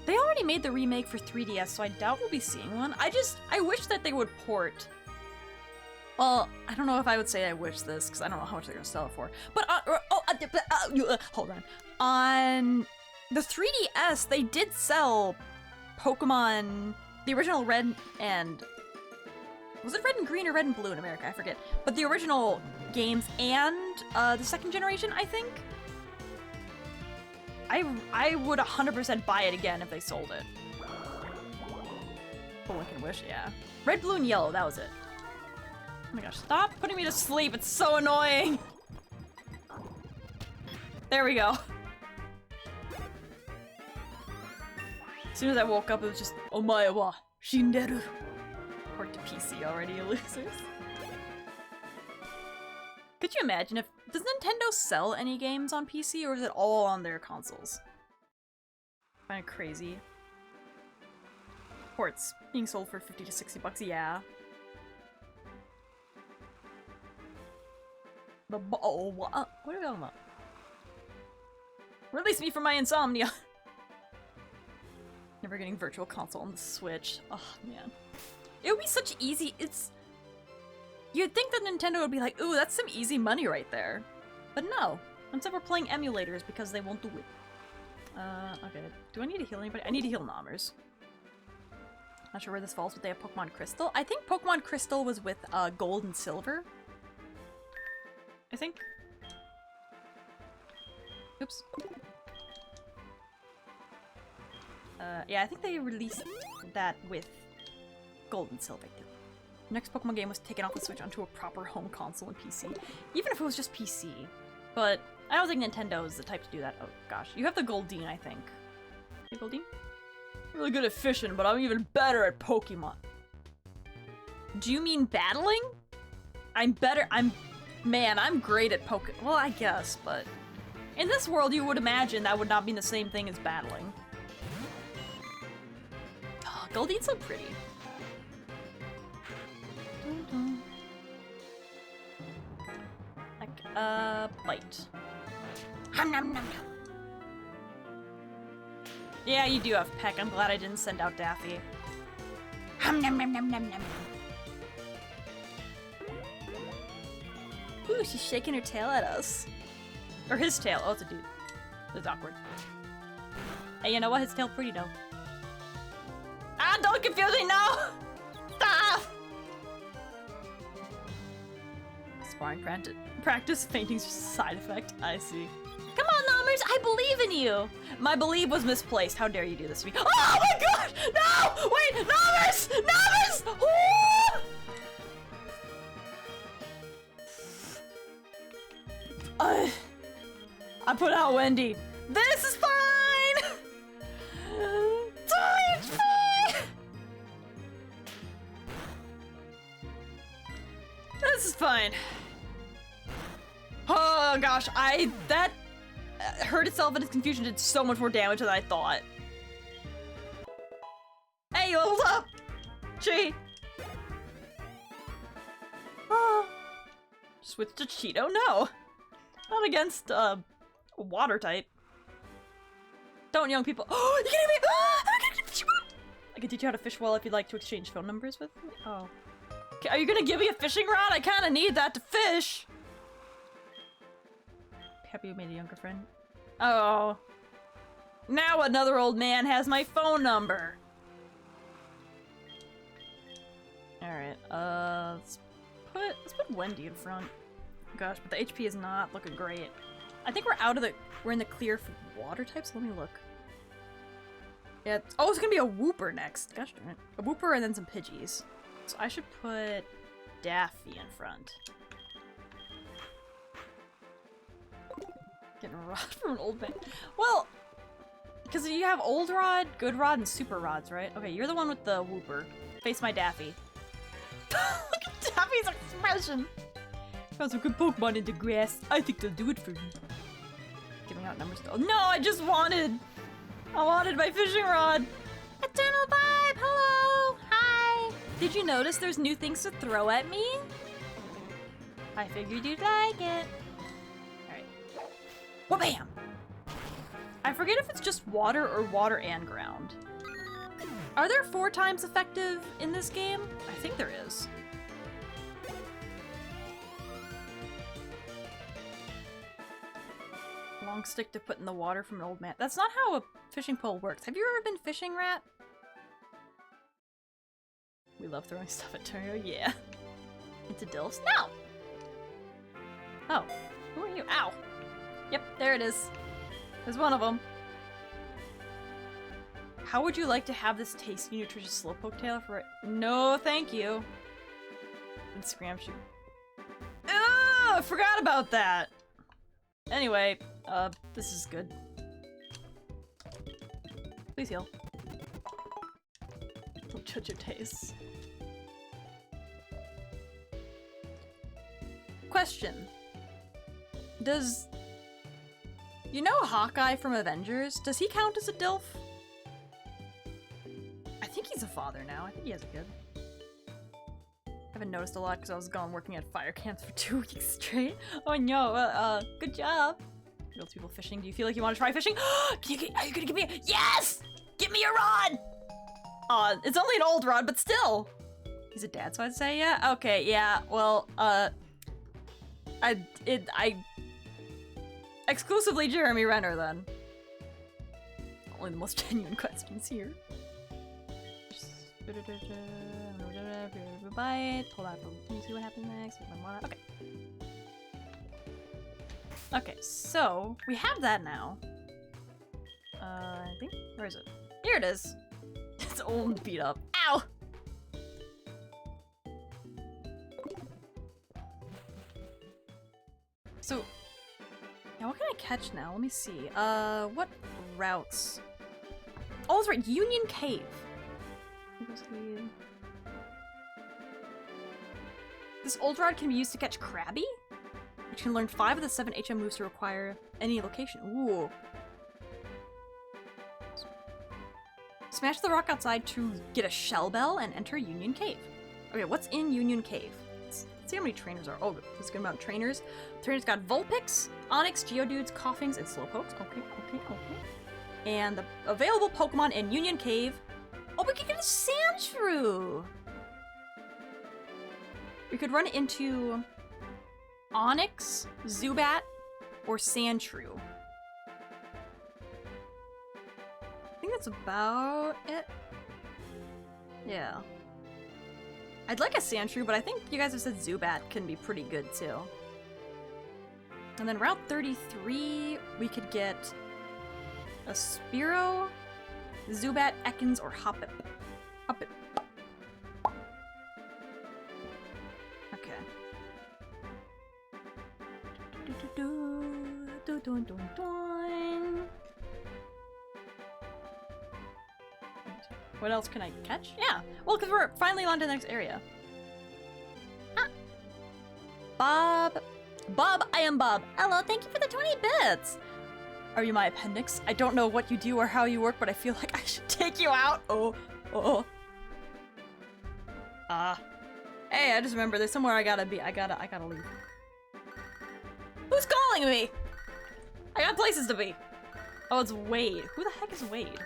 They already made the remake for 3DS, so I doubt we'll be seeing one. I wish that they would port. Well, I don't know if I would say I wish this, because I don't know how much they're going to sell it for. But, hold on. On the 3DS, they did sell Pokemon, the original Red and... Was it Red and Green or Red and Blue in America? I forget. But the original games and the second generation, I think? I would 100% buy it again if they sold it. But one can wish, yeah. Red, blue, and yellow, that was it. Oh my gosh, stop putting me to sleep, it's so annoying! There we go. As soon as I woke up, it was just, Omae wa shinderu. Port to PC already, you losers. Could you imagine if... Does Nintendo sell any games on PC, or is it all on their consoles? Kinda crazy. Ports being sold for 50 to 60 bucks, yeah. Oh, what are we talking about? Release me from my insomnia! Never getting Virtual Console on the Switch. Oh, man. It would be such easy... You'd think that Nintendo would be like, ooh, that's some easy money right there. But no. Instead we're playing emulators because they won't do it. Okay. Do I need to heal anybody? I need to heal Nomers. Not sure where this falls, but they have Pokemon Crystal. I think Pokemon Crystal was with Gold and Silver. I think. Oops. Yeah, I think they released that with Gold and Silver too. The next Pokemon game was taken off the Switch onto a proper home console and PC. Even if it was just PC. But I don't think Nintendo is the type to do that. Oh gosh. You have the Goldeen, I think. Hey, Goldeen? I'm really good at fishing, but I'm even better at Pokemon. Do you mean battling? Man, I'm great at Pokemon. Well, I guess, but... In this world, you would imagine that would not mean the same thing as battling. Oh, Goldeen's so pretty. Bite. Hum nom nom nom. Yeah, you do have Peck. I'm glad I didn't send out Daffy. Hum nom nom nom nom nom. Ooh, she's shaking her tail at us. Or his tail. Oh, it's a dude. It's awkward. Hey, you know what? His tail's pretty though. Ah, don't confuse me now! Stop! Sparring practice fainting's just a side effect. I see. Come on, Nomers! I believe in you! My belief was misplaced. How dare you do this to me? Oh my god! No! Wait! Nomers! Nomers! I put out Wendy. This is fine! It's fine! This is fine. Oh gosh, that hurt itself and its confusion did so much more damage than I thought. Hey, you leveled up! Gee. Oh, Switch to Cheeto? No! Not against, water type. Don't, young people. Oh, you kidding me? I can teach you how to fish well if you'd like to exchange phone numbers with me. Oh. Okay, are you gonna give me a fishing rod? I kinda need that to fish! Happy you made a younger friend. Oh. Now another old man has my phone number! Alright, let's put Wendy in front. Gosh, but the HP is not looking great. I think we're in the clear for water types. Let me look. Yeah, oh, it's gonna be a Wooper next. Gosh darn it. A Wooper and then some Pidgeys. So I should put Daffy in front. Getting a rod from an old man. Well, because you have old rod, good rod, and super rods, right? Okay, you're the one with the Wooper. Face my Daffy. Look at Daffy's expression! Found some good Pokemon in the grass. I think they'll do it for me. Giving out numbers. Oh, no, I wanted my fishing rod. Eternal Vibe, hello, hi. Did you notice there's new things to throw at me? I figured you'd like it. Alright. Wha-bam! I forget if it's just water or water and ground. Are there 4 times effective in this game? I think there is. Long stick to put in the water from an old man. That's not how a fishing pole works. Have you ever been fishing, Rat? We love throwing stuff at Tohru. Yeah. Into Dilfs? No! Oh. Who are you? Ow! Yep, there it is. There's one of them. How would you like to have this tasty, nutritious Slowpoke tail for it? No, thank you. And Scramshoot. Ugh! I forgot about that! Anyway, this is good. Please heal. Don't judge your tastes. Question. Does... You know Hawkeye from Avengers? Does he count as a Dilf? I think he's a father now. I think he has a kid. I haven't noticed a lot because I was gone working at fire camps for 2 weeks straight. Oh no, good job. Real people fishing. Do you feel like you want to try fishing? Are you gonna give me a— Yes! Give me a rod! It's only an old rod, but still! He's a dad, so I'd say yeah? Okay, yeah, well, exclusively Jeremy Renner, then. Only the most genuine questions here. Bite. Pull out. Can you see what happens next? Okay. Okay, so we have that now. I think. Where is it? Here it is. It's old and beat up. Ow! So, now what can I catch now? Let me see. What routes? Oh, that's right. Union Cave. This old rod can be used to catch Krabby, which can learn 5 of the 7 HM moves to require any location. Ooh. Smash the rock outside to get a shell bell and enter Union Cave. Okay, what's in Union Cave? Let's see how many trainers are. Oh, there's a good amount of trainers. Trainers got Vulpix, Onix, Geodudes, Coughings, and Slowpokes. Okay. And the available Pokemon in Union Cave. Oh, we could get a Sandshrew! We could run into Onix, Zubat, or Sandshrew. I think that's about it. Yeah. I'd like a Sandshrew, but I think you guys have said Zubat can be pretty good too. And then Route 33, we could get a Spearow, Zubat, Ekans, or Hoppip. Okay. What else can I catch? Yeah, well, because we're finally on to the next area. Ah. Bob, I am Bob. Hello, thank you for the 20 bits. Are you my appendix? I don't know what you do or how you work, but I feel like I should take you out. Hey, I just remember there's somewhere I gotta be. I gotta leave. calling me? I got places to be. Oh, it's Wade. Who the heck is Wade?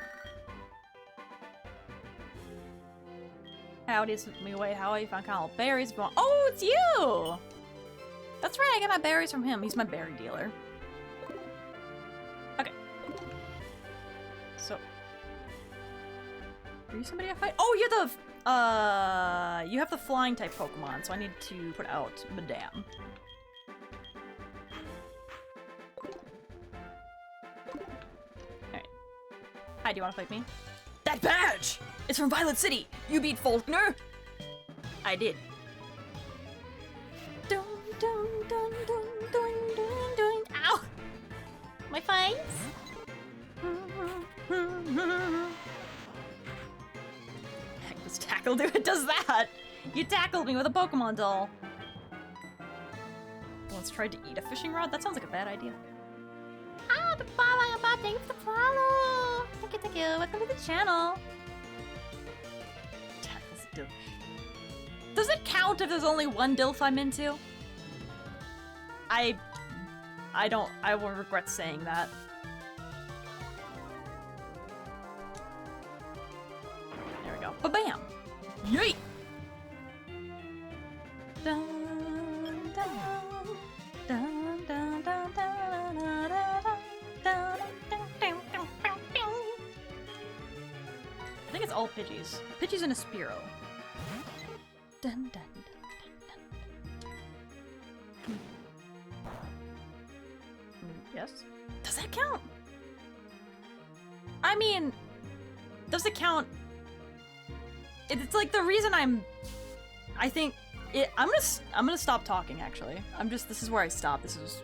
Howdy, it's me, Wade. How are you? Found kind of berries. Oh, it's you! That's right, I get my berries from him. He's my berry dealer. Okay. So. Are you somebody I fight? Oh, you're the... you have the flying type Pokemon, so I need to put out Madame. Alright. Hi, do you want to fight me? That badge! It's from Violet City! You beat Faulkner? I did. Dun, dun, dun, dun, dun, dun, dun. Ow! My face? Heck, this tackle dude, it does that! You tackled me with a Pokemon doll. Once tried to eat a fishing rod? That sounds like a bad idea. Ah, the follow, thank you for the follow. Thank you. Welcome to the channel. Tackles Dilf. Does it count if there's only one Dilf I'm into? I will regret saying that. There we go. Ba-bam! Yeet! Dun, dun, dun, dun, dun, dun, dun, dun, dun, dun, dun, dun. I think it's all Pidgeys. Pidgeys and a Spearow. Dun, dun, dun, dun, dun. Yes? Does that count? I mean, does it count? It's like the reason I think I'm gonna stop talking actually. This is where I stop. This is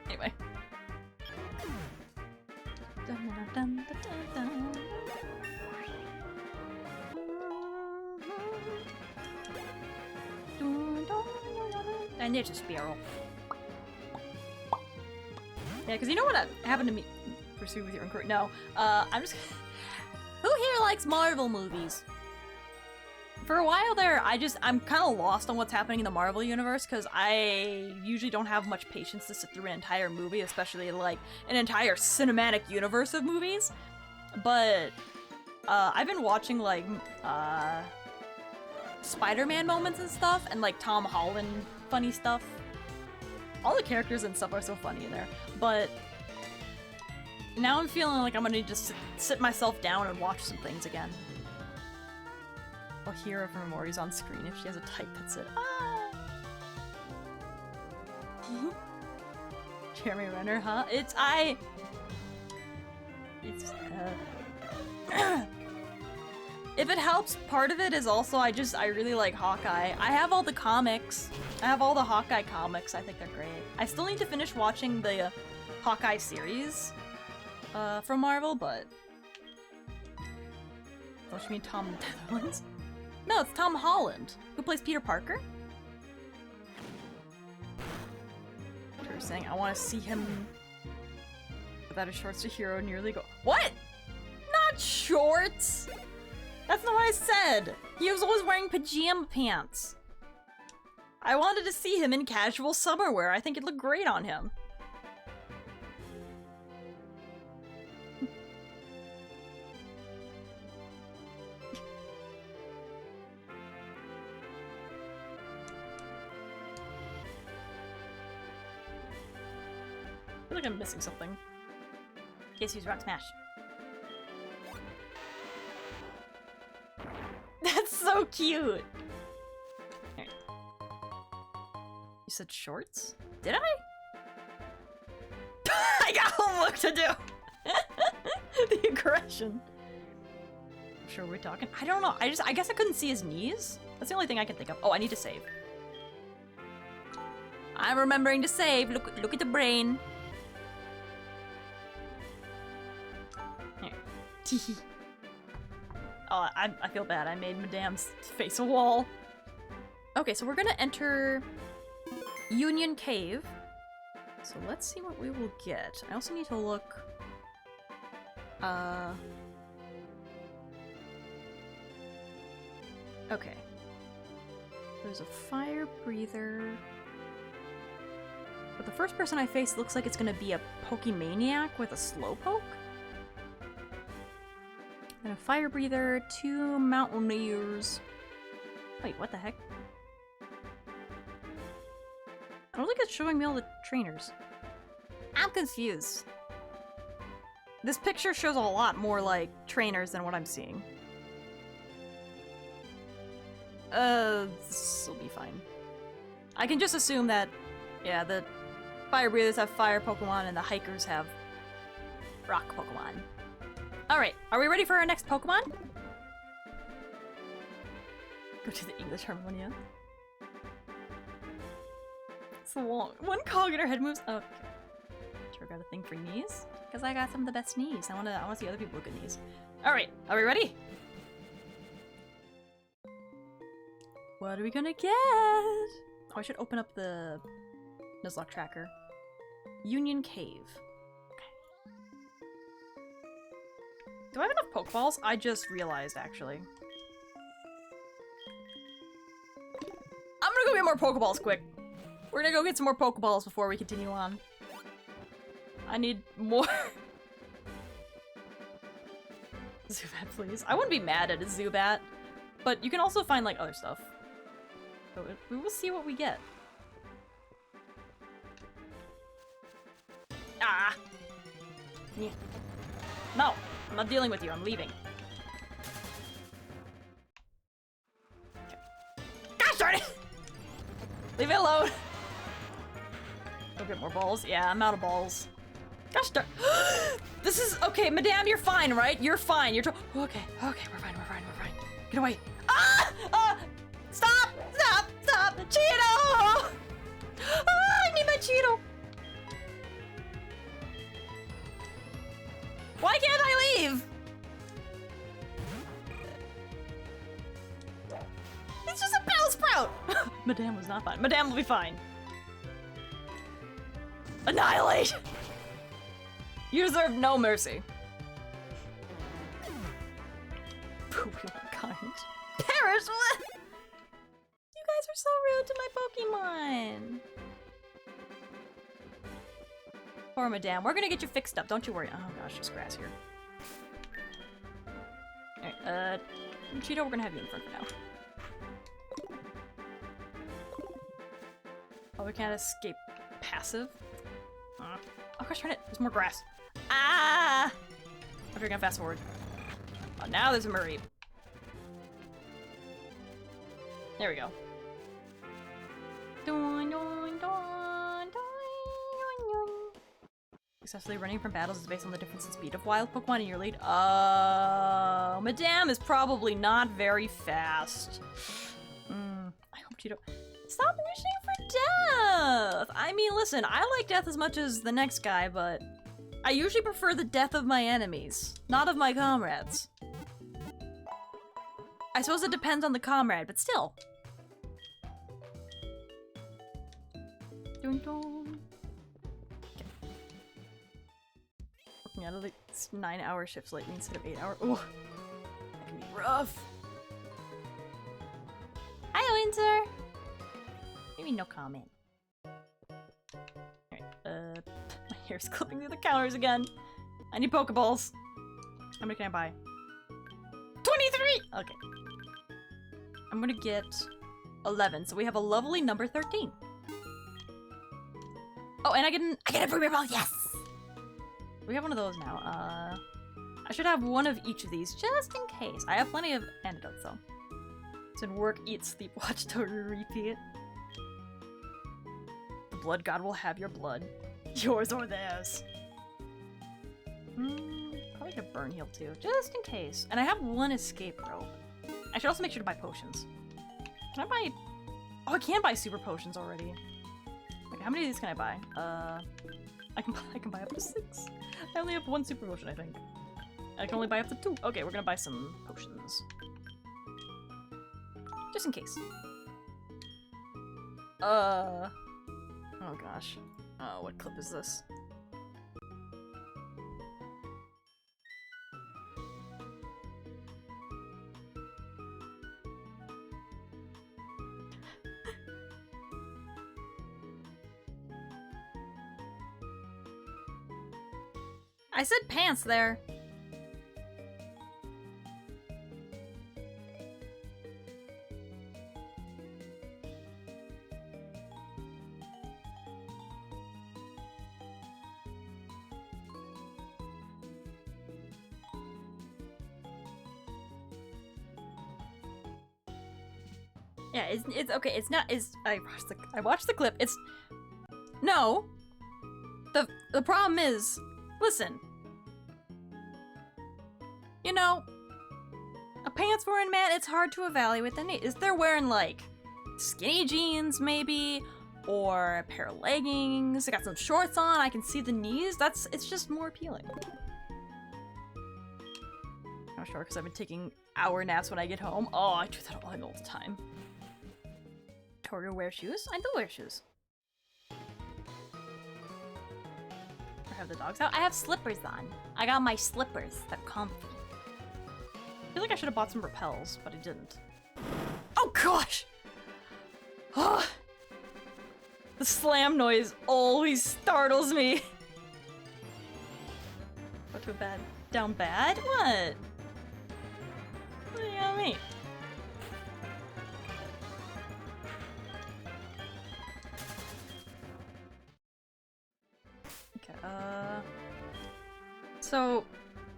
Anyway. Dun, dun, dun, dun, dun. And it's a Spearow. Yeah, because you know what happened to me? Pursue with your inquiry. No, I'm just. Who here likes Marvel movies? For a while there, I'm kind of lost on what's happening in the Marvel universe because I usually don't have much patience to sit through an entire movie, especially like an entire cinematic universe of movies. But I've been watching like Spider-Man moments and stuff, and like Tom Holland funny stuff. All the characters and stuff are so funny in there, but now I'm feeling like I'm gonna just sit myself down and watch some things again. I'll hear if her Mori's on screen if she has a type that's it. Ah! Jeremy Renner, huh? If it helps, part of it is also I really like Hawkeye. I have all the comics. I have all the Hawkeye comics. I think they're great. I still need to finish watching the Hawkeye series from Marvel, but... Don't you mean Tom Netherlands? No, it's Tom Holland, who plays Peter Parker. You're saying I want to see him without his shorts to hero nearly go. What? Not shorts! That's not what I said! He was always wearing pajama pants. I wanted to see him in casual summer wear. I think it looked great on him. I feel like I'm missing something. Guess who's Rock Smash? That's so cute! Right. You said shorts? Did I? I got homework to do! The aggression. I'm sure we're talking. I don't know. I guess I couldn't see his knees. That's the only thing I can think of. Oh, I need to save. I'm remembering to save. Look at the brain. Here. Oh, I feel bad. I made Madame's face a wall. Okay, so we're gonna enter Union Cave. So let's see what we will get. I also need to look... Okay. There's a fire breather. But the first person I face looks like it's gonna be a Pokemaniac with a Slowpoke. And a fire breather, 2 Mountaineers. Wait, what the heck? I don't think it's showing me all the trainers. I'm confused. This picture shows a lot more like trainers than what I'm seeing. This will be fine. I can just assume that, yeah, the fire breathers have fire Pokemon and the hikers have rock Pokemon. Alright, are we ready for our next Pokemon? Go to the English Harmonia. It's long. One cog in her head moves. Okay. Sure got a thing for knees? Because I got some of the best knees. I wanna see other people with good knees. Alright, are we ready? What are we gonna get? Oh, I should open up the Nuzlocke tracker. Union Cave. Okay. Do I have enough Pokeballs? I just realized, actually. I'm gonna go get more Pokeballs quick. We're gonna go get some more Pokeballs before we continue on. I need more. Zubat, please. I wouldn't be mad at a Zubat, but you can also find, like, other stuff. So we will see what we get. Ah! Yeah. No! I'm not dealing with you. I'm leaving. Okay. Gosh darn it! Leave it alone! Go get more balls. Yeah, I'm out of balls. Gosh darn. This is okay, Madame, you're fine, right? You're fine. You're okay, okay, we're fine, we're fine, we're fine. Get away. Ah! Stop! Stop! Stop! Cheeto! Ah, I need my Cheeto! Why can't I leave? It's just a Bellsprout! Madame was not fine. Madame will be fine. Annihilate! You deserve no mercy. Poopy kind. Perish! What? You guys are so rude to my Pokemon. Poor Madame. We're gonna get you fixed up. Don't you worry. Oh gosh, there's grass here. Alright, Cheeto, we're gonna have you in front for now. Oh, we can't escape passive? Oh gosh, darn it. There's more grass. Ah! Okay, we're gonna fast forward. Oh, now there's a Mareep. There we go. Doin, doin, doin, doin, doin, doin. Successfully running from battles is based on the difference in speed of wild Pokemon in your lead. Oh, Madame is probably not very fast. I hope you don't. Stop wishing for death! I mean, listen, I like death as much as the next guy, but I usually prefer the death of my enemies, not of my comrades. I suppose it depends on the comrade, but still. Dun dun. Okay. Working out of like 9-hour shifts lately instead of 8-hour. Ooh, that can be rough. Hi, Winter. Maybe no comment. Alright, my hair's clipping through the counters again. I need Pokeballs. How many can I buy? 23! Okay. I'm gonna get 11, so we have a lovely number 13. Oh, and I get a Premier Ball, yes! We have one of those now. I should have one of each of these, just in case. I have plenty of antidotes, though. It's in work, eat, sleep, watch, Tohru, repeat. The Blood God will have your blood. Yours or theirs. Probably get a burn heal, too, just in case. And I have one escape rope. I should also make sure to buy potions. Can I buy... Oh, I can buy super potions already. Wait, how many of these can I buy? I can buy up to 6. I only have 1 super potion, I think. I can only buy up to 2. Okay, we're gonna buy some potions. Just in case. Oh gosh. What clip is this? I said pants there. Yeah, it's okay. It's not. I watched the clip. It's no. The problem is, listen. You know, a pants wearing man. It's hard to evaluate the need. Is they're wearing like skinny jeans maybe, or a pair of leggings? They got some shorts on. I can see the knees. It's just more appealing. Not sure because I've been taking hour naps when I get home. Oh, I do that all the time. Tohru wear shoes? I do wear shoes. Or have the dogs out? I have slippers on. I got my slippers. They're comfy. I feel like I should have bought some repels, but I didn't. Oh gosh! Oh, the slam noise always startles me. What too bad? Down bad? What? What do you got me? So,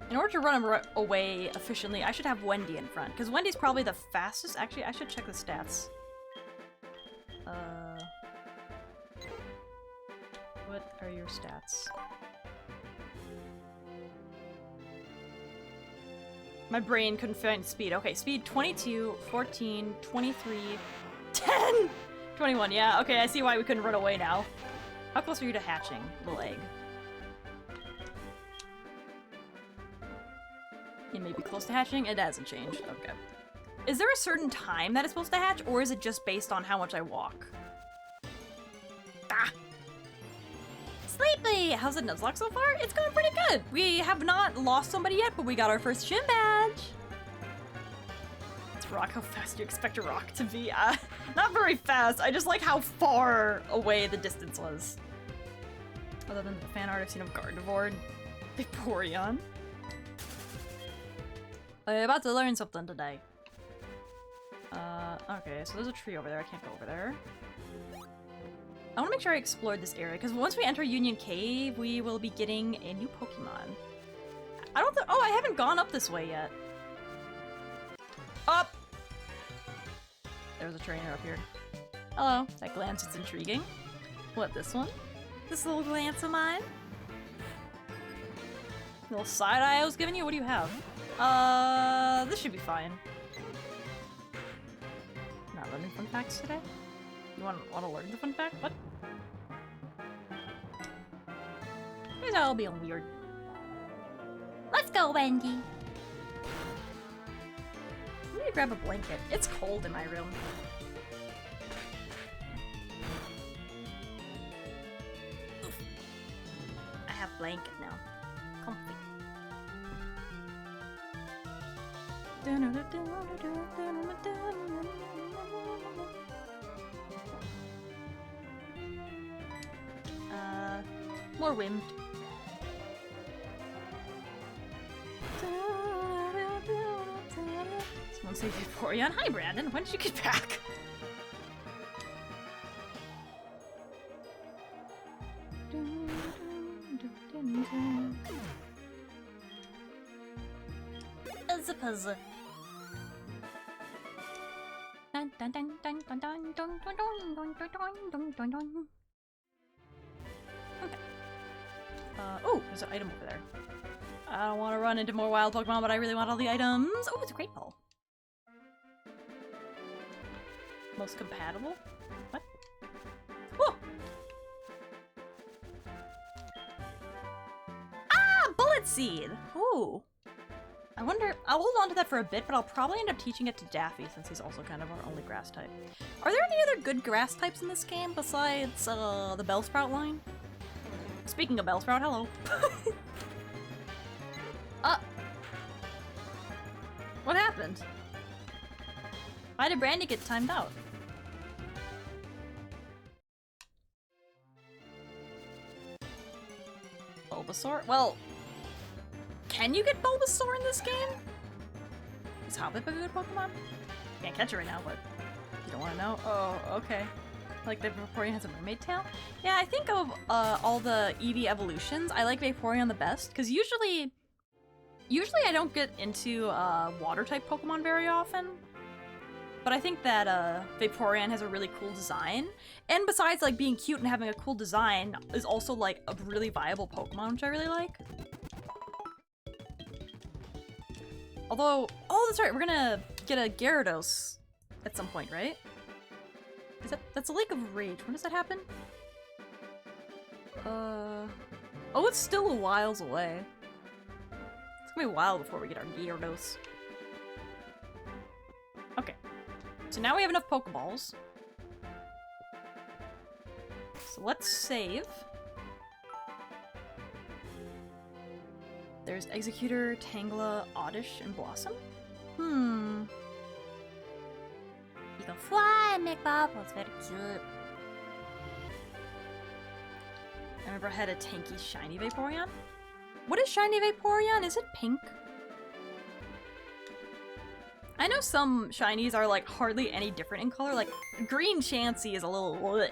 in order to run away efficiently, I should have Wendy in front, because Wendy's probably the fastest. Actually, I should check the stats. What are your stats? My brain couldn't find speed. Okay, speed 22, 14, 23, 10, 21. Yeah, okay, I see why we couldn't run away now. How close are you to hatching, little egg? It may be close to hatching. It hasn't changed. Okay. Is there a certain time that it's supposed to hatch, or is it just based on how much I walk? Ah! Sleepy! How's the Nuzlocke so far? It's going pretty good. We have not lost somebody yet, but we got our first gym badge. It's rock. How fast do you expect a rock to be? Not very fast. I just like how far away the distance was. Other than the fan art I've seen of Gardevoir and Vaporeon. I'm about to learn something today. Okay, so there's a tree over there. I can't go over there. I want to make sure I explored this area, because once we enter Union Cave, we will be getting a new Pokemon. I don't think- oh, I haven't gone up this way yet. Up! There's a trainer up here. Hello. That glance is intriguing. What, this one? This little glance of mine? Little side eye I was giving you? What do you have? This should be fine. Not learning fun facts today? You want to learn the fun fact? What? These are all being weird. Let's go, Wendy! I'm gonna grab a blanket. It's cold in my room. Oof. I have blanket now. Comfy. More wind. Someone say Vaporeon. Hi, Brandon. When did you get back? It's a puzzle. Okay. Oh, there's an item over there. I don't want to run into more wild Pokemon, but I really want all the items. Oh, it's a Great Ball. Most compatible? What? Oh! Ah! Bullet Seed! Ooh. I wonder, I'll hold on to that for a bit, but I'll probably end up teaching it to Daffy since he's also kind of our only grass type. Are there any other good grass types in this game besides the Bellsprout line? Speaking of Bellsprout, hello. What happened? Why did Brandy get timed out? Bulbasaur? Well, Can you get Bulbasaur in this game? Is Hoppip a good Pokemon? Can't catch it right now, but you don't want to know? Oh, okay. Like the Vaporeon has a mermaid tail? Yeah, I think of all the Eevee evolutions, I like Vaporeon the best, because usually I don't get into water-type Pokemon very often. But I think that Vaporeon has a really cool design. And besides like being cute and having a cool design, is also like a really viable Pokemon, which I really like. Although, oh that's right, we're gonna get a Gyarados at some point, right? That's a Lake of Rage. When does that happen? Oh, it's still a whiles away. It's gonna be a while before we get our Gyarados. Okay. So now we have enough Pokeballs. So let's save. There's Executor, Tangela, Oddish, and Blossom. You can fly and make bubbles, very cute. I remember I had a tanky shiny Vaporeon. What is shiny Vaporeon? Is it pink? I know some shinies are like hardly any different in color, like green Chansey is a little bleh.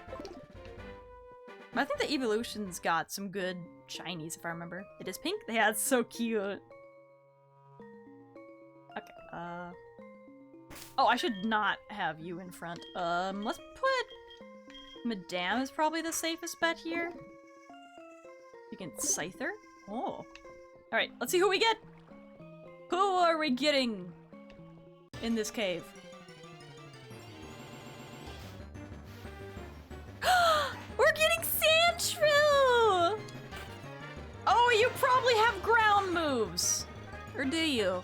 But I think the evolution's got some good shinies if I remember. It is pink? Yeah, it's so cute. Okay, oh, I should not have you in front. Let's put Madame is probably the safest bet here. You can Scyther. Oh. Alright, let's see who we get! Who are we getting in this cave? We're getting Sandshrew! Oh, you probably have ground moves! Or do you?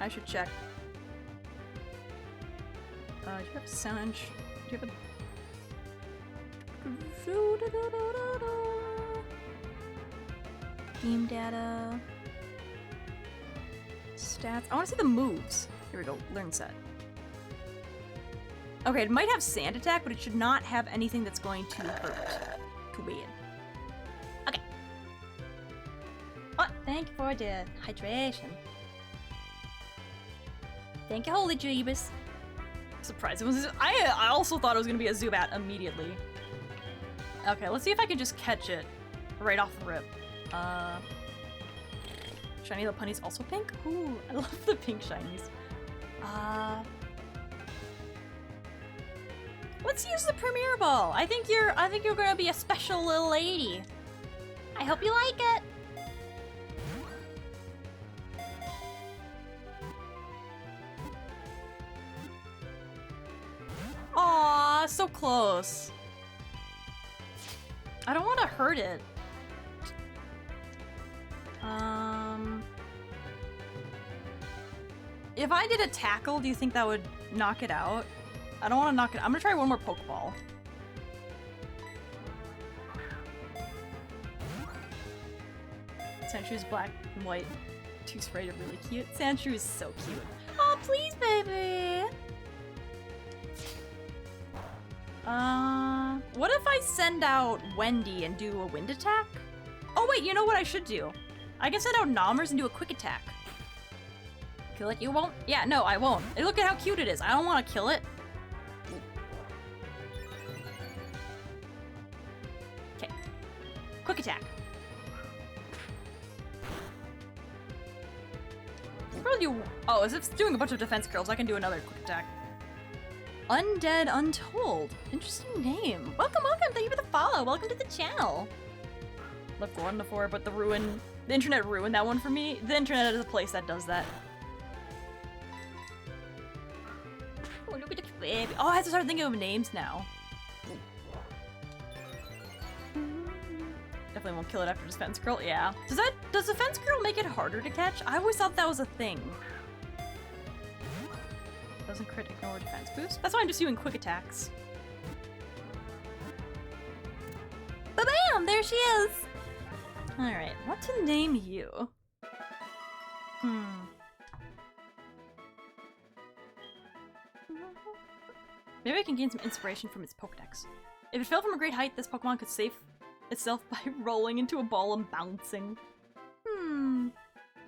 I should check. Do you have Sand? Do you have a... Game data. Stats. I want to see the moves. Here we go. Learn set. Okay, it might have Sand Attack, but it should not have anything that's going to hurt. Too bad. Okay. Oh, thank you for the hydration. Thank you, Holy Jeebus. Surprised it was. I also thought it was gonna be a Zubat immediately. Okay, let's see if I can just catch it right off the rip. Shiny Lopunny's also pink? Ooh, I love the pink shinies. Let's use the Premier Ball. I think you're gonna be a special little lady. I hope you like it. Aw, so close. I don't want to hurt it. If I did a tackle, do you think that would knock it out? I don't want to knock it. I'm gonna try one more Pokeball. Sandshrew black and white. Two sprayed are really cute. Sandshrew is so cute. Oh, please, baby. What if I send out Wendy and do a wind attack? Oh wait, you know what I should do? I can send out Nomers and do a quick attack. Kill it? You won't? Yeah, no, I won't. And look at how cute it is. I don't want to kill it. Okay. Quick attack. Probably do. Oh, as if it's doing a bunch of defense curls, I can do another quick attack. Undead Untold. Interesting name. Welcome, welcome. Thank you for the follow. Welcome to the channel. Left 1 to 4, but the internet ruined that one for me. The internet is a place that does that. Oh, look at the baby. Oh, I have to start thinking of names now. Definitely won't kill it after defense curl. Yeah. Does defense curl make it harder to catch? I always thought that was a thing. Doesn't crit, ignore defense boost. That's why I'm just doing quick attacks. Ba-bam! There she is! Alright, what to name you? Maybe I can gain some inspiration from its Pokedex. If it fell from a great height, this Pokemon could itself by rolling into a ball and bouncing.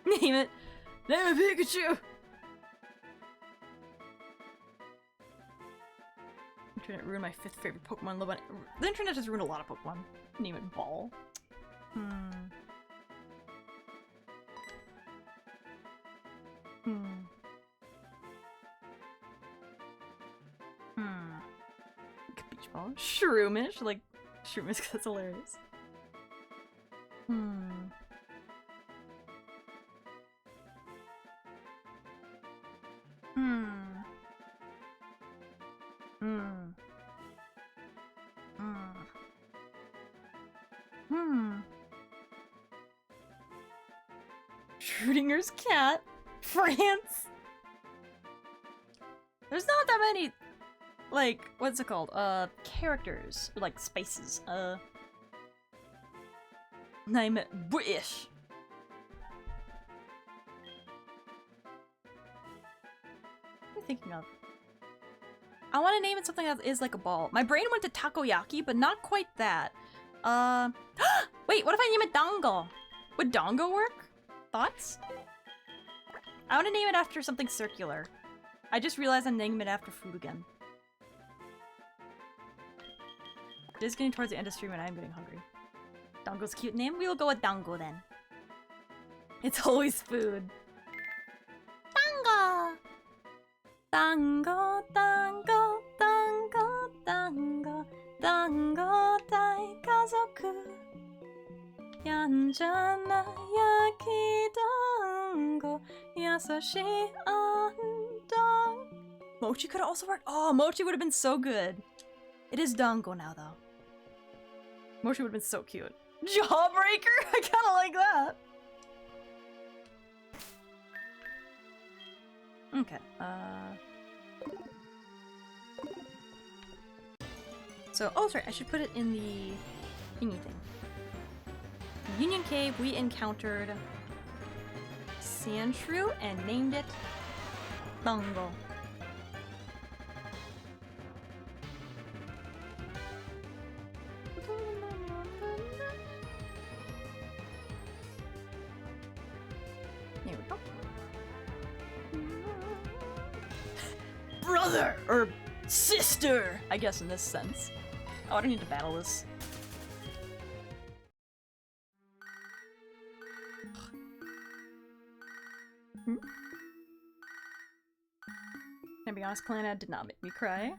Name it. Name it Pikachu! Internet ruined my 5th favorite Pokemon. The internet has ruined a lot of Pokemon. Name it Ball. Beach Ball. Shroomish. Like, Shroomish, that's hilarious. Schrodinger's cat. France. There's not that many, like, what's it called? Characters, like spaces. Name it British. What am I thinking of? I want to name it something that is like a ball. My brain went to takoyaki, but not quite that. Wait, what if I name it Dango? Would Dango work? Thoughts? I want to name it after something circular. I just realized I'm naming it after food again. It is getting towards the end of stream and I'm getting hungry. Dango's a cute name? We will go with Dango then. It's always food. Dango! Dango, dango, dango, dango, dango, dai kazoku. Yanjana yakidango, yasashi andang. Mochi could have also worked. Oh, Mochi would have been so good. It is Dango now, though. Mochi would have been so cute. Jawbreaker? I kind of like that. Okay, so, oh, sorry, I should put it in the thingy thing. Union Cave, we encountered Sandshrew and named it Dango. There we go. Brother! Or sister! I guess in this sense. Oh, I don't need to battle this. Can I be honest, Clanad did not make me cry.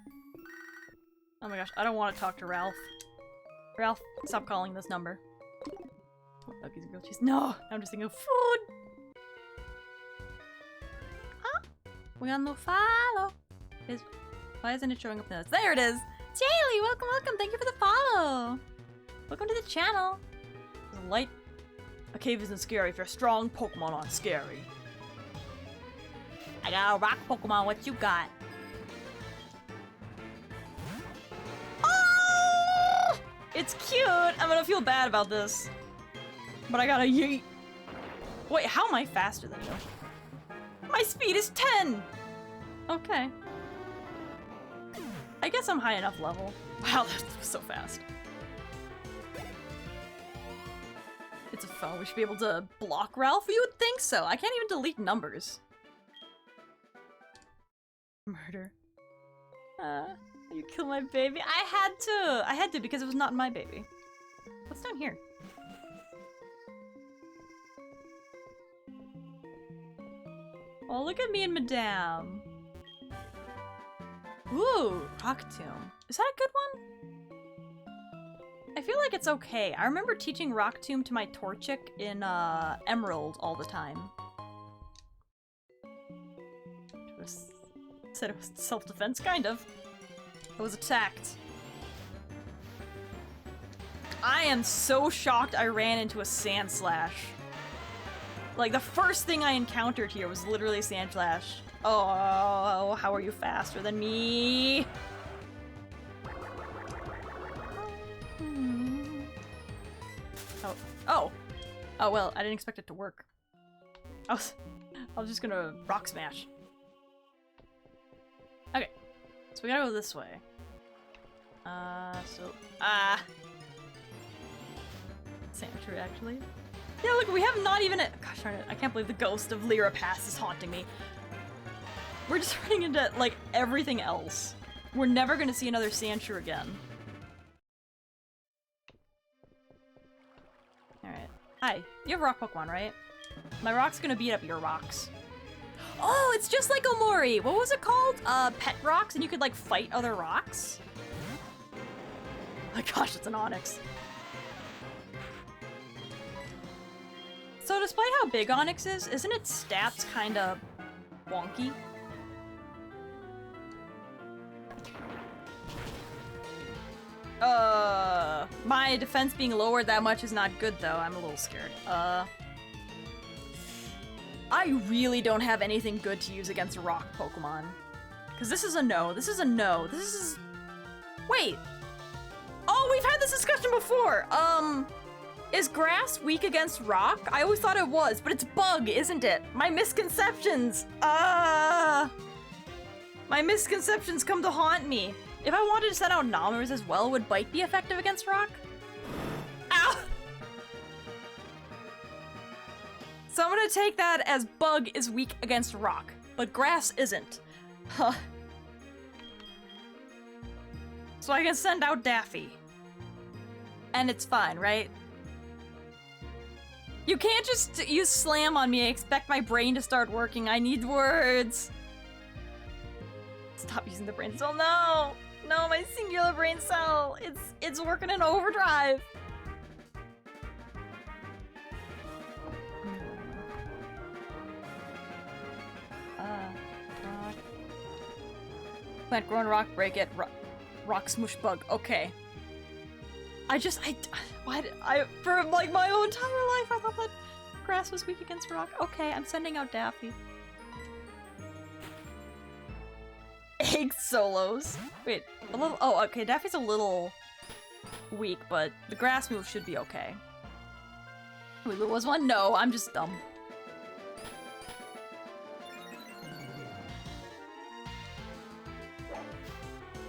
Oh my gosh, I don't want to talk to Ralph. Ralph, stop calling this number. Oh, Nuggies and grilled cheese. No! I'm just thinking of food! Ah! We got no follow! Why isn't it showing up now? There it is! Jaylee, welcome, welcome! Thank you for the follow! Welcome to the channel! There's a light. A cave isn't scary if you're a strong Pokemon aren't scary. I got a rock Pokemon, what you got? Oh! It's cute! I'm gonna feel bad about this. But I gotta yeet. Wait, how am I faster than you? My speed is 10! Okay. I guess I'm high enough level. Wow, that was so fast. It's a phone. We should be able to block Ralph? You would think so. I can't even delete numbers. Murder. You killed my baby? I had to! I had to because it was not my baby. What's down here? Oh, look at me and Madame. Ooh, Rock Tomb. Is that a good one? I feel like it's okay. I remember teaching Rock Tomb to my Torchic in Emerald all the time. Said it was self-defense, kind of. I was attacked. I am so shocked I ran into a Sand Slash. Like, the first thing I encountered here was literally a Sand Slash. Oh, how are you faster than me? Oh. Oh! Oh, well, I didn't expect it to work. I was just gonna Rock Smash. Okay. So we gotta go this way. Sandshrew, actually. Yeah, look, we have not even gosh darn it, I can't believe the ghost of Lyra Pass is haunting me. We're just running into, like, everything else. We're never gonna see another Sandshrew again. Alright. Hi. You have rock Pokemon, right? My rock's gonna beat up your rocks. Oh, it's just like Omori! What was it called? Pet rocks? And you could, like, fight other rocks? Oh my gosh, it's an Onix. So despite how big Onix is, isn't its stats kinda wonky? My defense being lowered that much is not good though. I'm a little scared. I really don't have anything good to use against rock Pokemon. Cause this is a no, this is a no, this is... Wait! Oh, we've had this discussion before! Is grass weak against rock? I always thought it was, but it's bug, isn't it? My misconceptions! My misconceptions come to haunt me. If I wanted to send out Nomers as well, would bite be effective against rock? Ow! So I'm gonna take that as bug is weak against rock, but grass isn't. Huh. So I can send out Daffy. And it's fine, right? You can't just use slam on me and expect my brain to start working. I need words. Stop using the brain cell. No! No, my singular brain cell. It's working in overdrive. Rock. Plant growing rock, break it. Rock smush bug. Okay. For like my whole entire life, I thought that grass was weak against rock. Okay, I'm sending out Daffy. Egg solos. Wait, a little. Oh, okay. Daffy's a little weak, but the grass move should be okay. Wait, there was one? No, I'm just dumb.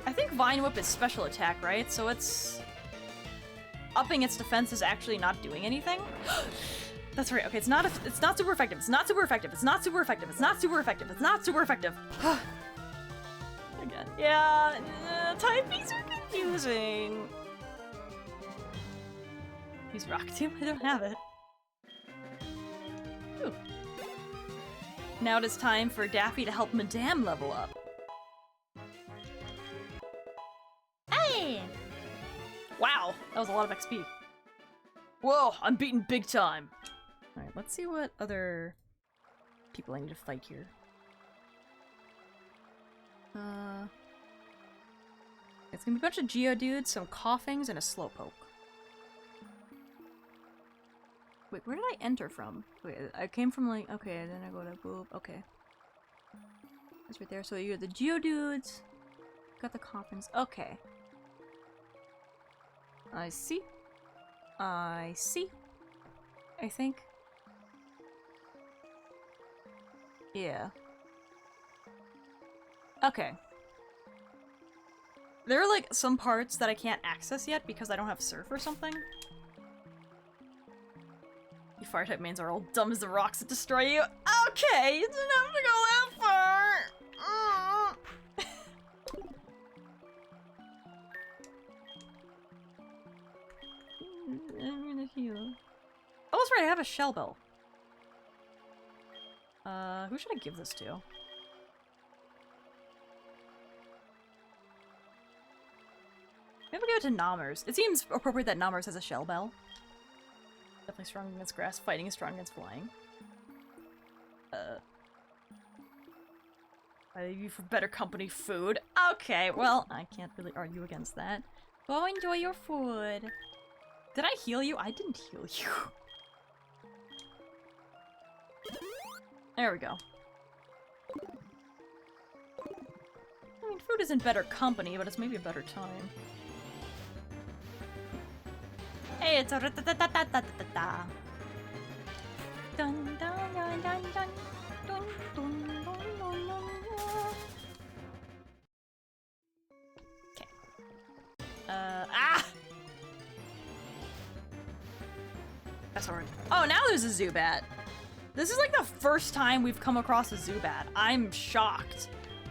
I think Vine Whip is special attack, right? So it's upping its defense is actually not doing anything. That's right. Okay, it's not super effective. It's not super effective. It's not super effective. It's not super effective. It's not super effective. Again. Yeah, typings are confusing. Use Rock Tomb? I don't have it. Ooh. Now it is time for Daffy to help Madame level up. Hey! Wow, that was a lot of XP. Whoa, I'm beaten big time. Alright, let's see what other people I need to fight here. It's gonna be a bunch of Geodudes, some Coughings, and a Slowpoke. Wait, where did I enter from? Wait, I came from like, okay, then I go to boop, okay. That's right there, so you're the Geodudes, got the Coughings, okay. I see. I see. I think. Yeah. Okay. There are like some parts that I can't access yet because I don't have surf or something. You fire type mains are all dumb as the rocks that destroy you. Okay, you didn't have to go that far. I'm gonna heal. Oh, that's right, I have a Shell Bell. Who should I give this to? Maybe we'll give it to Nomers. It seems appropriate that Nomers has a Shell Bell. Definitely strong against grass, fighting is strong against flying. I leave you for better company food. Okay, well, I can't really argue against that. Go enjoy your food. Did I heal you? I didn't heal you. There we go. I mean, food isn't better company, but it's maybe a better time. Hey, it's a ra-ta-ta-ta-ta-ta-ta-ta. Dun dun dun dun dun dun dun dun dun dun. Okay. this already. Oh, now there's a Zubat. This is like the first time we've come across a Zubat. I'm shocked.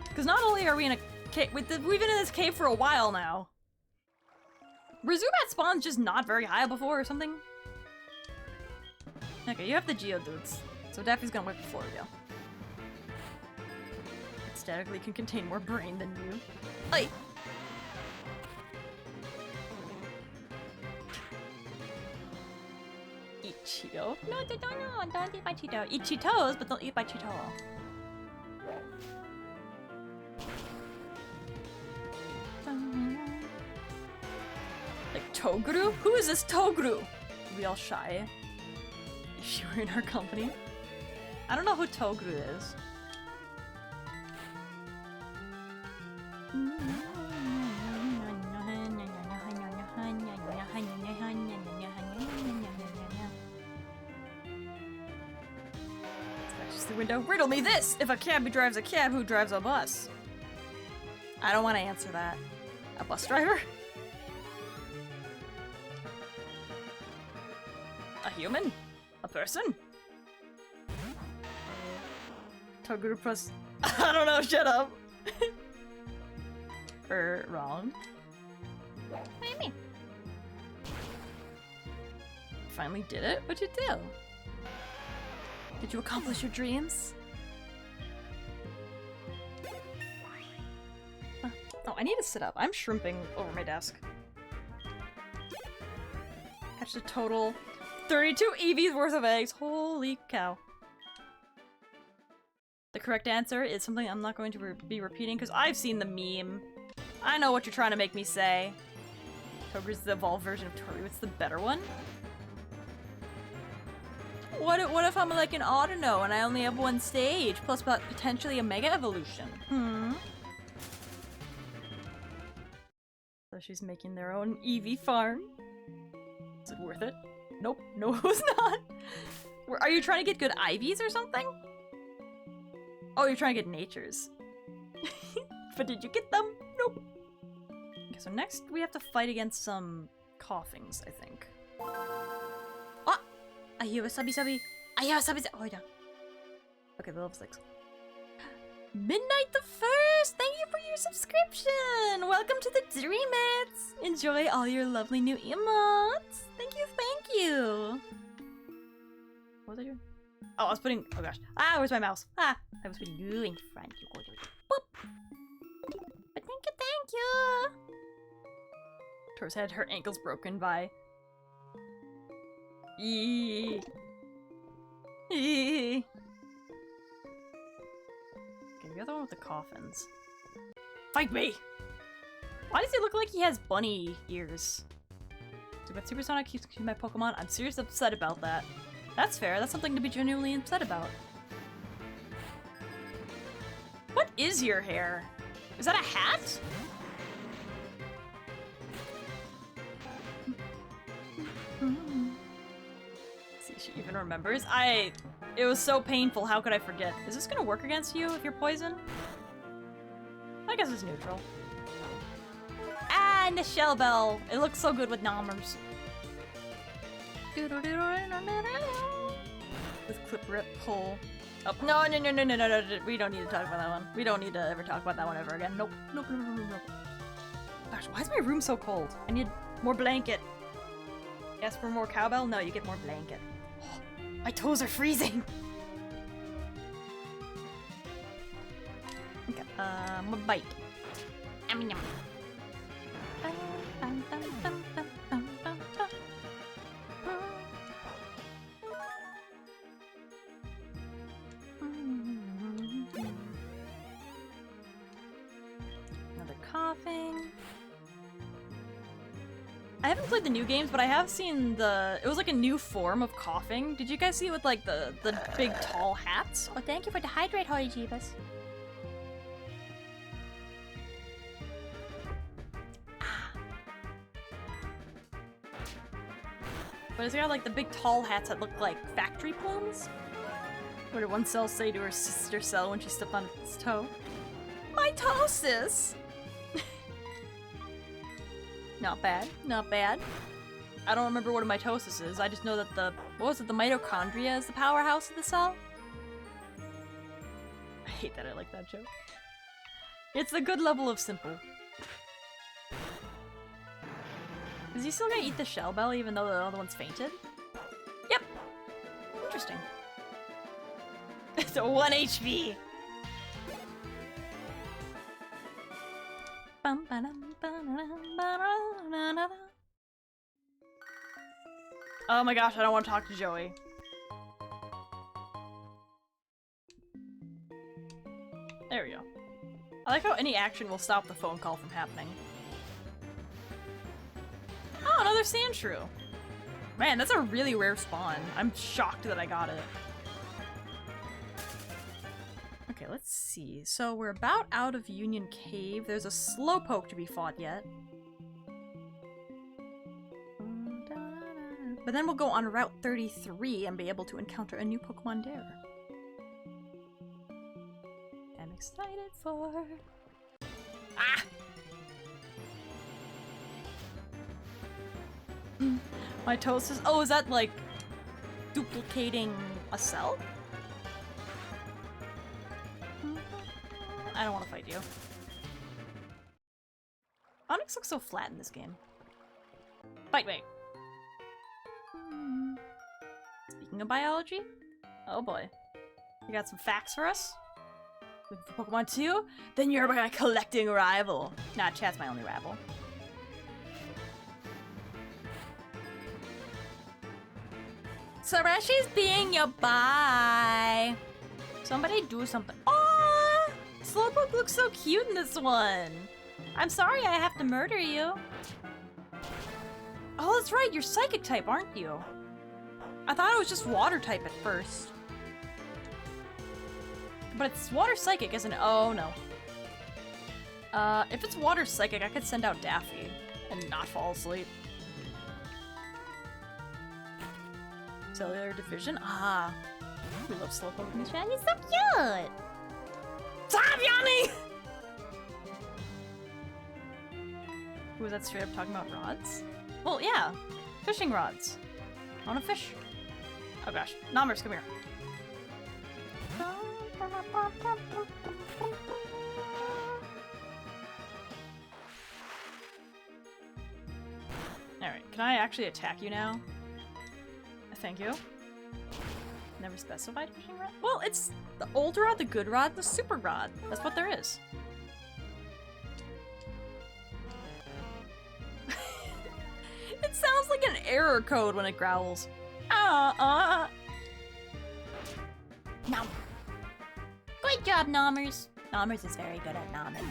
Because not only are we in a cave, we've been in this cave for a while now. Were Zubat spawns just not very high before or something? Okay, you have the Geodudes. So Daffy's gonna wipe the floor with you. It statically can contain more brain than you. Oi! Eat Cheeto? No, don't eat my Cheeto. Eat Cheetos, but don't eat my Cheeto. Like Tohru? Who is this Tohru? Are we all shy? If you were in our company? I don't know who Tohru is. The window. Riddle me this! If a cab drives a cab, who drives a bus? I don't want to answer that. A bus driver? A human? A person? Tohru plus... I don't know, shut up! Wrong. What do you mean? Finally did it? What'd you do? Did you accomplish your dreams? Oh, I need to sit up. I'm shrimping over my desk. Hatched a total 32 EVs worth of eggs. Holy cow. The correct answer is something I'm not going to be repeating because I've seen the meme. I know what you're trying to make me say. Tohru's the evolved version of Tohru. It's the better one. What if I'm like an Autono and I only have one stage, plus potentially a Mega Evolution? So she's making their own Eevee farm. Is it worth it? Nope. No, it was not. Are you trying to get good IVs or something? Oh, you're trying to get natures. But did you get them? Nope. Okay, so next we have to fight against some coughings, I think. Ah! I hear a subby. I hear a subby. Oh, yeah. Okay, level 6. Midnight the 1st! Thank you for your subscription! Welcome to the Dreamits! Enjoy all your lovely new emotes! Thank you! What was I doing? Oh, I was putting... Oh gosh. Ah, where's my mouse? Ah! I was putting you in front. You go do it. Boop! But thank you! Tohru's had her ankles broken by... Eee. Eee. Okay, you're the one with the coffins. Fight me! Why does he look like he has bunny ears? But Supersonic keeps killing my Pokemon. I'm seriously upset about that. That's fair. That's something to be genuinely upset about. What is your hair? Is that a hat? See, she even remembers. It was so painful. How could I forget? Is this gonna work against you if you're poison? I guess it's neutral. Ah, and the shell bell. It looks so good with Nommers. With clip, rip, pull. Oh, no. We don't need to talk about that one. We don't need to ever talk about that one ever again. Nope. Gosh, why is my room so cold? I need more blanket. Ask for more cowbell? No, you get more blanket. Oh, my toes are freezing. Okay, a bite. Yum. Another coughing. I haven't played the new games, but I have seen it was like a new form of coughing. Did you guys see it with like the big tall hats? Oh, thank you for the hydrate, Holy Jeebus. But it's got like the big tall hats that look like factory plumes. What did one cell say to her sister cell when she stepped on its toe? Mitosis! Not bad. I don't remember what a mitosis is. I just know that the What was it? The mitochondria is the powerhouse of the cell? I hate that I like that joke. It's a good level of simple. Is he still gonna eat the shell bell even though the other one's fainted? Yep. Interesting. It's a 1 HP. Oh my gosh, I don't want to talk to Joey. There we go. I like how any action will stop the phone call from happening. Oh, another sand shrew. Man, that's a really rare spawn. I'm shocked that I got it. Okay, let's see. So we're about out of Union Cave. There's a slowpoke to be fought yet. But then we'll go on Route 33 and be able to encounter a new Pokemon there. I'm excited for... Ah! My toast is- oh, is that like duplicating a cell? I don't want to fight you. Onyx looks so flat in this game. Wait. Speaking of biology, oh boy. You got some facts for us? Looking for Pokemon 2? Then you're my collecting rival. Nah, chat's my only rival. Sarashi's being your bye. Somebody do something. Oh, Slowpoke looks so cute in this one. I'm sorry I have to murder you. Oh, that's right. You're psychic type, aren't you? I thought it was just water type at first. But it's water psychic, isn't it? Oh, no. If it's water psychic, I could send out Daffy and not fall asleep. Cellular division? Ah. We love Slowpoke in this chat. He's so cute! Stop yawning! Was that straight up talking about rods? Well, yeah. Fishing rods. I wanna fish. Oh gosh. Nomers, come here. Alright, can I actually attack you now? Thank you. Never specified fishing rod? Well, it's the old rod, the good rod, the super rod. That's what there is. It sounds like an error code when it growls. Nom. Great job, Nomers. Nomers is very good at nomming.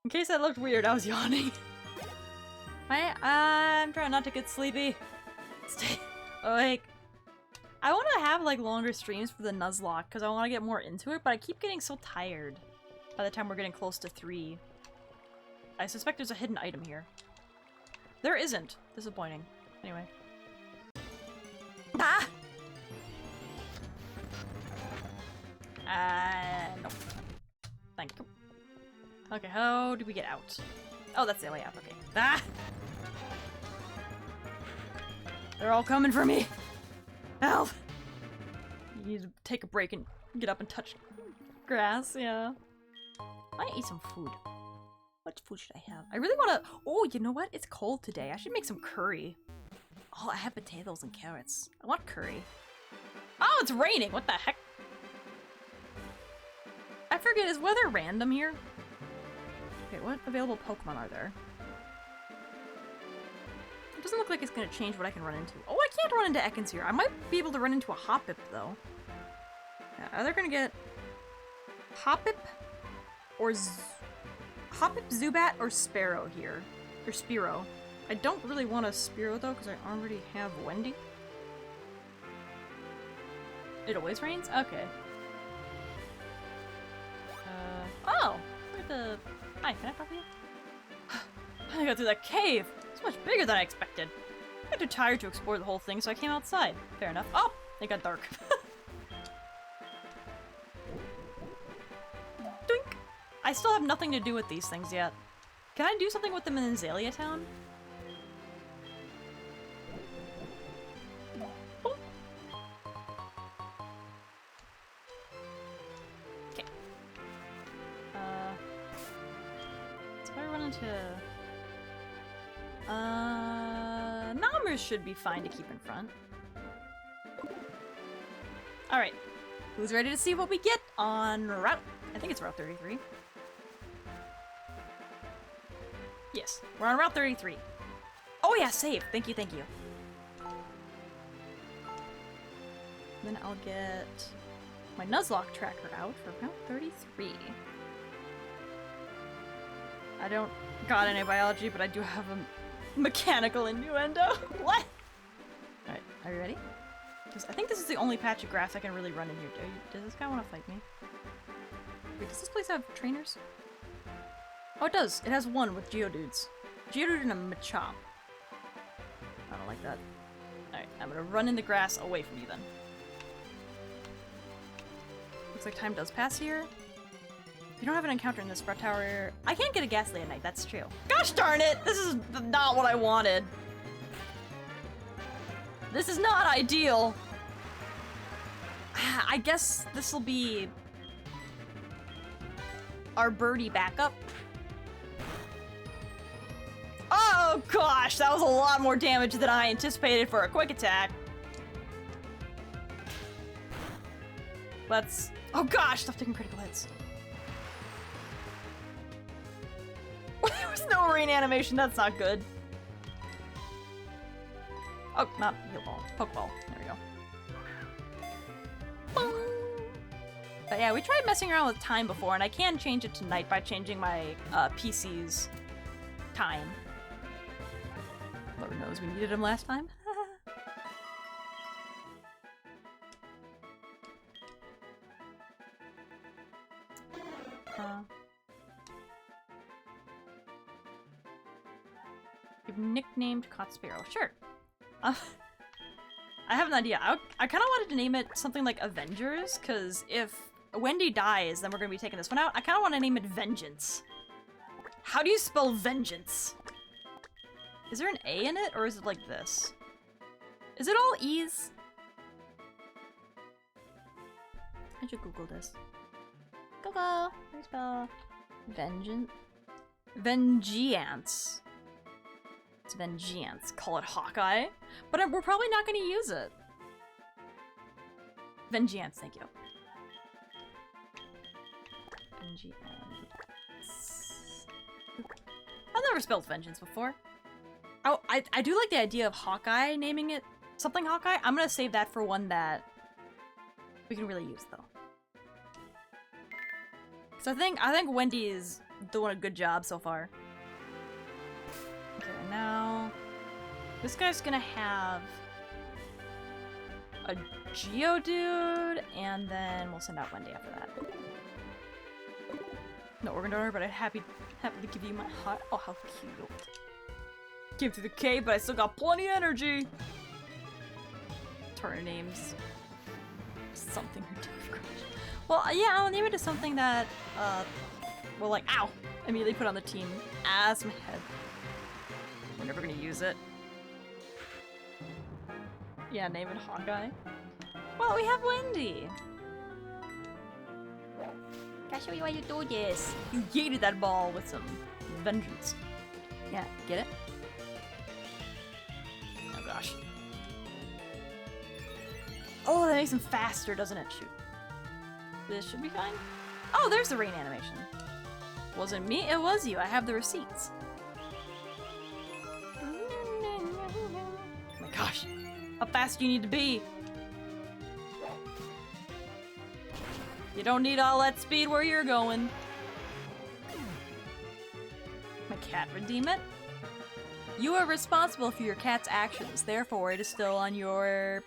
In case that looked weird, I was yawning. I'm trying not to get sleepy. Stay awake. I want to have like longer streams for the Nuzlocke because I want to get more into it, but I keep getting so tired by the time we're getting close to 3. I suspect there's a hidden item here. There isn't. Disappointing. Anyway. Ah! No. Thank you. Okay, how do we get out? Oh, that's the way out. Okay. Ah! They're all coming for me! Help! You need to take a break and get up and touch grass, yeah. I might eat some food. What food should I have? I really want to- oh, you know what? It's cold today. I should make some curry. Oh, I have potatoes and carrots. I want curry. Oh, it's raining! What the heck? I forget, is weather random here? Okay, what available Pokemon are there? It doesn't look like it's gonna change what I can run into. Oh, I can't run into Ekans here. I might be able to run into a Hoppip, though. Yeah, either gonna get Hoppip or Hoppip, Zubat, or Sparrow here. Or Spearow. I don't really want a Spearow, though, because I already have Wendy. It always rains? Okay. Oh! Where'd the... Hi, can I talk to you? I got through that cave! It's much bigger than I expected. I got too tired to explore the whole thing, so I came outside. Fair enough. Oh! It got dark. I still have nothing to do with these things yet. Can I do something with them in Azalea Town? Oh. Okay. So I run into... Namers should be fine to keep in front. Alright. Who's ready to see what we get on route? I think it's Route 33. Yes, we're on Route 33. Oh yeah, save. Thank you, thank you. Then I'll get my Nuzlocke tracker out for Route 33. I don't got any biology, but I do have a mechanical innuendo. What? Alright, are you ready? Because I think this is the only patch of grass I can really run in here. Does this guy want to fight me? Wait, does this place have trainers? Oh, it does. It has one with Geodudes. Geodude and a Machop. I don't like that. Alright, I'm gonna run in the grass away from you then. Looks like time does pass here. If you don't have an encounter in this Sprout Tower, I can't get a Ghastly at night, that's true. Gosh darn it! This is not what I wanted. This is not ideal. I guess this will be our birdie backup. Oh gosh, that was a lot more damage than I anticipated for a quick attack. Let's... Oh gosh, stop taking critical hits. There was no rain animation, that's not good. Oh, not heal ball. Pokeball. There we go. Boom. But yeah, we tried messing around with time before, and I can change it to night by changing my PC's time. Lord knows we needed him last time. You've nicknamed Caught Sparrow. Sure. I have an idea. I kind of wanted to name it something like Avengers, because if Wendy dies, then we're going to be taking this one out. I kind of want to name it Vengeance. How do you spell vengeance? Is there an A in it, or is it like this? Is it all E's? I should Google this. Google! How do you spell vengeance? Vengeance. It's Vengeance. Call it Hawkeye. But we're probably not going to use it. Vengeance, thank you. Vengeance. I've never spelled vengeance before. Oh, I do like the idea of Hawkeye naming it something Hawkeye. I'm going to save that for one that we can really use, though. So I think Wendy is doing a good job so far. Okay, now this guy's gonna have a Geodude, and then we'll send out Wendy after that. No organ donor, but I'd happy to give you my heart. Oh, how cute! Came through the cave, but I still got plenty of energy. Turn names something ridiculous. Well, yeah, I'll name it to something that will like ow immediately put on the team as my head. We're never gonna use it. Yeah, name it Hawkeye. Well, we have Wendy. Can I show you how you do this? You yeeted that ball with some vengeance. Yeah, get it? Oh gosh. Oh, that makes him faster, doesn't it? Shoot. This should be fine. Oh, there's the rain animation. Wasn't me, it was you. I have the receipts. Oh my gosh. How fast do you need to be? You don't need all that speed where you're going. My cat redeem it? You are responsible for your cat's actions, therefore it is still on your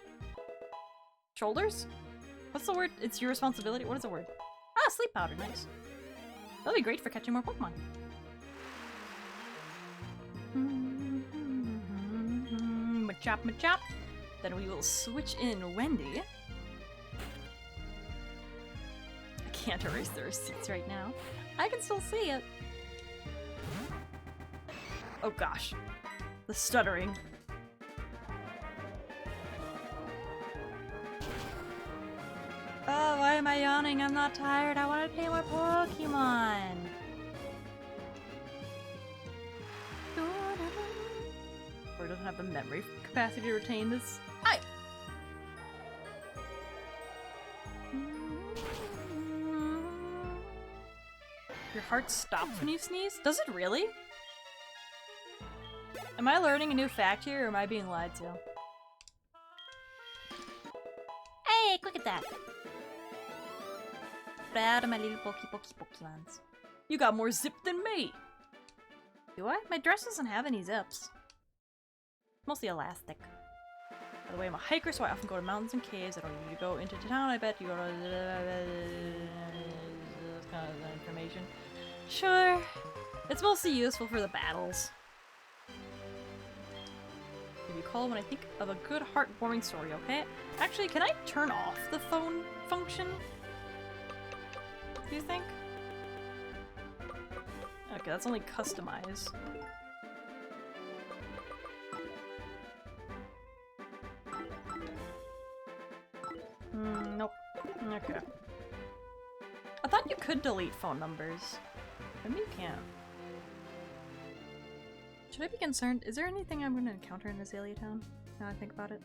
shoulders? What's the word? It's your responsibility? What is the word? Ah, sleep powder, nice. That'll be great for catching more Pokemon. Machop, Machop. Then we will switch in Wendy. I can't erase the receipts right now. I can still see it. Oh gosh. The stuttering. Oh, why am I yawning? I'm not tired. I want to play more Pokemon. Or it doesn't have the memory capacity to retain this. Hi! Your heart stops when you sneeze? Does it really? Am I learning a new fact here, or am I being lied to? Hey, look at that! Proud of my little Pokemons. You got more zip than me! Do I? My dress doesn't have any zips. Mostly elastic. By the way, I'm a hiker, so I often go to mountains and caves. I don't need to go into town, I bet you go to... That's kind of the information. Sure. It's mostly useful for the battles. Give you a call when I think of a good heartwarming story, okay? Actually, can I turn off the phone function? Do you think? Okay, that's only customize. Nope. Okay. I thought you could delete phone numbers. Maybe you can't. Should I be concerned? Is there anything I'm going to encounter in Azalea Town? Now I think about it.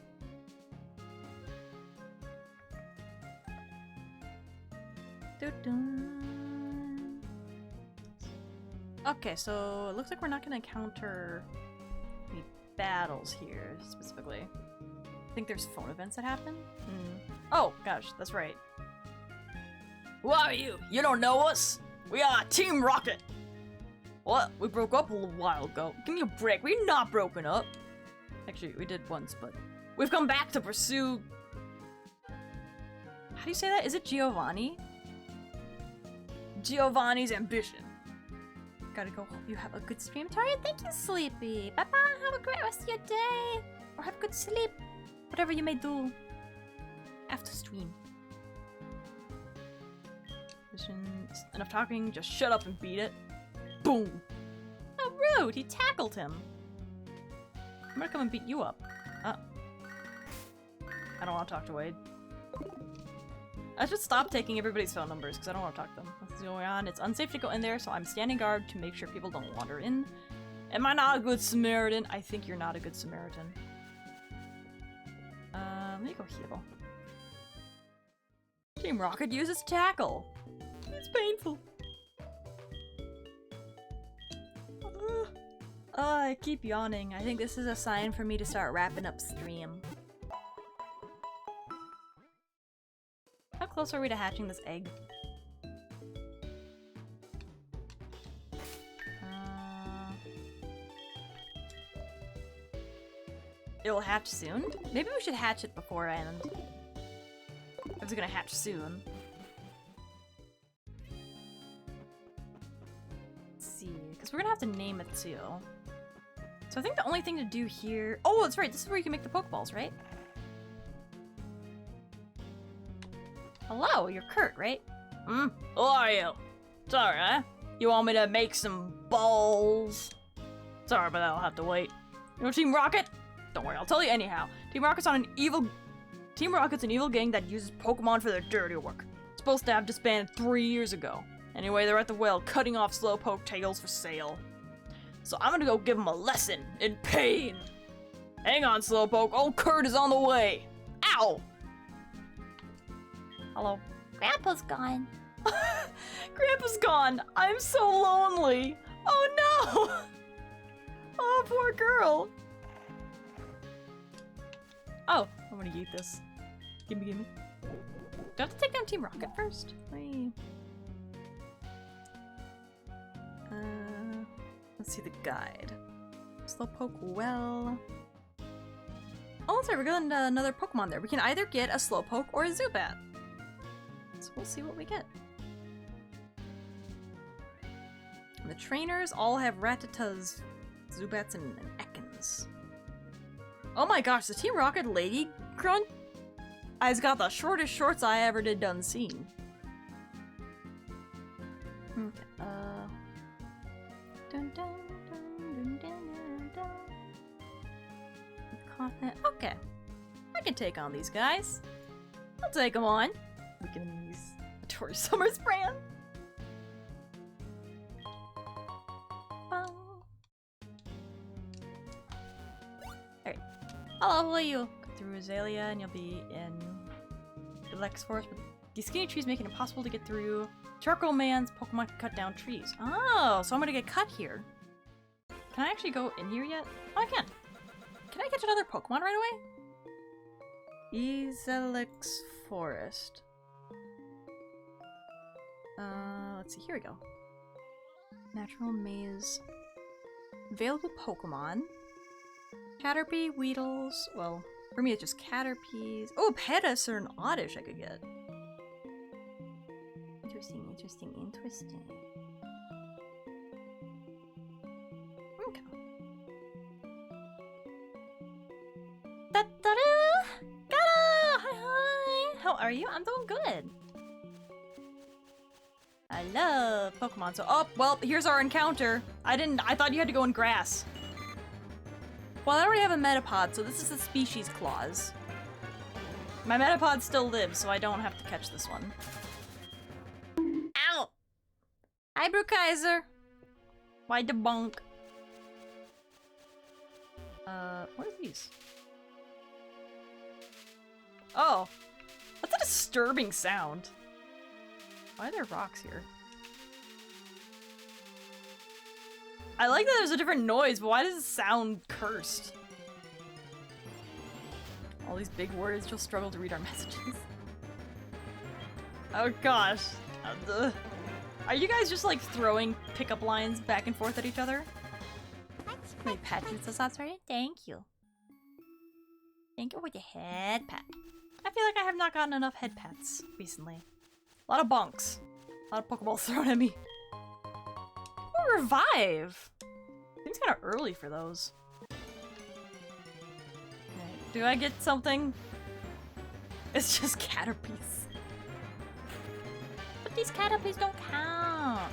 Okay, so it looks like we're not going to encounter any battles here, specifically. I think there's phone events that happen? Oh, gosh, that's right. Who are you? You don't know us? We are Team Rocket! What? We broke up a little while ago. Give me a break. We're not broken up. Actually, we did once, but we've come back to pursue... How do you say that? Is it Giovanni? Giovanni's ambition. Gotta go. Hope you have a good stream. Taria, thank you, Sleepy. Bye-bye. Have a great rest of your day. Or have good sleep. Whatever you may do. After stream. Enough talking. Just shut up and beat it. Boom. How rude. He tackled him. I'm gonna come and beat you up. I don't want to talk to Wade. I should stop taking everybody's phone numbers because I don't want to talk to them. What's going on? It's unsafe to go in there, so I'm standing guard to make sure people don't wander in. Am I not a good Samaritan? I think you're not a good Samaritan. Let me go heal. Team Rocket uses tackle. It's painful. I keep yawning. I think this is a sign for me to start wrapping up stream. How close are we to hatching this egg? It will hatch soon? Maybe we should hatch it beforehand. If it's gonna hatch soon. Let's see, because we're gonna have to name it too. So I think the only thing to do here... Oh, that's right, this is where you can make the Pokeballs, right? Hello, you're Kurt, right? Who are you? Sorry, huh? You want me to make some balls? Sorry, but I'll have to wait. You know Team Rocket? Don't worry, I'll tell you anyhow. Team Rocket's an evil gang that uses Pokemon for their dirty work. It's supposed to have disbanded 3 years ago. Anyway, they're at the well cutting off Slowpoke tails for sale. So I'm gonna go give them a lesson in pain. Hang on, Slowpoke. Old Kurt is on the way. Ow! Hello. Grandpa's gone. Grandpa's gone. I'm so lonely. Oh no! Oh, poor girl. Oh, I'm gonna eat this. Gimme, gimme. Do I have to take down Team Rocket first? Let's see the guide. Slowpoke well. Oh, that's right, we're getting another Pokemon there. We can either get a Slowpoke or a Zubat. So we'll see what we get. And the trainers all have Rattatas, Zubats, and Ekans. Oh my gosh, the Team Rocket Lady Grunt has got the shortest shorts I ever done seen. Okay, dun, dun, dun, dun, dun, dun. Confident. Okay. I can take on these guys. I'll take them on. Look at these. Tohru Summer's brand. Alright. I'll level you. Go through Azalea and you'll be in Lex Forest, but these skinny trees make it impossible to get through. Charcoal Man's Pokemon can cut down trees. Oh, so I'm gonna get cut here. Can I actually go in here yet? Oh, I can. Can I catch another Pokemon right away? Lex Forest. Let's see, here we go. Natural Maze. Available Pokemon. Caterpie, Weedles. Well, for me it's just Caterpies. Oh, Pettis or an Oddish I could get. Interesting, interesting, interesting. Okay. Da-da-da! Gata! Hi, hi! How are you? I'm doing good. I love Pokemon. So, oh, well, here's our encounter. I thought you had to go in grass. Well, I already have a Metapod, so this is the species clause. My Metapod still lives, so I don't have to catch this one. Ow! Hi, Brookaiser! Why the bonk? What are these? Oh! That's a disturbing sound. Why are there rocks here? I like that there's a different noise, but why does it sound cursed? All these big words, you'll struggle to read our messages. Oh gosh. Are you guys just like throwing pickup lines back and forth at each other? My pat pizza sauce, right? Thank you. Thank you for the head pat. I feel like I have not gotten enough head pats recently. A lot of bonks. A lot of Pokeballs thrown at me. Oh, revive! Seems kind of early for those. Right. Do I get something? It's just Caterpies. But these Caterpies don't count.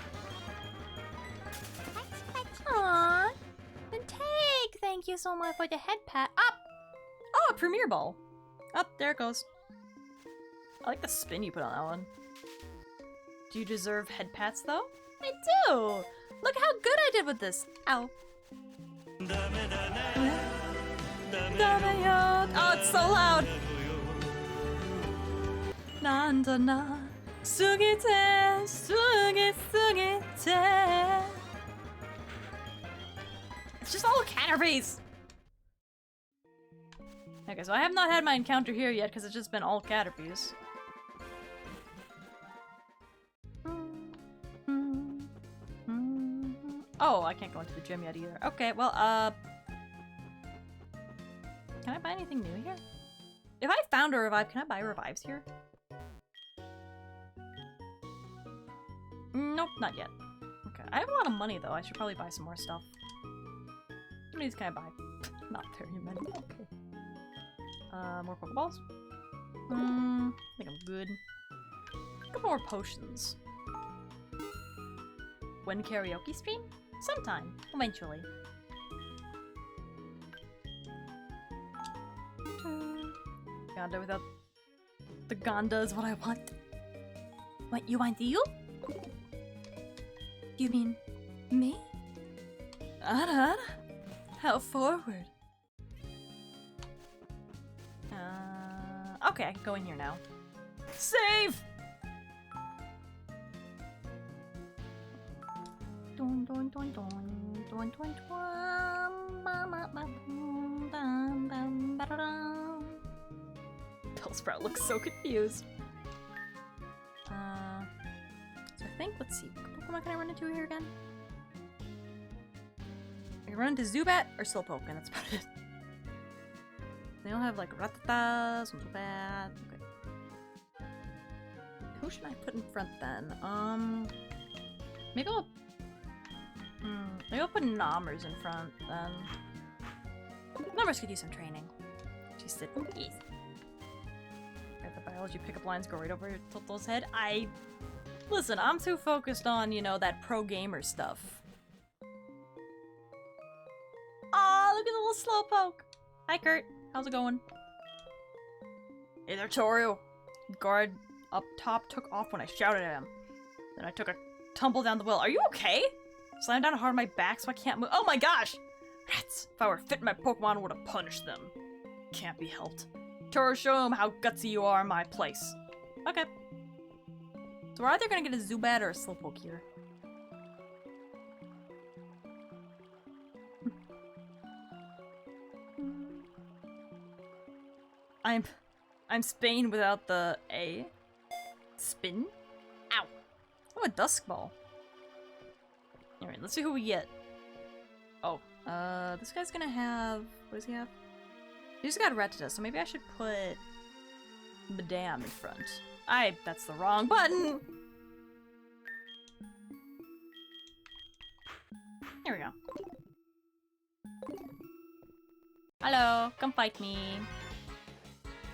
Aww. And take! Thank you so much for the head pat. Up! Oh, a Premier Ball. Up, there it goes. I like the spin you put on that one. Do you deserve head pats though? I do! Look how good I did with this. Ow. Oh, it's so loud! Nandana sugite sugite. It's just all Caterpies! Okay, so I have not had my encounter here yet because it's just been all Caterpies. Oh, I can't go into the gym yet either. Okay, well, can I buy anything new here? If I found a revive, can I buy revives here? Nope, not yet. Okay, I have a lot of money though. I should probably buy some more stuff. How many of these can I buy? Not very many. Okay. More Pokeballs? I think I'm good. A couple more potions. When karaoke stream? Sometime. Eventually. Gonda without... The Gonda is what I want. What, you want you? You mean... me? Ara? How forward? Okay, I can go in here now. Save! Dun dun dun dun dun dun dun ba ba boom bam bam ba da dum. Bellsprout looks so confused. So I think, let's see, what Pokemon can I run into here again? I can run into Zubat or Slowpoke, and that's about it. They all have like Rattatas, Zubat. Okay. Who should I put in front then? Maybe I'll put Nommers in front then. Nommers could use some training. She's sitting. Yes. Got the biology pickup lines go right over Toto's head. Listen, I'm too focused on, you know, that pro gamer stuff. Aw, look at the little slowpoke. Hi, Kurt. How's it going? Hey there, Tohru. Guard up top took off when I shouted at him. Then I took a tumble down the well. Are you okay? Slammed down hard on my back so I can't move. Oh my gosh! Rats! If I were fit, my Pokemon would have punished them. Can't be helped. Tohru, show him how gutsy you are in my place. Okay. So we're either gonna get a Zubat or a Slowpoke here. I'm Spain without the A. Spin? Ow. Oh, a Dusk Ball. Alright, let's see who we get. Oh, this guy's gonna have... What does he have? He just got Rattata, so maybe I should put Madame in front. That's the wrong button! There we go. Hello, come fight me.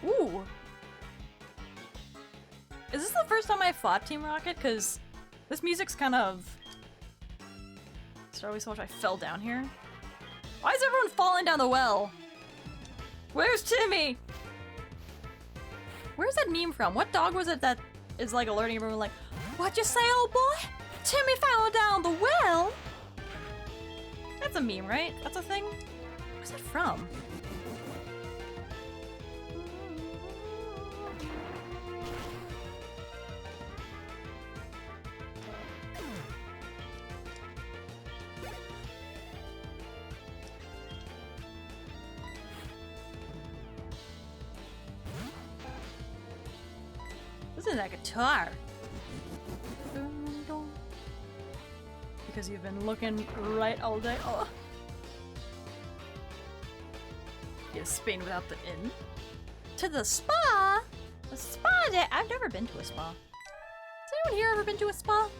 Ooh! Is this the first time I fought Team Rocket? Because this music's kind of... Started so much I fell down here. Why is everyone falling down the well? Where's Timmy? Where's that meme from? What dog was it that is like alerting everyone like, what'd you say, old boy? Timmy fell down the well? That's a meme, right? That's a thing? Where's that from? Listen to that guitar. Because you've been looking right all day. Oh. Yes, Spain without the inn. To the spa? The spa day? I've never been to a spa. Has anyone here ever been to a spa?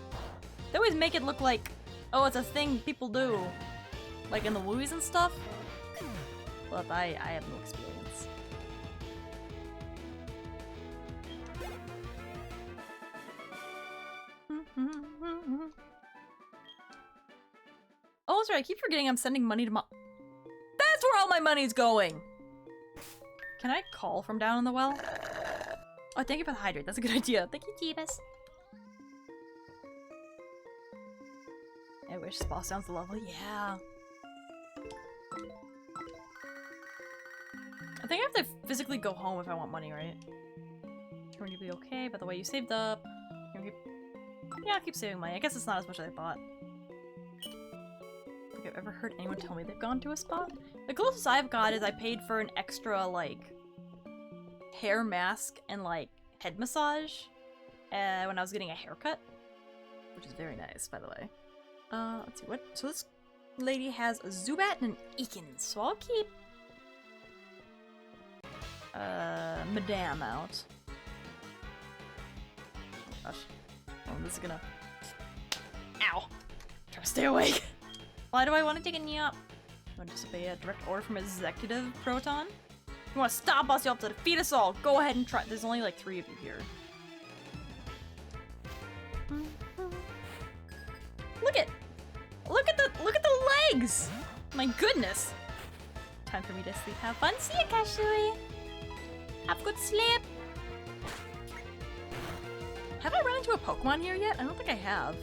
They always make it look like, oh, it's a thing people do. Like in the movies and stuff. But I have no experience. Oh, that's right. I keep forgetting I'm sending money to Mom. That's where all my money's going! Can I call from down in the well? Oh, thank you for the hydrate. That's a good idea. Thank you, Jeebus. I wish spa sounds lovely. Yeah. I think I have to physically go home if I want money, right? You're gonna be okay. By the way, you saved up. Yeah, I'll keep saving money. I guess it's not as much as I thought. I've ever heard anyone tell me they've gone to a spa. The closest I've got is I paid for an extra, like, hair mask and, like, head massage when I was getting a haircut. Which is very nice, by the way. Let's see, what? So this lady has a Zubat and an Ekin, so I'll keep Madame out. Oh gosh. Oh, this is gonna... Ow! Try to stay awake! Why do I want to take a knee up? I want to disobey a direct order from Executive Proton? You want to stop us, you'll have to defeat us all! Go ahead and try- There's only like 3 of you here. Look at the legs! My goodness! Time for me to sleep. Have fun. See ya, Kashui! Have a good sleep! Have I run into a Pokemon here yet? I don't think I have.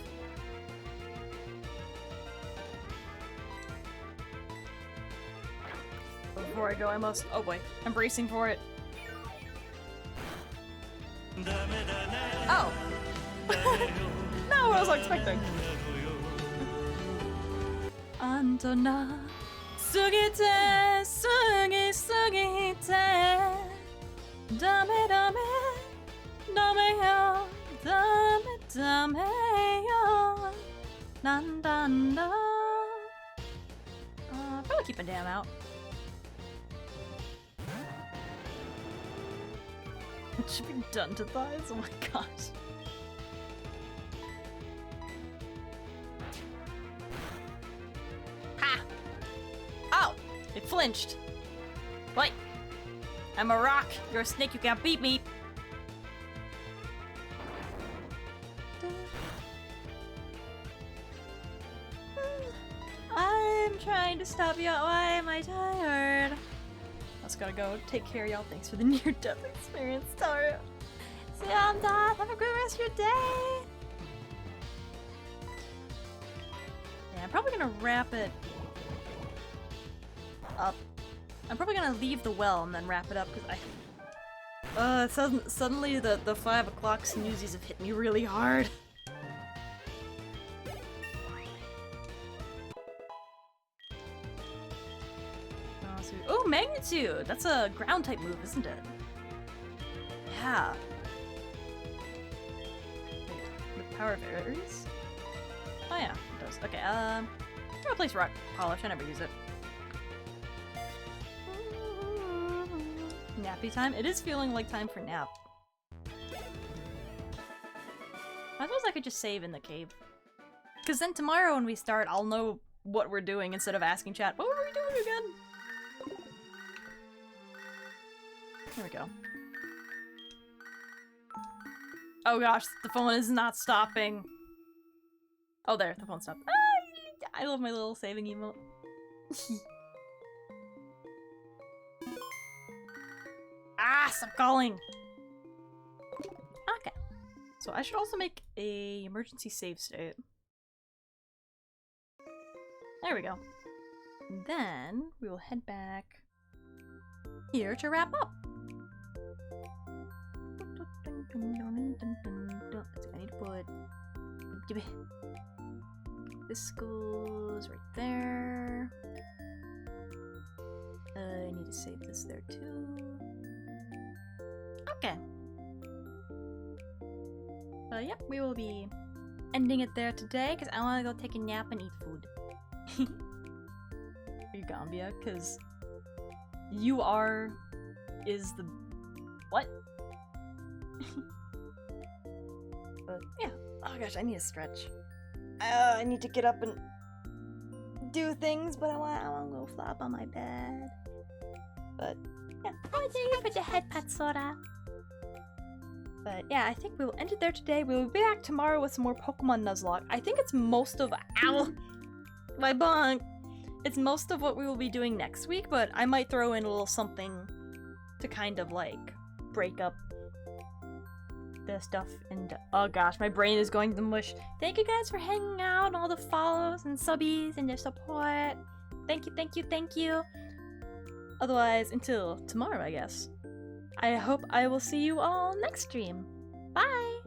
Before I go, I must- oh boy, I'm bracing for it. Oh! Not what I was expecting. Antona Sugite Sugi Sugite Dame Dame Dame yo Dame Dame yo Nan dan da. Probably keep a damn out. It should be done to thighs? Oh my gosh. Ha! Oh! It flinched. What? I'm a rock. You're a snake. You can't beat me. am trying to stop you. Why am I tired? I just gotta go take care of y'all. Thanks for the near-death experience, Tohru. See you on that. Have a great rest of your day. Yeah, I'm probably gonna wrap it up. I'm probably gonna leave the well and then wrap it up because suddenly the 5 o'clock snoozies have hit me really hard. Oh, Magnitude! That's a ground type move, isn't it? Yeah. Wait, the power varies? Oh yeah, it does. Okay, I'm gonna place Rock Polish. I never use it. Nappy time? It is feeling like time for nap. I suppose I could just save in the cave. Because then tomorrow when we start, I'll know what we're doing instead of asking chat, what were we doing again? Here we go. Oh gosh, the phone is not stopping. Oh there, the phone stopped. Ah, I love my little saving emote. Ah, stop calling! Okay. So I should also make a emergency save state. There we go. And then we will head back here to wrap up. I need to put this goes right there. I need to save this there too. Okay. But yep, we will be ending it there today because I want to go take a nap and eat food. Are you Gambia? Because you are is the what? But yeah. Oh gosh, I need to stretch. I need to get up and do things, but I want to go flop on my bed. But yeah. Oh, there you put your head pat Sora. But yeah, I think we will end it there today. We will be back tomorrow with some more Pokemon Nuzlocke. I think it's most of ow, my bonk. It's most of what we will be doing next week, but I might throw in a little something to kind of like break up the stuff into. Oh gosh, my brain is going to mush. Thank you guys for hanging out, all the follows and subbies and your support. Thank you, thank you, thank you. Otherwise, until tomorrow, I guess. I hope I will see you all next stream. Bye!